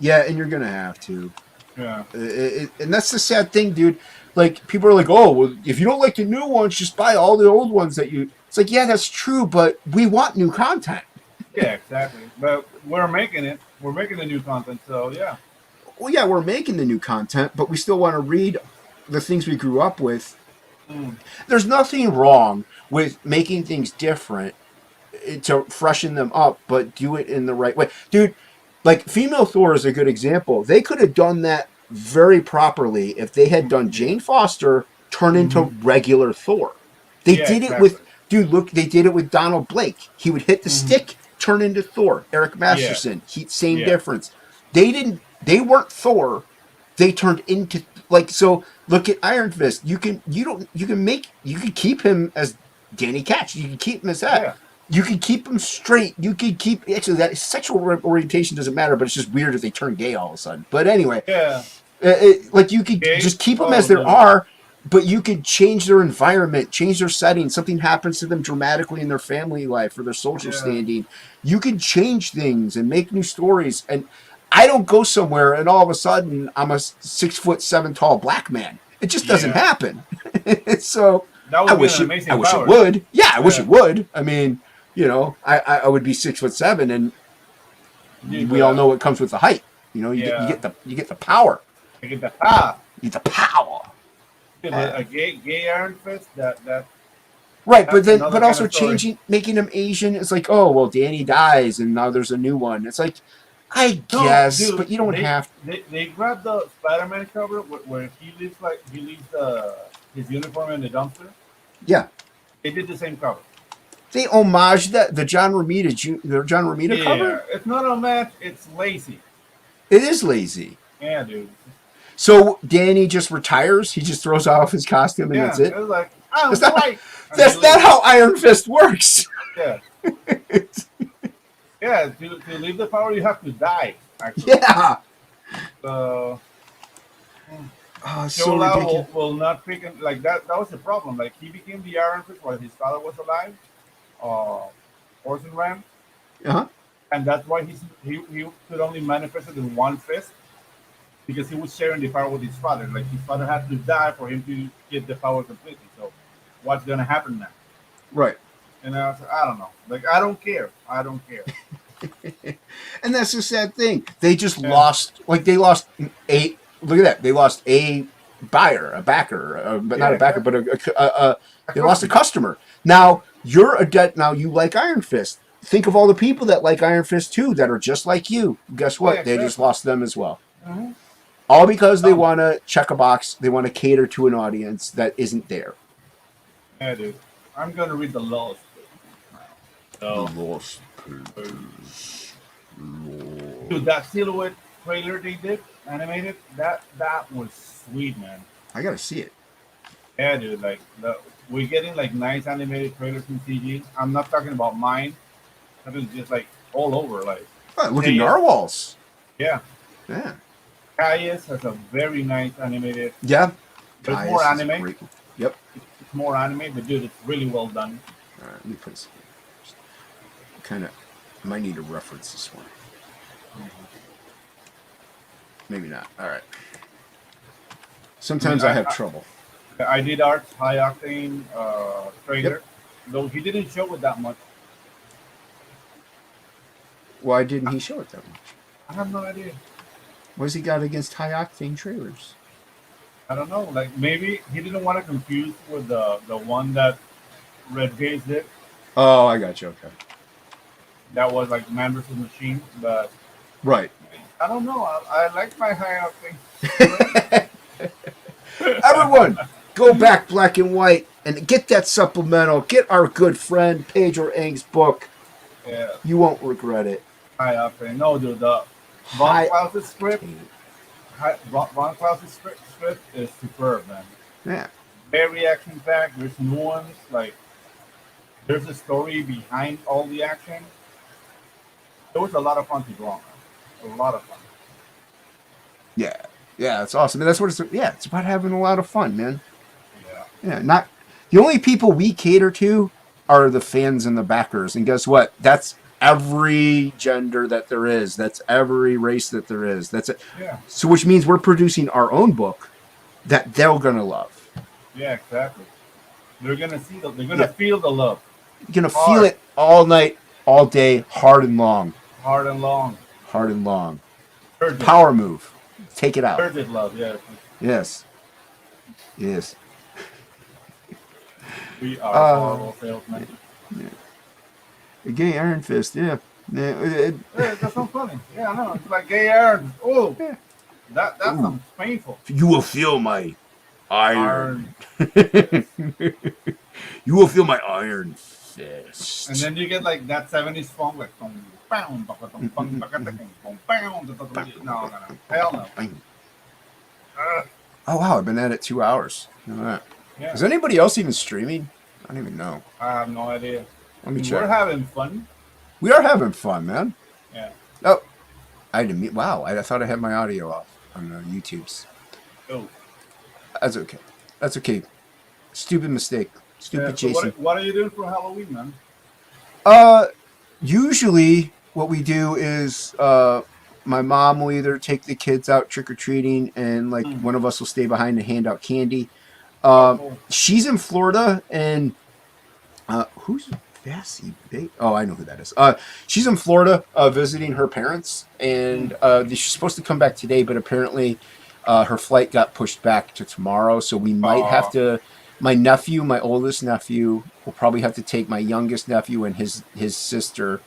Yeah, and you're gonna have to. Yeah. And that's the sad thing, dude. Like, people are like, oh, well, if you don't like the new ones, just buy all the old ones that you... It's like, yeah, that's true, but we want new content. Yeah, exactly. But we're making it. We're making the new content, so yeah. Well, yeah, we're making the new content, but we still want to read the things we grew up with. There's nothing wrong with making things different to freshen them up, but do it in the right way. Dude, like, Female Thor is a good example. They could have done that very properly if they had done Jane Foster turn into regular Thor. They did it with, dude, look, they did it with Donald Blake. He would hit the stick, turn into Thor. Eric Masterson, same difference. They weren't Thor. They turned into, like, so look at Iron Fist. You can keep him as Danny Ketch. You can keep him as that. Yeah. You can keep them straight. You can keep... Actually, that sexual orientation doesn't matter, but it's just weird if they turn gay all of a sudden. But anyway. Yeah. Like, you could just keep them as they are, but you could change their environment, change their setting. Something happens to them dramatically in their family life or their social standing. You can change things and make new stories. And I don't go somewhere and all of a sudden I'm a 6'7" tall black man. It just doesn't happen. So I wish it would. Yeah, I wish it would. I mean... I would be 6'7", and we all know what comes with the height. You get the power. You get the power. You get the power. A gay Iron Fist. That. Right, but also making him Asian. It's like, oh well, Danny dies, and now there's a new one. It's like, I guess, dude, but you don't have. They grabbed the Spider-Man cover where he leaves his uniform in the dumpster. Yeah. They did the same cover. They homage the John Romita cover? It's not a match, it's lazy. It is lazy. Yeah, dude. So Danny just retires, he just throws off his costume and that's it? It was like, that's not how Iron Fist works. Yeah. Yeah, to leave the power you have to die, actually. Yeah. So so ridiculous. will not pick him like that. That was the problem. Like, he became the Iron Fist while his father was alive. Orson Rand, and that's why he could only manifest it in one fist because he was sharing the power with his father. Like, his father had to die for him to get the power completely. So, what's gonna happen now? Right. And I don't know. Like, I don't care. And that's the sad thing. They just lost. Like, they lost a. Look at that. They lost a backer, but not a backer, but they lost a customer. Now. You're a debt. Now you like Iron Fist. Think of all the people that like Iron Fist too, that are just like you. Guess what? They just lost them as well. All because they want to check a box. They want to cater to an audience that isn't there. Yeah, dude. I'm gonna read the Lost. The Lost Papers. Dude, that silhouette trailer they did, animated, that was sweet, man. I gotta see it. Yeah, dude. Like, we're getting like nice animated trailers in CG. I'm not talking about mine. That is just like all over. Like, look at Narwhals. Yeah. Yeah. Caius has a very nice animated. Yeah. But it's more anime. Yep. It's more anime, but dude, it's really well done. All right, let me put this. Kind of, might need to reference this one. Maybe not. All right. Sometimes I have trouble. I did Art's High Octane trailer, though he didn't show it that much. Why didn't he show it that much? I have no idea. What's he got against high octane trailers? I don't know. Like maybe he didn't want to confuse with the one that Red Gaze did. Oh, I got you. Okay. That was like Man vs. Machine, but Right. I don't know. I like my high octane. Everyone, go back black and white and get that supplemental. Get our good friend Pedro Eng's book. Yeah, You won't regret it. high octane. No, dude, the High Von Klaus's script. Von Klaus's script is superb, man. Yeah. Very action packed. There's nuance. Like there's a story behind all the action. It was a lot of fun to draw, man. A lot of fun. Yeah. Yeah, it's awesome. And that's what it's it's about having a lot of fun, man. Yeah. Yeah, not the only people we cater to are the fans and the backers. And guess what? That's every gender that there is. That's every race that there is. That's it. Yeah. So which means we're producing our own book that they're gonna love. Yeah, exactly. They're gonna see the. They're gonna feel the love. You're gonna Hard. feel it all night, all day, hard and long. Hard and long. Hard and long. Turgid. Power move. Take it out. Turgid love. Yeah. Yes. Yes. We are horrible salesmen. A gay Iron Fist, yeah. Yeah, that sounds funny. Yeah, I know. It's like gay Aaron. Oh, Yeah. that sounds painful. You will feel my iron. Iron. You will feel my iron fist. And then you get like that 70s funk, like no. Hell no. Oh wow, I've been at it 2 hours. Look at that. Yeah. Is anybody else even streaming? I don't even know. I have no idea. Let me We're check. having fun. We are having fun, man. Yeah. Oh, I didn't mean. Wow, I thought I had my audio off on YouTube's. Oh. That's okay. That's okay. Stupid mistake. Stupid So Jason. what are you doing for Halloween, man? Usually what we do is my mom will either take the kids out trick-or-treating and like one of us will stay behind to hand out candy. Cool. She's in Florida and who's Vassy Big? Oh, I know who that is. She's in Florida visiting her parents and she's supposed to come back today, but apparently her flight got pushed back to tomorrow, so we might have to. My nephew, my oldest nephew, will probably have to take my youngest nephew and his sister,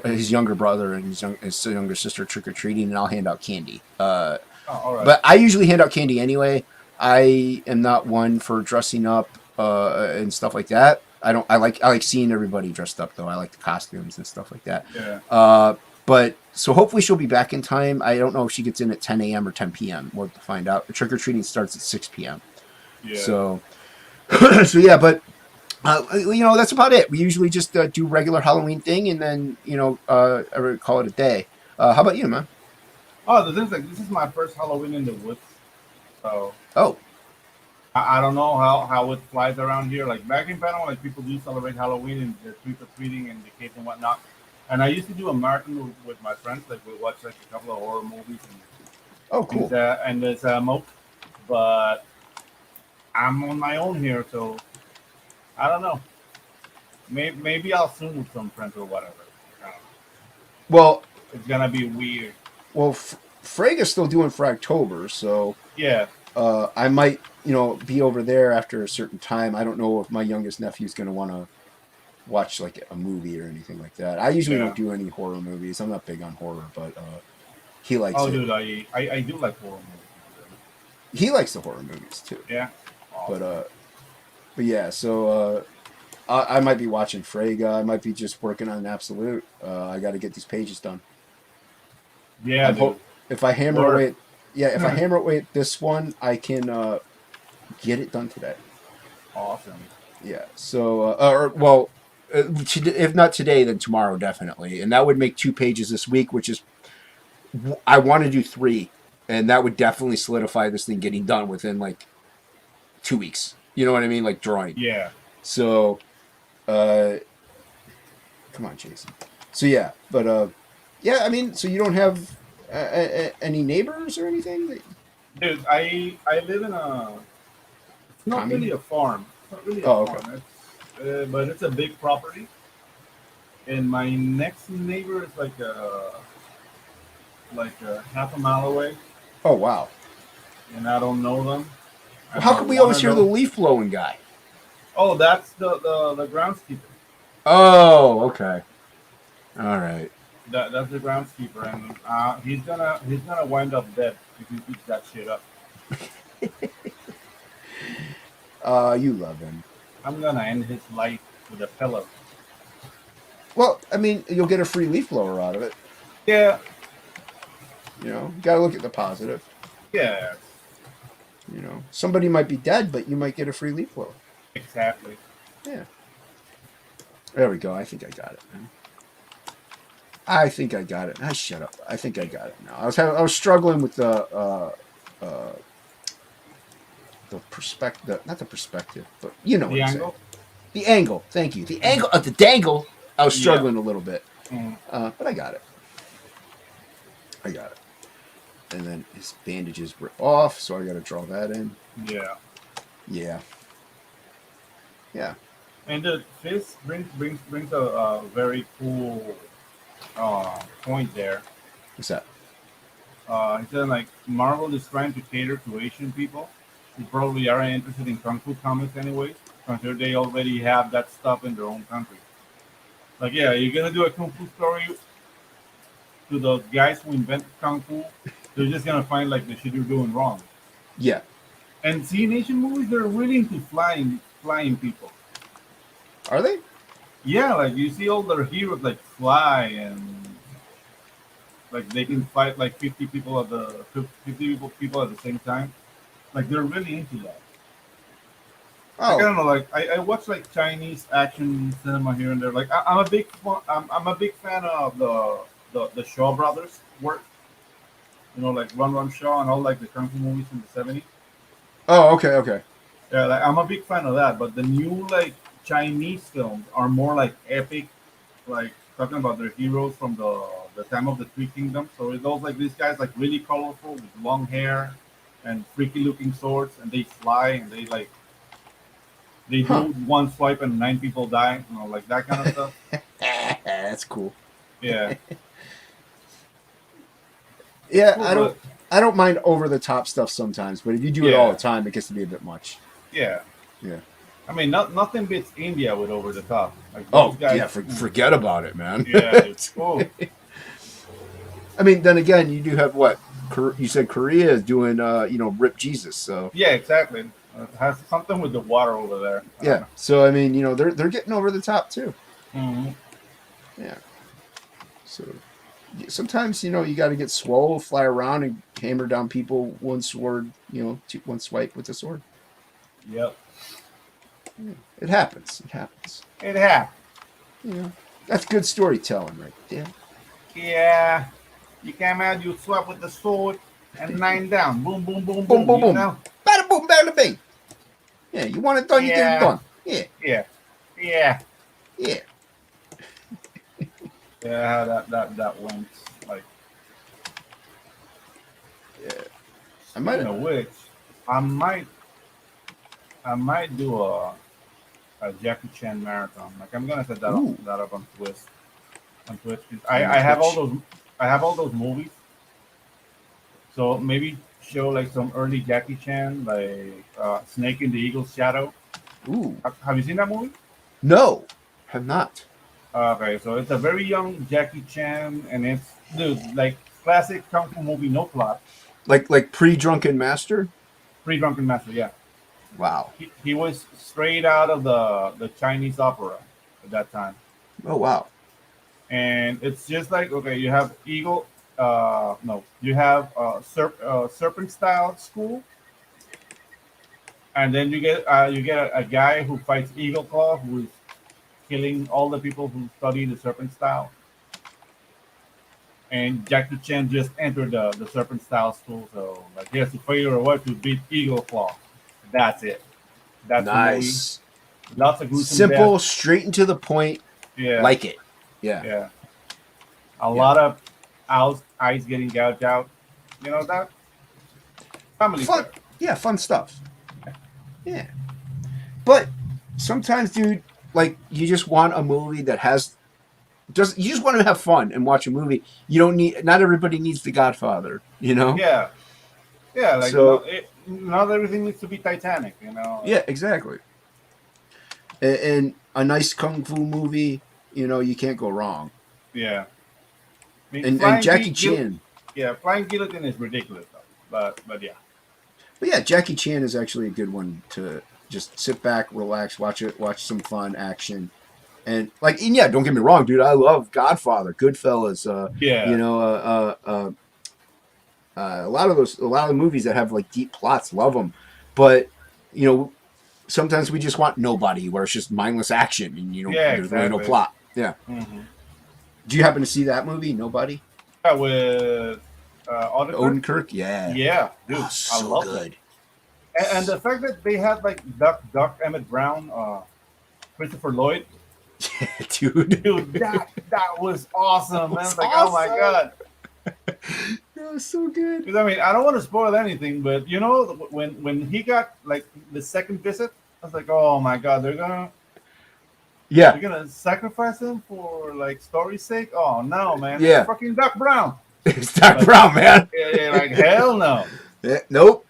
his younger brother and his younger sister trick or treating, and I'll hand out candy. All right. But I usually hand out candy anyway. I am not one for dressing up and stuff like that. I like seeing everybody dressed up though. I like the costumes and stuff like that. Yeah. But so hopefully she'll be back in time. I don't know if she gets in at 10 a.m. or 10 p.m. We'll have to find out. The trick or treating starts at 6 p.m. Yeah. So yeah, but that's about it. We usually just do regular Halloween thing, and then I would call it a day. How about you, man? Oh, the thing's like this is my first Halloween in the woods, so Oh, I don't know how it flies around here. Like back in Panama, like people do celebrate Halloween and they're trick or treating and the kids and whatnot. And I used to do a marathon with my friends. Like we watch like a couple of horror movies and cool. and there's Moat, but I'm on my own here, so I don't know. Maybe I'll soon with some friends or whatever. Well, It's gonna be weird. well, Frega's still doing for October, so Yeah. I might be over there after a certain time. I don't know if my youngest nephew's going to want to watch like a movie or anything like that. I usually don't do any horror movies. I'm not big on horror, but he likes it. Dude, I do like horror movies. He likes the horror movies too. Yeah. But yeah, so I might be watching Frega. I might be just working on Absolute. I got to get these pages done. Yeah, dude. If I hammer away, if I hammer away at this one, I can get it done today. Awesome. Yeah. So, if not today, then tomorrow definitely, and that would make 2 pages this week, which is I want to do 3, and that would definitely solidify this thing getting done within like 2 weeks. You know what I mean? Like drawing. Yeah. So, come on, Jason. So yeah, but yeah, I mean, so you don't have any neighbors or anything? Dude, I live in a. It's not Commune? really a farm. It's not really a Oh, okay. farm. It's, but it's a big property, And my next neighbor is like a half a mile away, Oh wow. and I don't know them. I How don't come we wanna always hear know. the leaf blowing guy? Oh, that's the groundskeeper. Oh, okay. All right. That's the groundskeeper, and he's gonna wind up dead if he keeps that shit up. You love him. I'm gonna end his life with a pillow. Well, I mean, you'll get a free leaf blower out of it. Yeah, You know, you gotta look at the positive. yeah, You know, somebody might be dead, but you might get a free leaf blower. exactly. Yeah. There we go. I think I got it, man. I think I got it. Shut up. I think I got it now. I was struggling with the perspective, not the perspective, but you know what The I'm angle. saying. The angle. Thank you. The angle of the dangle. I was Yeah. struggling a little bit, Mm, but I got it. I got it. And then his bandages were off, so I got to draw that in. yeah. Yeah. Yeah. And this brings a very cool point there. What's that? He said like Marvel is trying to cater to Asian people who probably aren't interested in kung fu comics anyways, consider they already have that stuff in their own country. Like, yeah, you're gonna do a kung fu story to the guys who invented kung fu. They're just gonna find like the shit you're doing wrong. Yeah. And see, in Asian movies, they're really into flying people. Are they? Yeah, like you see all their heroes like fly and like they can fight like 50 people at the 50 people at the same time. Like they're really into that. Like, I Oh. don't know. Like I watch like Chinese action cinema here and there. Like I'm a big fan of the Shaw brothers work. You know, like Run Shaw and all like the kung fu movies from the '70s. Oh, okay, okay. Yeah, like I'm a big fan of that. But the new like Chinese films are more like epic, like talking about their heroes from the time of the Three Kingdoms. So it goes like these guys like really colorful with long hair and freaky looking swords, and they fly and they like they Huh. do one swipe and 9 people die. You know, like that kind of stuff. That's cool. Yeah, Yeah, Cool, I don't mind over the top stuff sometimes, but if you do it Yeah. all the time, it gets to be a bit much. yeah. Yeah. I mean, nothing beats India with over the top. Like Oh, those guys, yeah, forget about it, man. Yeah, dude. Oh, I mean, then again, you do have what? You said Korea is doing, Rip Jesus. So yeah, exactly. It has something with the water over there. yeah. So I mean, they're getting over the top too. Mhm. Yeah. So sometimes you got to get swole, fly around, and hammer down people one sword. One swipe with the sword. Yep. It happens. It happens. It happened. That's good storytelling, right there. Yeah. You came out, you swap with the sword, and 9 down. Boom, boom, boom, Boom, boom, you boom. know? Bada boom, bada bing. Yeah, you want it done, you get Yeah. it done. Yeah, Yeah. Yeah. yeah. Yeah, that went like. I might Speaking have. of which, I might do a Jackie Chan marathon. Like I'm gonna set Ooh. that up on Twitch. On Twitch. On I have all Twitch. those movies. So maybe show like some early Jackie Chan, like Snake in the Eagle's Shadow. Ooh. Have you seen that movie? No, have not. Okay, so it's a very young Jackie Chan, and it's like classic kung fu movie, no plot. Like pre-drunken master. Pre-Drunken Master, yeah. Wow. He was straight out of the Chinese opera at that time. Oh wow. And it's just like, okay, you have eagle, no, you have serpent style school, and then you get a guy who fights eagle claw, who is killing all the people who study the serpent style. And Jackie Chan just entered the serpent style school, so like he has to figure out what to beat eagle claw. That's it. That's Nice. the movie. Lots of gruesome Simple, deaths. straight into the point. Yeah. Like it. Yeah. Yeah. A lot of eyes getting gouged out. You know that? Family Fun. fare. Yeah, fun stuff. Yeah. But sometimes, dude, like you just want a movie that has You just want to have fun and watch a movie. You don't need. Not everybody needs The Godfather. You know. Yeah. Yeah, like So- not everything needs to be Titanic, you know. Yeah, exactly. And a nice kung fu movie, you know, you can't go wrong. Yeah. I mean, And Flying Jackie Guil- Chan. Yeah, Flying Guillotine is ridiculous, though. But yeah. But yeah, Jackie Chan is actually a good one to just sit back, relax, watch some fun action. And yeah, don't get me wrong, dude. I love Godfather, Goodfellas. Yeah. You know, a lot of the movies that have like deep plots, love them. But you know, sometimes we just want Nobody, where it's just mindless action and there's really no exactly. plot. Yeah. Mm-hmm. Do you happen to see that movie, Nobody? Yeah, with Odenkirk? Odenkirk? Yeah. Yeah, dude, Oh, I so love good. it. And the fact that they had like Duck Emmett Brown, Christopher Lloyd, Dude. dude, that was awesome, man. was Like, oh my awesome. god. That was so good. Because I mean, I don't want to spoil anything, but you know, when he got like the second visit, I was like, oh my god, they're gonna sacrifice him for like story's sake. Oh no, man. Yeah. It's fucking Doc Brown. It's Doc Brown, man. Yeah, like hell no. Yeah, nope.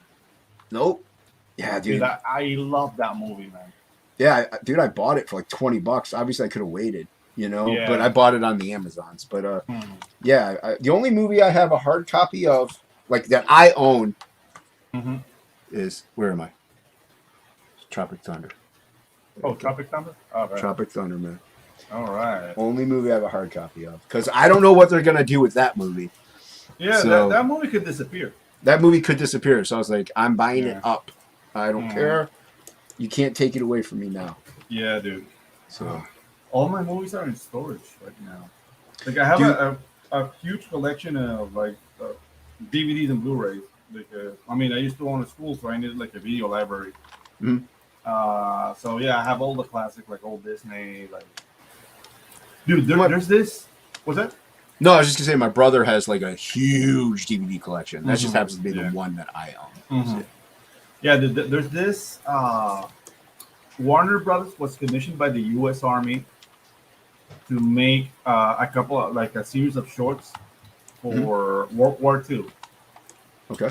Yeah, dude. Dude, I love that movie, man. Yeah, dude, I bought it for like $20. Obviously, I could have waited, you know, Yeah. but I bought it on the Amazons. But yeah, the only movie I have a hard copy of, like that I own, Mhm. is where am I? Tropic Thunder. Oh, Tropic Thunder. All right. Tropic Thunder, man. All right. Only movie I have a hard copy of, because I don't know what they're gonna do with that movie. Yeah, So- that movie could disappear. That movie could disappear, so I was like, I'm buying Yeah. it up. I don't care. You can't take it away from me now. Yeah, dude. So All my movies are in storage right now. Like I have a huge collection of like DVDs and Blu-rays. Because I mean, I used to own a school, so I needed like a video library. Mhm. So yeah, I have all the classic, like old Disney, like. Dude, What? there's this. What's that? no, I was just gonna say my brother has like a huge DVD collection. That just Mhm. happens to be Yeah. the one that I own. Mhm. Yeah, there's this. Warner Brothers was commissioned by the U.S. Army to make a couple of like a series of shorts for World War II. Okay.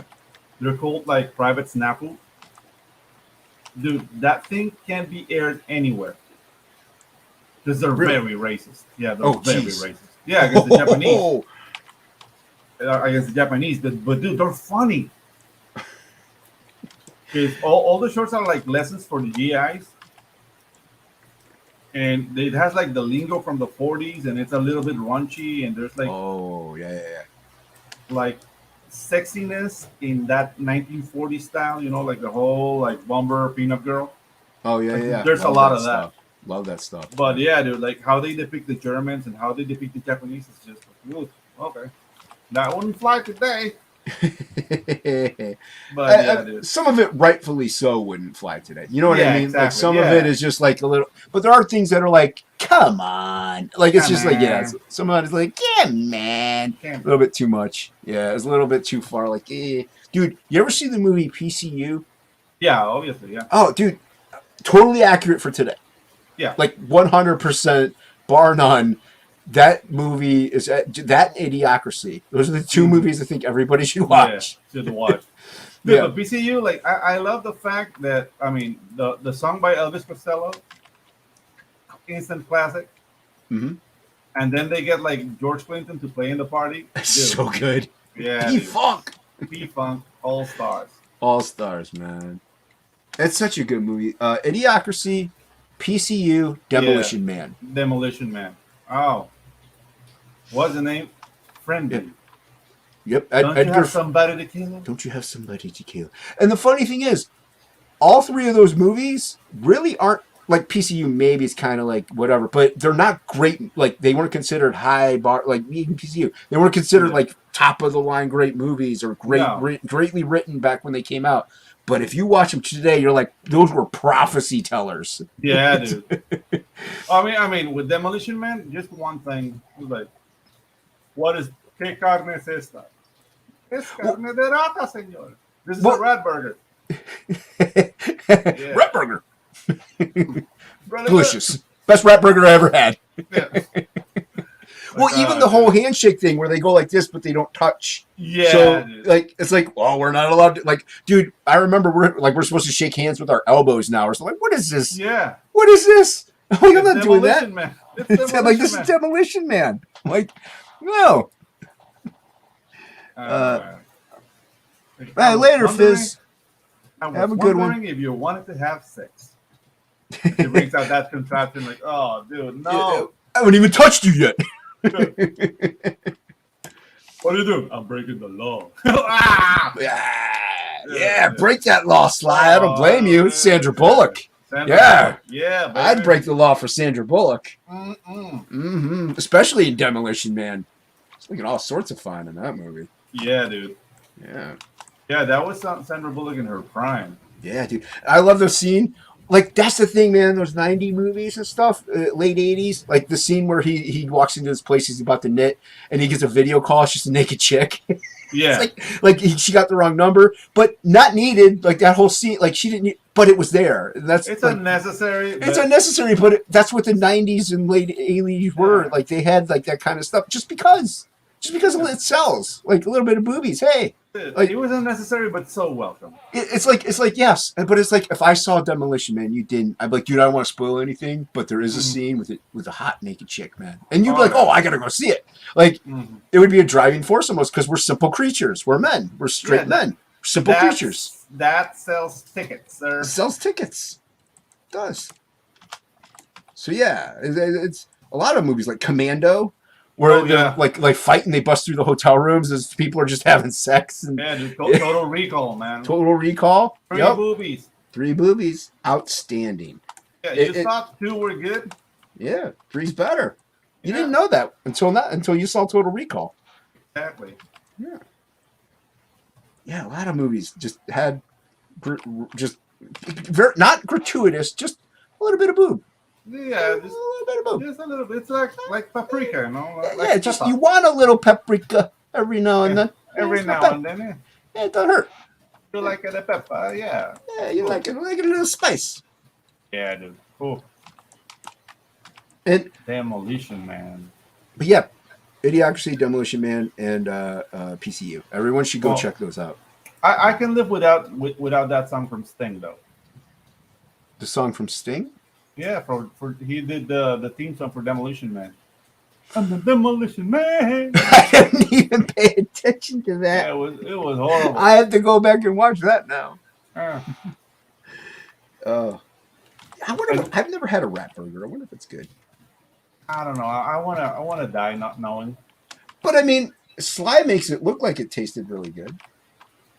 They're called like Private Snafu. Dude, that thing can't be aired anywhere because they're Really? very racist. Yeah, they're Oh, very jeez. racist. Yeah, against the Japanese. Oh, Against the Japanese, but dude, they're funny. Because all the shorts are like lessons for the GIs. And it has like the lingo from the 40s, and it's a little bit raunchy, and there's like oh, yeah. like sexiness in that 1940s style, you know, like the whole like bomber peanut girl. Oh, yeah, Like, yeah. there's a Love lot of that. stuff. Love that stuff. But yeah, dude, like how they depict the Germans and how they depict the Japanese is just like, okay, that wouldn't fly today. But yeah, dude. Some of it, rightfully so, wouldn't fly today. You know what Yeah, I mean? Like exactly, some of yeah. it is just like a little, but there are things that are like, come on, like it's Come just like on. some of it is like, yeah, man, a Can't- little bit too much. Yeah, it's a little bit too far. Like, dude, you ever see the movie PCU? Yeah, obviously, yeah. Oh, dude, totally accurate for today. Yeah. Like 100%, bar none. That movie is that Idiocracy. Those are the two movies I think everybody should watch. Yeah, to watch. Dude, Yeah. but PCU, like, I love the fact that, I mean, the song by Elvis Costello, instant classic. Mm-hmm. And then they get, like, George Clinton to play in the party. Dude, So good. yeah. P-Funk. P-Funk, All Stars. All Stars, man. It's such a good movie. Idiocracy, PCU, Demolition Man. Demolition Man. Oh. What's the name? Friendly. Yep. Don't you Edgar. have somebody to kill him? Don't you have somebody to kill? And the funny thing is, all three of those movies really aren't like PCU. Maybe it's kind of like whatever, but they're not great. Like they weren't considered high bar. Like even PCU, they weren't considered Yeah. like top of the line great movies or greatly written back when they came out. But if you watch them today, you're like, those were prophecy tellers. Yeah, dude. I mean, with Demolition Man, just one thing. It was like, what is ¿Qué carne es esta? Es carne de rata, señor. This is What? a rat burger. Rat burger, Brother, delicious, best rat burger I ever had. Yeah. Well, even the whole handshake thing where they go like this, but they don't touch. Yeah. So Dude. like it's like, well, we're not allowed to. Like, dude, I remember we're supposed to shake hands with our elbows now, or something. Like, what is this? Yeah. What is this? I'm like, I'm It's not doing that. Demolition Man. It's It's Demolition like this Man. is Demolition Man. I'm like, no. Hey, later, Fizz. I was Have a good one. wondering if you wanted to have sex. He brings out that contraption like, oh, dude, no. I haven't even touched you yet. What do you do? I'm breaking the law. Ah! Yeah, break that law, Sly. I don't blame you. It's Sandra Bullock. Yeah. Yeah, baby. I'd break the law for Sandra Bullock. Mm-mm. Especially in Demolition Man. She's looking all sorts of fine in that movie. Yeah, dude. Yeah. Yeah, that was Sandra Bullock in her prime. Yeah, dude. I love the scene. Like, that's the thing, man. Those 90 movies and stuff, late 80s. Like, the scene where he walks into this place, he's about to knit, and he gets a video call. It's just a naked chick. Yeah. She got the wrong number, but not needed. Like, that whole scene, like, she didn't need, but it was there. It's like, unnecessary. It's unnecessary, but that's what the 90s and late 80s were. Yeah. Like, they had, like, that kind of stuff just because it sells. Like, a little bit of boobies. Hey. Like, it was unnecessary, but so welcome. It's like yes, but it's like if I saw Demolition Man, you didn't. I'd be like, dude, I don't want to spoil anything, but there is a scene with a hot naked chick, man, and you'd be like, oh, I gotta go see it. Like, it would be a driving force almost because we're simple creatures. We're men. We're straight men. We're simple creatures. That sells tickets, sir. It sells tickets. It does. So yeah, it's a lot of movies like Commando. Where they're like fighting, they bust through the hotel rooms as people are just having sex. And, yeah, dude, Total Recall, man. Total Recall. Three boobies. 3 boobies. Outstanding. Yeah, you thought 2 were good? Yeah, 3's better. You didn't know that until you saw Total Recall. Exactly. Yeah. Yeah, a lot of movies just had not gratuitous, just a little bit of boob. Yeah, just a little bit of boob. Just a little bit. It's like paprika, you know? Like yeah, just you want a little paprika every now and then. Every now and then, yeah. Yeah, it doesn't hurt. You like the pepper, yeah. Yeah, you like it a little spice. Yeah, dude. Cool. And Demolition Man. But yeah, Idiocracy, Demolition Man, and PCU. Everyone should go check those out. I can live without that song from Sting though. The song from Sting? Yeah, for he did the theme song for Demolition Man. I'm the Demolition Man. I didn't even pay attention to that. Yeah, it was horrible. I have to go back and watch that now. I wonder. I've never had a rat burger. I wonder if it's good. I don't know. I wanna die not knowing. But I mean, Sly makes it look like it tasted really good.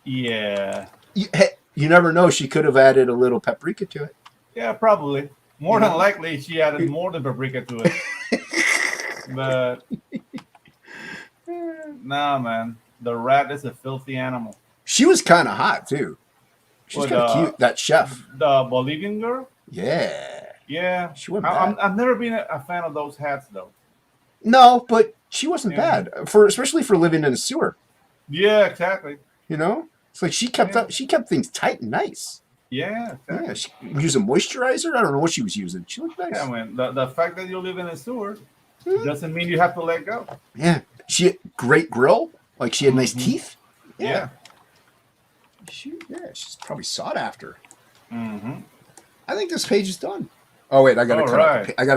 Yeah. You never know. She could have added a little paprika to it. Yeah, probably. More than likely, she added more than paprika to it. But nah, man, the rat is a filthy animal. She was kind of hot too. She's kind of cute. That chef, the Bolivian girl. Yeah, yeah. She wasn't bad. I've never been a fan of those hats though. No, but she wasn't bad especially for living in a sewer. Yeah, exactly. You know, it's like she kept things tight and nice. Yeah, exactly. Yeah. She used a moisturizer. I don't know what she was using. She looked nice. Yeah, man. The fact that you live in a sewer doesn't mean you have to let go. Yeah, she had great grill. Like she had nice teeth. Yeah. She's probably sought after. Mm-hmm. I think this page is done. Oh wait, I gotta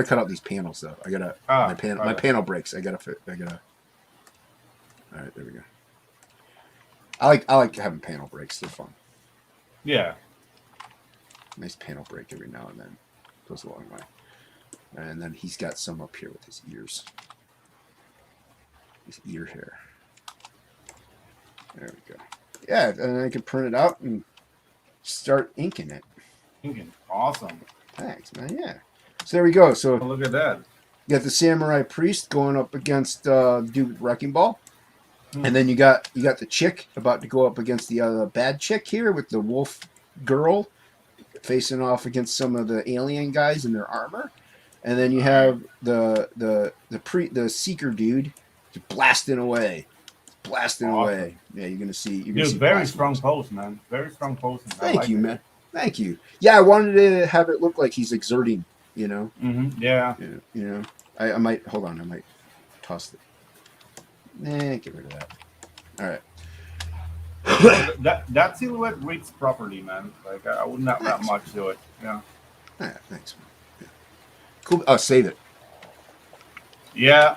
cut out these panels though. I gotta my panel breaks. I gotta. All right, there we go. I like having panel breaks. They're fun. Yeah. Nice panel break every now and then. Goes a long way. And then he's got some up here with his ears. His ear hair. There we go. Yeah, and I can print it out and start inking it. Inking. Awesome. Thanks, man. Yeah. So there we go. So look at that. You got the samurai priest going up against the dude with wrecking ball. And then you got the chick about to go up against the other bad chick here with the wolf girl facing off against some of the alien guys in their armor. And then you have the seeker dude just blasting away. Away. Yeah, you're gonna see. Very strong pose, man. Very strong pose. Thank you, man. Thank you. Yeah, I wanted to have it look like he's exerting. You know. Mm-hmm. Yeah. You know. I might hold on. I might Tossed it. Nah, get rid of that. All right. That silhouette reads properly, man. Like I would not wrap much to it. Yeah. Yeah, thanks, man. Yeah. Cool. Oh, save it. Yeah.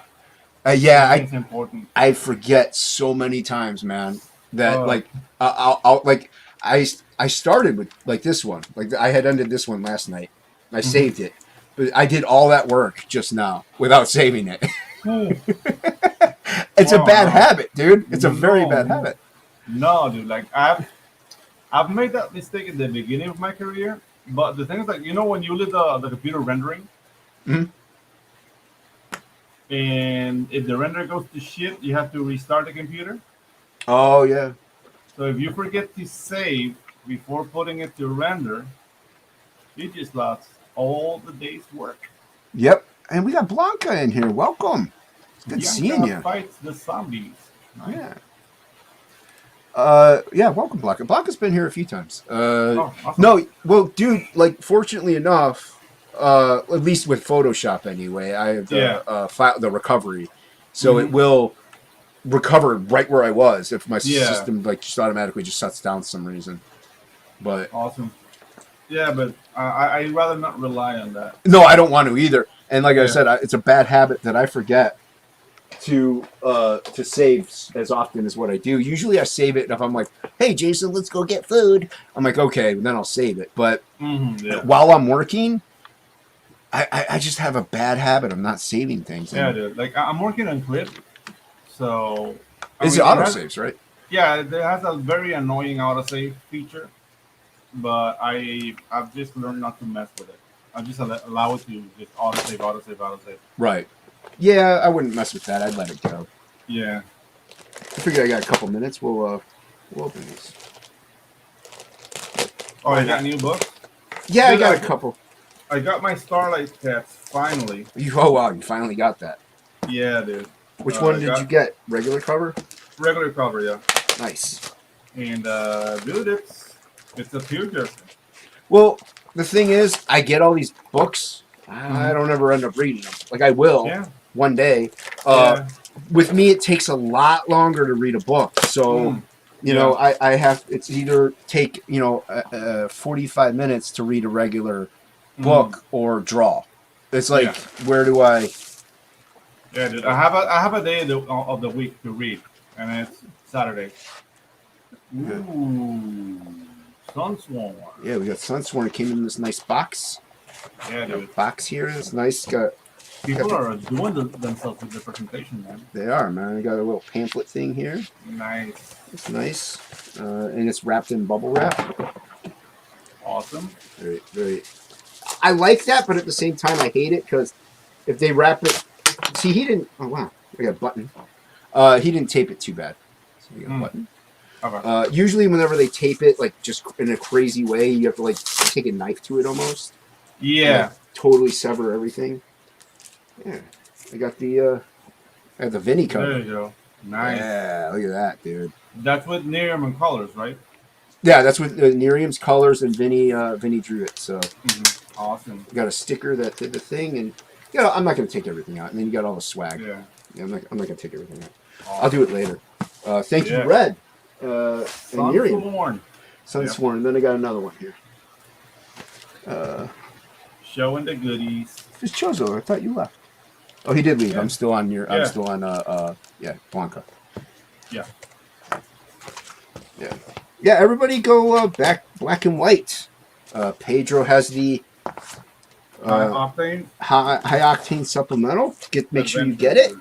Yeah, It's important. I forget so many times, man. That Oh. like I'll like I started with like this one. Like I had ended this one last night. I saved it, but I did all that work just now without saving it. It's a bad habit, dude. It's a very bad habit. No, dude. Like I've made that mistake in the beginning of my career, but the thing is, like, you know, when you leave the computer rendering, Mhm. and if the render goes to shit, you have to restart the computer. Oh yeah. So if you forget to save before putting it to render, you just lost all the day's work. Yep. And we got Blanca in here. Welcome. It's good seeing you. Fights the zombies. Nice. Yeah. Yeah, welcome, Blanca. Blanca's been here a few times. Awesome. No, well, dude, like, fortunately enough, at least with Photoshop anyway, I have the file, the recovery, so it will recover right where I was if my system like just automatically just shuts down for some reason. But awesome. Yeah, but I'd rather not rely on that. no, I don't want to either. And like I said, it's a bad habit that I forget to save as often as what I do. Usually I save it if I'm like, hey Jason, let's go get food. I'm like, okay, then I'll save it. But while I'm working, I just have a bad habit of not saving things. Yeah, dude. Like I'm working on Clip, so it autosaves, right? Yeah, it has a very annoying autosave feature, but I've just learned not to mess with it. I just allow it to just autosave. Right. Yeah, I wouldn't mess with that. I'd let it go. Yeah. I figure I got a couple minutes. We'll open these. Oh, you got new books? Yeah, I got a couple. I got my Starlight Cats finally. Oh wow, you finally got that. Yeah, dude. Which one did you get? Regular cover? Regular cover, yeah. Nice. And dude, it's a pure. Well, the thing is, I get all these books. I don't ever end up reading them. Like I will one day. With me, it takes a lot longer to read a book. So, you know, I have. It's either take 45 minutes to read a regular book or draw. It's like where do I? Yeah, dude. I have a day of the week to read, and it's Saturday. Ooh, Sunsworn. Yeah, we got Sunsworn. It came in this nice box. Yeah, dude. Box here. It's nice. People are doing themselves with the presentation, man. They are, man. I got a little pamphlet thing here. Nice. It's nice, and it's wrapped in bubble wrap. Awesome. Very, very. I like that, but at the same time, I hate it because if they wrap it, see, he didn't. Oh wow, we got a button. He didn't tape it too bad, so we got a button. Okay. Usually, whenever they tape it, like just in a crazy way, you have to like take a knife to it almost. Yeah. Totally sever everything. Yeah, I got the Vinny cover. There you go. Nice. Yeah, look at that, dude. That's with Nerium and colors, right? Yeah, that's with Nerium's colors, and Vinny drew it. So awesome. You got a sticker that did the thing, and I'm not gonna take everything out. And then you got all the swag. Yeah. I'm not gonna take everything out. Awesome. I'll do it later. Thank you, Red. And Nerium. Sunsworn. Then I got another one here. Showing the goodies. It's Chozo. I thought you left. Oh, he did leave. Yeah. I'm still on I'm still on Blanca. Yeah. Yeah, everybody go back black and white. Pedro has the High octane supplemental. Make sure you get it.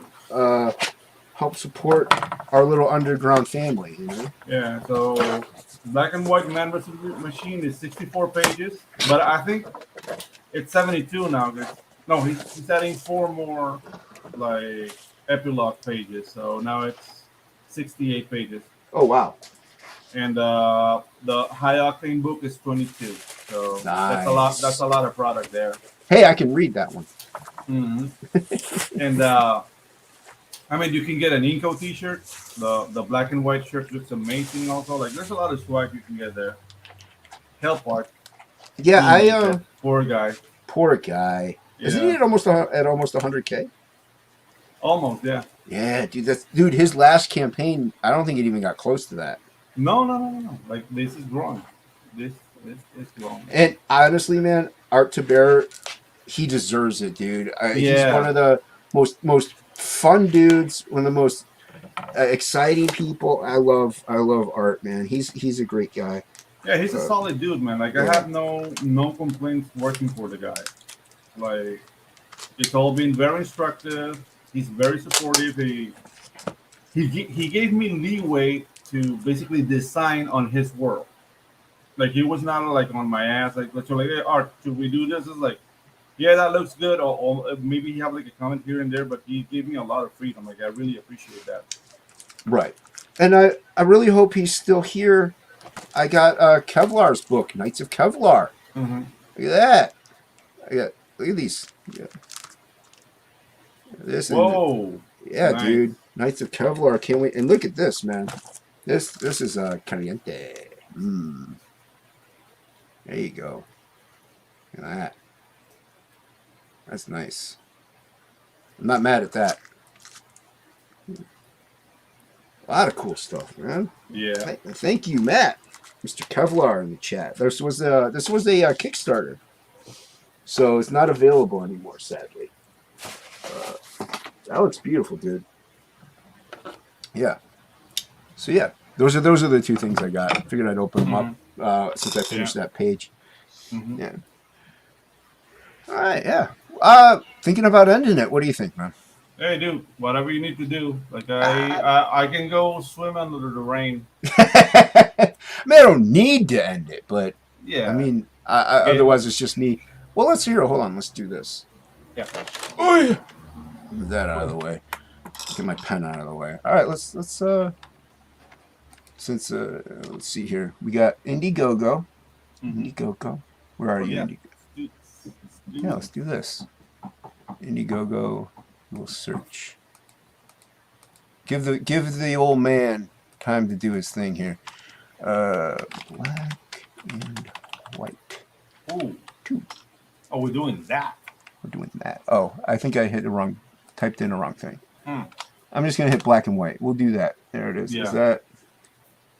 Help support our little underground family, you know? Yeah, so Black and White Man vs. Machine is 64 pages, but I think it's 72 now. No, he's adding 4 more like epilogue pages, so now it's 68 pages. Oh wow! And the High Octane book is 22, so that's a lot. That's a lot of product there. Hey, I can read that one. And I mean, you can get an Inco T-shirt. The black and white shirt looks amazing. Also, like there's a lot of swag you can get there. Help art. Yeah, poor guy. Poor guy. Yeah. Isn't he at almost 100K? Almost, yeah. Yeah, dude. His last campaign, I don't think it even got close to that. No. Like this is growing. This is growing. And honestly, man, Art to Bear, he deserves it, dude. He's one Yeah. of the most fun dudes, one of the most exciting people. I love Art, man. He's a great guy. Yeah, he's a solid dude, man. Like I yeah. have no complaints working for the guy. Like it's all been very instructive. He's very supportive. He gave me leeway to basically design on his world. Like he was not like on my ass. Like let's like, hey, Art, should we do this? It's like, yeah, that looks good. Or maybe he have like a comment here and there, but he gave me a lot of freedom. Like I really appreciate that. Right. And I really hope he's still here. I got Kevlar's book, Knights of Kevlar. Mm-hmm. Look at that. Look at these. Yeah. This Whoa. yeah, Nice. dude. Knights of Kevlar. Can't wait. And look at this, man. This is caliente. There you go. Look at that. That's nice. I'm not mad at that. A lot of cool stuff, man. Yeah. Thank you, Matt, Mr. Kevlar in the chat. This was a Kickstarter, so it's not available anymore, sadly. That looks beautiful, dude. Yeah. So yeah, those are the two things I got. I figured I'd open them up since I finished that page. Mm-hmm. Yeah. All right. Yeah. Thinking about ending it. What do you think, man? Hey, dude, whatever you need to do. Like I can go swim under the rain. I mean, I don't need to end it, but Yeah. I mean, otherwise it's just me. Well, let's hear it. Hold on. Let's do this. Yeah. Oh, yeah. Move that out of the way. Get my pen out of the way. All right. Let's see here. We got Indiegogo. Indiegogo. Where are you? Yeah. Indiegogo? Yeah, let's do this. Indiegogo. We'll search. Give the old man time to do his thing here. Black and white. Ooh. 2. Oh, we're doing that. We're doing that. Oh, I think I typed in the wrong thing. Mm. I'm just gonna hit black and white. We'll do that. There it is. Yeah. Is that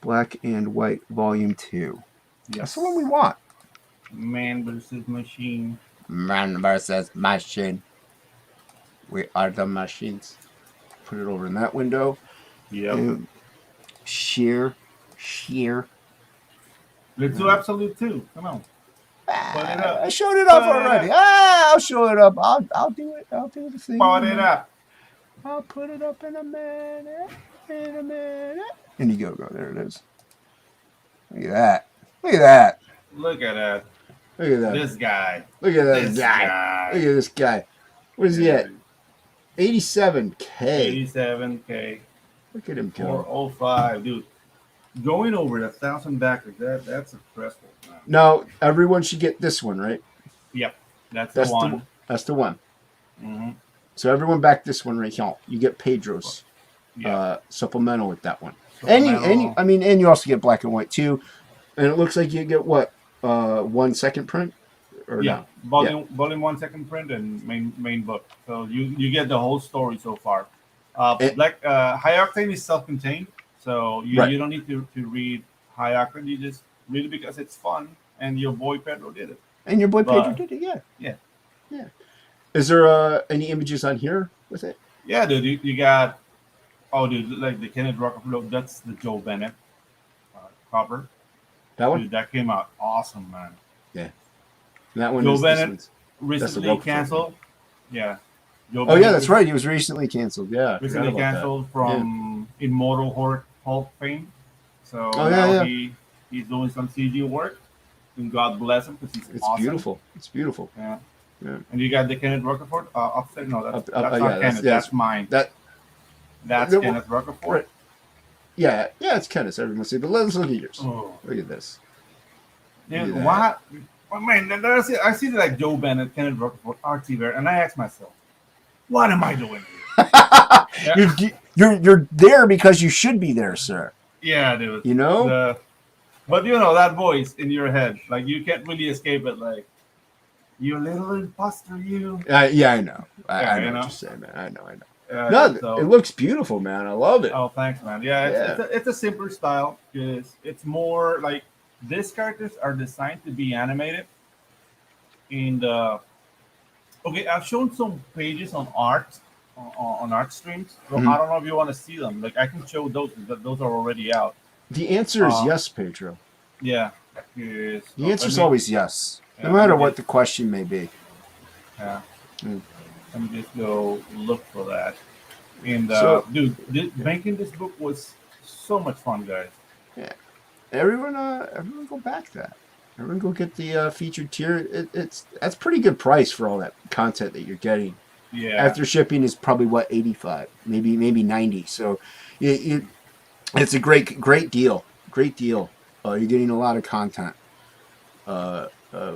Black and White Volume 2? Yes. That's the one we want. Man versus machine. Man versus machine. We are the machines. Put it over in that window. Yep. Share. Let's do absolute 2. Come on. Put it up. I showed it up Put it already. up. I'll show it up. I'll do it. I'll do the thing. Put it up. I'll put it up in a minute. Indiegogo. There it is. Look at that. Look at that. Look at that. Look at that. This guy. Look at that This guy. guy. Look at this guy. What is he at? 87K. 87K. Look at him go. 405, dude. Going over 1,000 backers. That's impressive. Man. Now everyone should get this one, right? Yep. That's the one. That's the one. Mm-hmm. So everyone back this one right here. You get Pedro's Yeah. supplemental with that one. And you also get black and white too. And it looks like you get what? 1 second print? Or yeah. no? Volume 1 second print and main book. So you get the whole story so far. High Octane is self-contained, so you don't need to read High Octane. You just read it because it's fun, and your boy Pedro did it. And your boy Pedro did it, yeah. Is there any images on here with it? Yeah, dude. You got, like the Kenneth Rockefeller. That's the Joe Bennett cover. That one? Dude, that came out awesome, man. Yeah. That one. Joe is Bennett the recently canceled. Yeah. Joe Oh yeah, Bennett that's right. He was recently canceled. Yeah. Recently canceled from Immortal Hulk fame. So he's doing some CG work. And God bless him because he's awesome. Beautiful. It's beautiful. Yeah. Yeah. And you got the Kenneth Rockefeller upstairs. No, that's not yeah, Kenneth. That's mine. That's Kenneth Rockefeller. Right. Yeah, it's Kenneth. Everyone see, but let's look at yours. Oh. Look at this. Dude, what? Oh, man, I see like Joe Bennett, Kenneth Rockefeller, RT Bear, and I ask myself, what am I doing here? You're there because you should be there, sir. Yeah, dude. You know? But you know that voice in your head, like you can't really escape it. Like, you little imposter, you. Yeah, I know. I know you know? what you're saying, man. I know. No, So, it looks beautiful, man. I love it. oh, thanks, man. Yeah, Yeah. it's a simpler style because it's more like these characters are designed to be animated. And okay, I've shown some pages on art on art streams. So Mhm. I don't know if you want to see them. Like I can show those, but those are already out. The answer is Uh, yes, Pedro. Yeah. Yes. The Oh, answer is always yes, no let matter me what the question may be. yeah. Mm. Let me just go look for that. And So- dude, making this book was so much fun, guys. Everyone go back that. Everyone go get the featured tier. That's pretty good price for all that content that you're getting. Yeah. After shipping is probably what 85, maybe 90. So it's a great deal. Great deal. You're getting a lot of content. Uh, uh,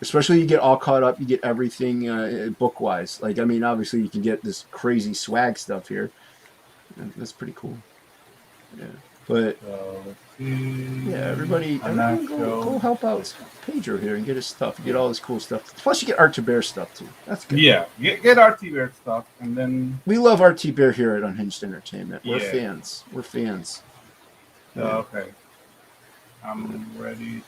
Especially you get all caught up. You get everything book wise. Like I mean, obviously you can get this crazy swag stuff here. That's pretty cool. Yeah, but So let's see. yeah, everybody go help out Pedro here and get his stuff. Get all this cool stuff. Plus, you get Art to Bear stuff too. That's good. Yeah, get RT Bear stuff, and then We love RT Bear here at Unhinged Entertainment. We're Yeah. fans. We're fans. Yeah. okay. I'm ready.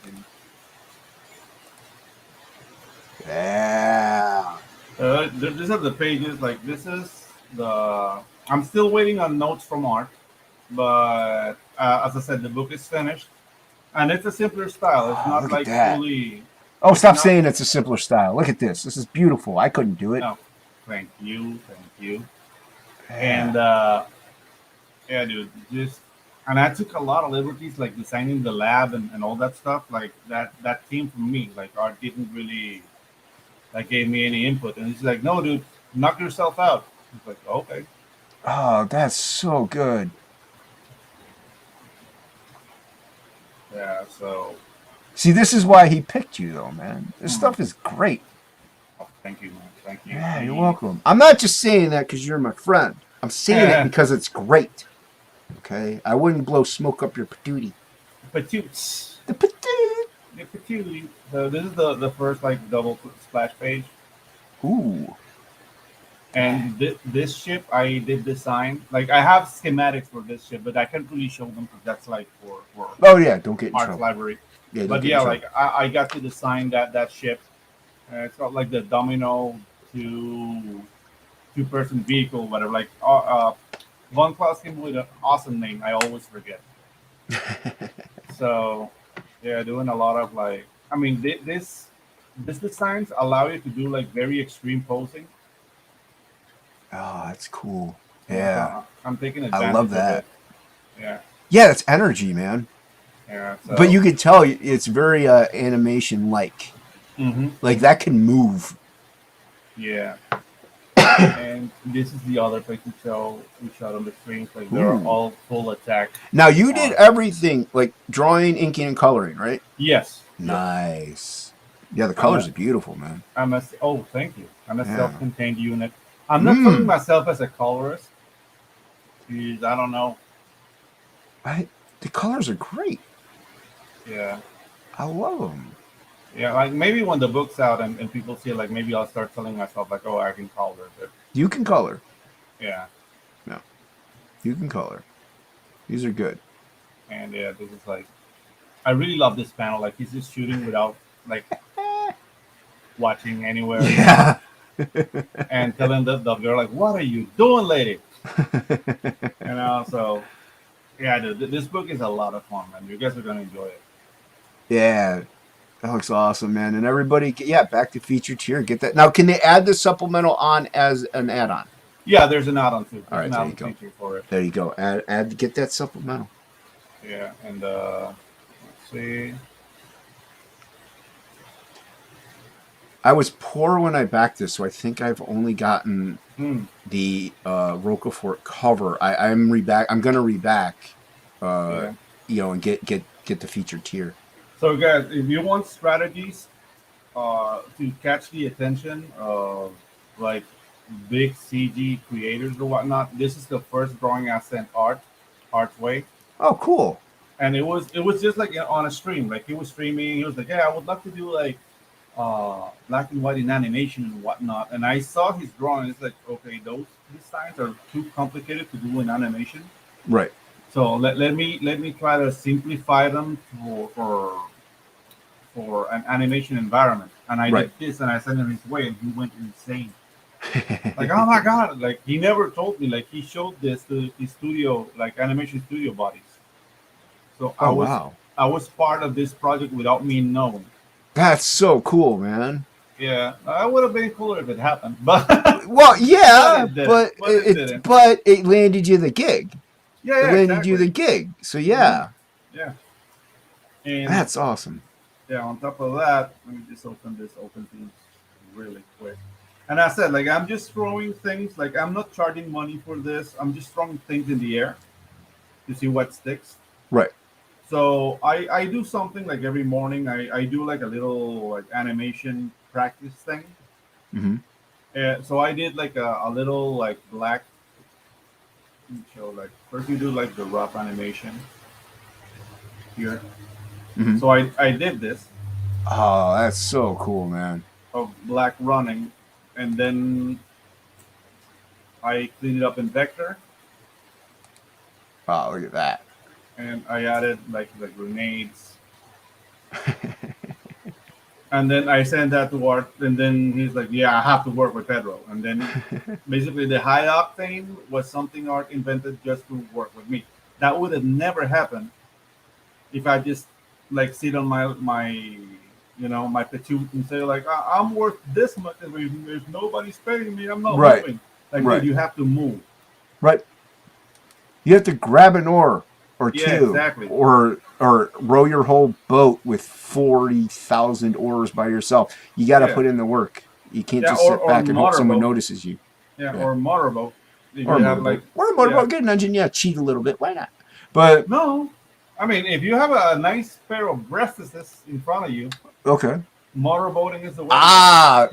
Yeah. These are the pages. Like this is the. I'm still waiting on notes from Art, but as I said, the book is finished, and it's a simpler style. It's not look at like that. fully. Oh, stop not- saying it's a simpler style. Look at this. This is beautiful. I couldn't do it. No, thank you. Yeah. And yeah, dude, just and I took a lot of liberties, like designing the lab and all that stuff. Like that came from me. Like Art didn't really like gave me any input, and he's like, "No, dude, knock yourself out." It's like, okay. Oh, that's so good. Yeah, so See, this is why he picked you, though, man. This stuff is great. thank you, man. Thank you. Yeah, you're welcome. I'm not just saying that because you're my friend. I'm saying it because it's great. Okay? I wouldn't blow smoke up your patootie. Patoots. The patootie. The patootie. So this is the first like double splash page. Ooh. And this ship I did design. Like I have schematics for this ship, but I can't really show them because that's like for Oh, yeah, don't get in Art's trouble. library. Yeah, don't But get in yeah, trouble. like I got to design that ship. It's got like the Domino two-person vehicle, whatever. Like Von Klaus came with an awesome name. I always forget. So yeah, doing a lot of like. I mean, this designs allow you to do like very extreme posing. Oh, that's cool. Yeah. I'm taking advantage. I love of that. it. Yeah, Yeah, it's energy, man. yeah. So, But you can tell it's very animation-like. Mhm. Like, that can move. Yeah. And this is the other place we shot on the screens. Like they're Ooh. all full attack. Now, you did everything, like drawing, inking, and coloring, right? Yes. Nice. Yeah, the colors are beautiful, man. Oh, thank you. I'm a Yeah. self-contained unit. I'm not calling myself as a colorist. Because I don't know. The colors are great. Yeah. I love them. Yeah, like maybe when the book's out and people see it, like maybe I'll start telling myself like, oh, I can color. But You can color. yeah. You can color. These are good. And yeah, this is like, I really love this panel. Like he's just shooting without like watching anywhere. Yeah. And telling the girl like, "What are you doing, lady?" You know. So yeah, dude, this book is a lot of fun, man. You guys are gonna enjoy it. Yeah. That looks awesome, man. And everybody, yeah, back to featured tier. Get that. Now, can they add the supplemental on as an add-on? Yeah, there's an add-on too. All right, There's an there you add-on go. feature for it. There you go. Add. Get that supplemental. Yeah, and let's see. I was poor when I backed this, so I think I've only gotten Hmm. the Roquefort cover. I'm gonna reback, Yeah. and get the featured tier. So guys, if you want strategies to catch the attention of like big CG creators or whatnot, this is the first drawing I sent Art's way. Oh, cool. And it was just like on a stream. Like he was streaming, he was like, "Yeah, I would love to do like black and white in animation and whatnot." And I saw his drawing. It's like, okay, these signs are too complicated to do in animation. Right. So let me try to simplify them for an animation environment. And I Right. did this, and I sent him his way, and he went insane. Like, oh my god! Like, he never told me. Like, he showed this to his studio, like animation studio bodies. So Oh wow. I was part of this project without me knowing. That's so cool, man. Yeah, I would have been cooler if it happened, but Well, yeah, But it didn't. but But it it, didn't. but it landed you the gig. yeah, It yeah, landed exactly. you the gig. So yeah, Yeah, and that's awesome. yeah, on top of that, let me just open things really quick. And I said, like, I'm just throwing things. Like, I'm not charging money for this. I'm just throwing things in the air to see what sticks. Right. So I do something like every morning. I do like a little like animation practice thing. Mm-hmm. So I did like a little like black. Let me show, like, first you do like the rough animation here. Mhm. So I did this Oh, that's so cool, man. of black running, and then I cleaned it up in vector, Oh, look at that. and I added like the grenades, and then I sent that to Art, and then he's like, "Yeah, I have to work with Pedro." And then basically the high octane was something Art invented just to work with me. That would have never happened if I just like sit on my patoot and say like, I'm worth this much, and if nobody's paying me, I'm not Right. moving. Like, Right. dude, you have to move. Right. You have to grab an oar or Yeah, two, exactly. or row your whole boat with 40,000 oars by yourself. You got to Yeah. put in the work. You can't Yeah, just sit back and hope someone motorboat. notices you. Yeah, Yeah. or motorboat. If Or a you have motorboat. like, Or a motorboat. yeah. Get an engine. Yeah, cheat a little bit. Why not? But No, I mean, if you have a nice pair of breasts in front of you, okay. motorboating is the way. Ah,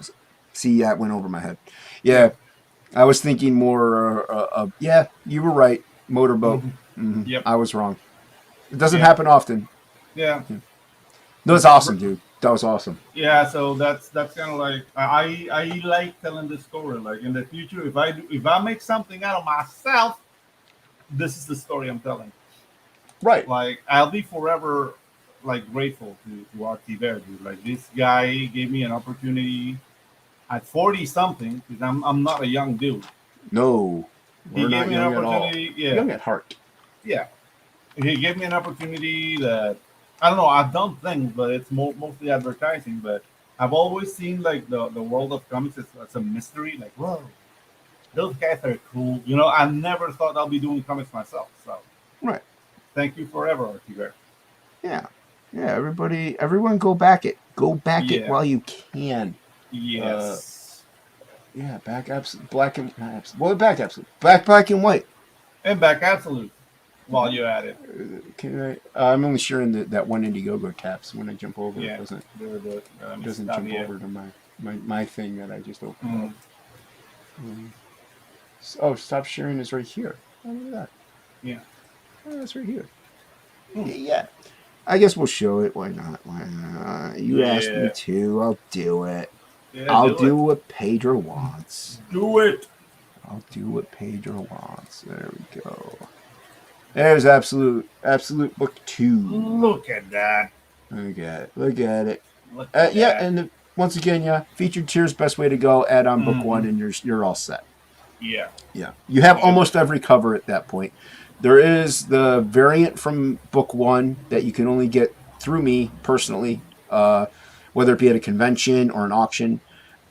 see, that went over my head. Yeah, I was thinking more. Yeah, you were right. Motorboat. Mhm. Yep. I was wrong. It doesn't Yeah. happen often. Yeah. No, it's awesome, dude. That was awesome. Yeah, so that's kind of like I like telling this story. Like, in the future, if I make something out of myself, this is the story I'm telling. Right. Like, I'll be forever like grateful to RT Bear, dude. Like, this guy gave me an opportunity at 40 something, because I'm not a young dude. No, He we're gave not me an young at all. opportunity. Yeah, Young at heart. yeah. He gave me an opportunity that, I don't know. I've done things, but it's mostly advertising. But I've always seen like the world of comics as a mystery. Like, whoa, those guys are cool. You know, I never thought I'll be doing comics myself. So Right. thank you forever, RT Bear. Yeah. Yeah. Everyone, go back it. Go back it Yeah. while you can. Yes. Yeah. Back absolute black and not absolute. Well, back absolute. Black and white. And back absolute while you're at it. Can I? I'm only sharing that one Indiegogo taps. When I jump over, Yeah. it doesn't Let me doesn't stop jump here. over to my thing that I just opened Mm. up. Oh, stop sharing is right here. Oh, look at that. Yeah. Oh, that's right here. Hmm. Yeah. I guess we'll show it. Why not? Why not? You asked me Yeah. to. I'll do it. Yeah, I'll do it. what Pedro wants. Do it. I'll do what Pedro wants. There we go. There's absolute book 2. Look at that. Look at it. Look at it. Look at Yeah, that. and once again, yeah, featured tiers, best way to go. Add on book Mhm. 1, and you're all set. Yeah. Yeah, you have Yeah. almost every cover at that point. There is the variant from book 1 that you can only get through me personally, whether it be at a convention or an auction.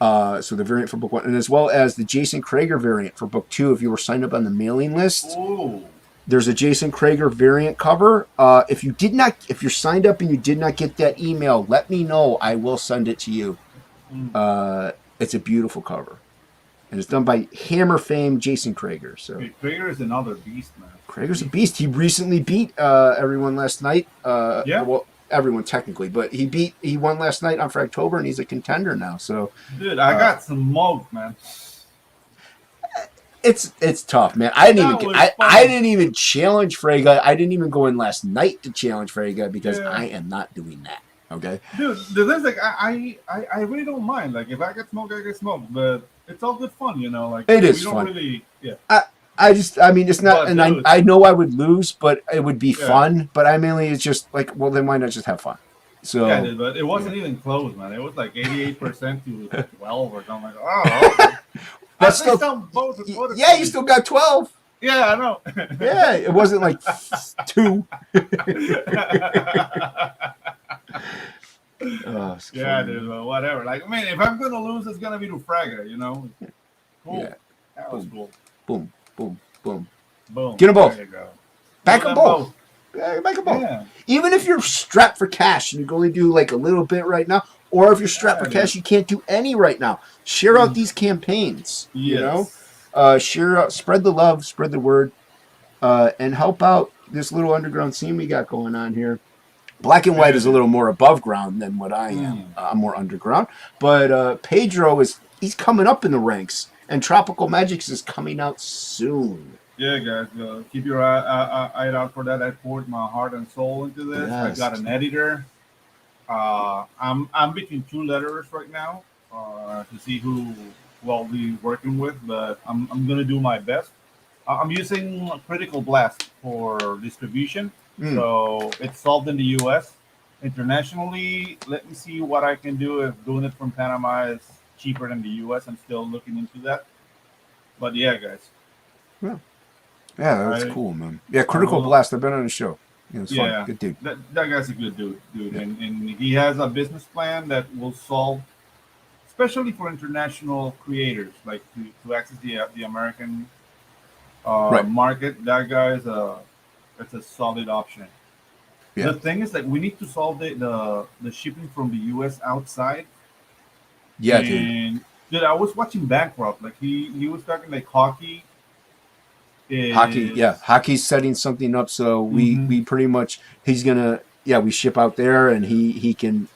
So the variant for book 1, and as well as the Jason Krager variant for book 2. If you were signed up on the mailing list, Ooh. there's a Jason Krager variant cover. If you're signed up and you did not get that email, let me know. I will send it to you. It's a beautiful cover, and it's done by Hammer fame Jason Krager. So Krager is another beast, man. Krager's a beast. He recently beat everyone last night. Yeah. Well, everyone technically, but he won last night on Fractober, and he's a contender now. So Dude, I got some smoked, man. it's tough, man. I That was I fun. didn't even challenge Frega. I didn't even go in last night to challenge Frega because Yeah. I am not doing that. Okay. Dude, the thing's like I really don't mind. Like, if I get smoked, I get smoked. But it's all good fun, you know. Like, It is we don't fun. really I mean, it's not, But, and dude. I know I would lose, but it would be Yeah. fun. But I mainly, it's just like, well, then why not just have fun? So Yeah, dude, but it wasn't even close, man. It was like 88% to 12 or something. Like, oh, okay. But At still, least I'm both voted yeah, for you me. still got 12. Yeah, I know. Yeah, it wasn't like 2. Oh, it's Yeah, funny. dude, but whatever. Like, I mean, if I'm gonna lose, it's gonna be to Fraga, you know? Cool. Yeah. That was cool. Boom, boom, boom. Boom. Get 'em both. There you go. Back Do them them both. Yeah, back them both. Yeah. Even if you're strapped for cash and you can only do like a little bit right now, or if you're strapped for cash, you can't do any right now. Share out these campaigns. You know, share out, spread the love, spread the word, and help out this little underground scene we got going on here. Black and White is a little more above ground than what I am. I'm more underground, but Pedro he's coming up in the ranks, and Tropical Magics is coming out soon. Yeah, guys, keep your eye out for that. I poured my heart and soul into this. Yes. I got an editor. I'm between 2 letterers right now to see who we'll be working with, but I'm gonna do my best. I'm using Critical Blast for distribution, so it's sold in the U.S. Internationally, let me see what I can do if doing it from Panama is cheaper than the U.S. I'm still looking into that. But yeah, guys. Yeah, that's cool, man. Yeah, Critical Blast. I've been on the show. It's fun. Good dude. That guy's a good dude, and he has a business plan that will solve, especially for international creators, like to access the American market. That guy is it's a solid option. Yeah. The thing is that we need to solve the shipping from the U.S. outside. Yeah, dude, I was watching Bankrupt. Like he was talking like hockey. Hockey's setting something up, so we pretty much he's gonna we ship out there, and he can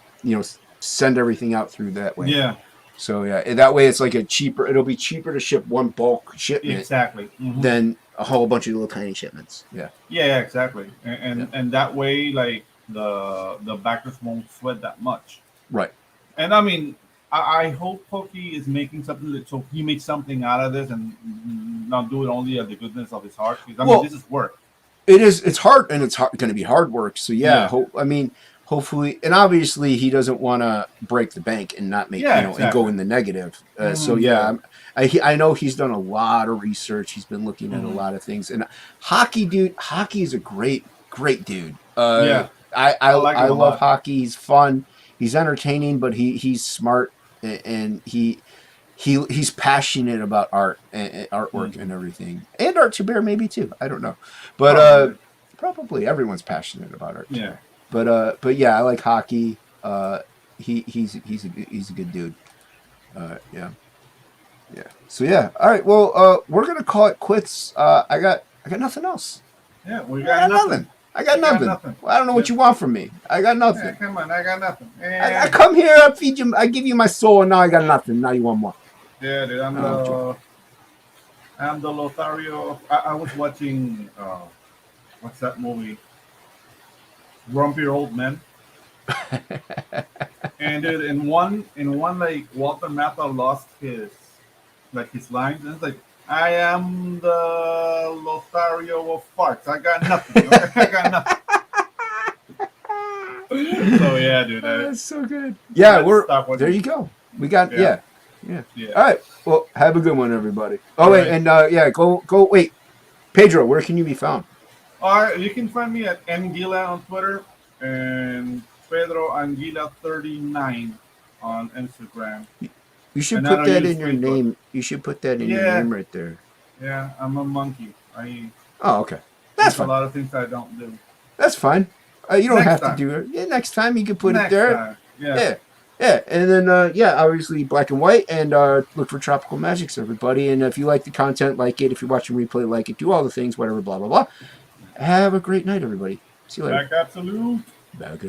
send everything out through that way. Yeah. So that way it's like it'll be cheaper to ship one bulk shipment exactly than a whole bunch of little tiny shipments. Yeah, exactly, and that way like the backers won't sweat that much. Right. And I mean, I hope Pokey is making something so he makes something out of this and not do it only at the goodness of his heart. Because I mean, this is work. It is. It's hard, and it's going to be hard work. So hopefully, and obviously, he doesn't want to break the bank and not make and go in the negative. I know he's done a lot of research. He's been looking at a lot of things. And hockey is a great dude. I love hockey. He's fun. He's entertaining, but he's smart, and he's passionate about art and artwork and everything, and art to bear maybe too. I don't know, but probably everyone's passionate about art. Yeah. But I like hockey. He's a good dude. Yeah. So all right. Well, we're gonna call it quits. I got nothing else. Yeah, we got nothing. I got nothing. Well, I don't know what you want from me. I got nothing. Yeah, come on, I got nothing. I come here, I feed you, I give you my soul, and now I got nothing. Now you want more. Yeah, dude, I'm the Lothario. I was watching what's that movie? Grumpy Old Men. And dude, in one like Walter Matthau lost his lines, and it's like, I am the Lothario of farts. I got nothing. I got nothing. So yeah, dude. That's so good. Yeah, there you go. We got yeah. All right. Well, have a good one, everybody. Oh, wait, and go. Wait, Pedro, where can you be found? All right, you can find me at Anguila on Twitter and Pedro Anguila 39 on Instagram. You should put that in your name. You should put that in your name right there. Yeah, I'm a monkey. Okay. That's fine. A lot of things I don't do. That's fine. You don't have to do it. Yeah, next time you can put it there. Time. Yeah. And then obviously Black and White, and look for Tropical Magics, everybody. And if you like the content, like it. If you're watching replay, like it. Do all the things, whatever, blah blah blah. Have a great night, everybody. See you later. Back absolute. Back.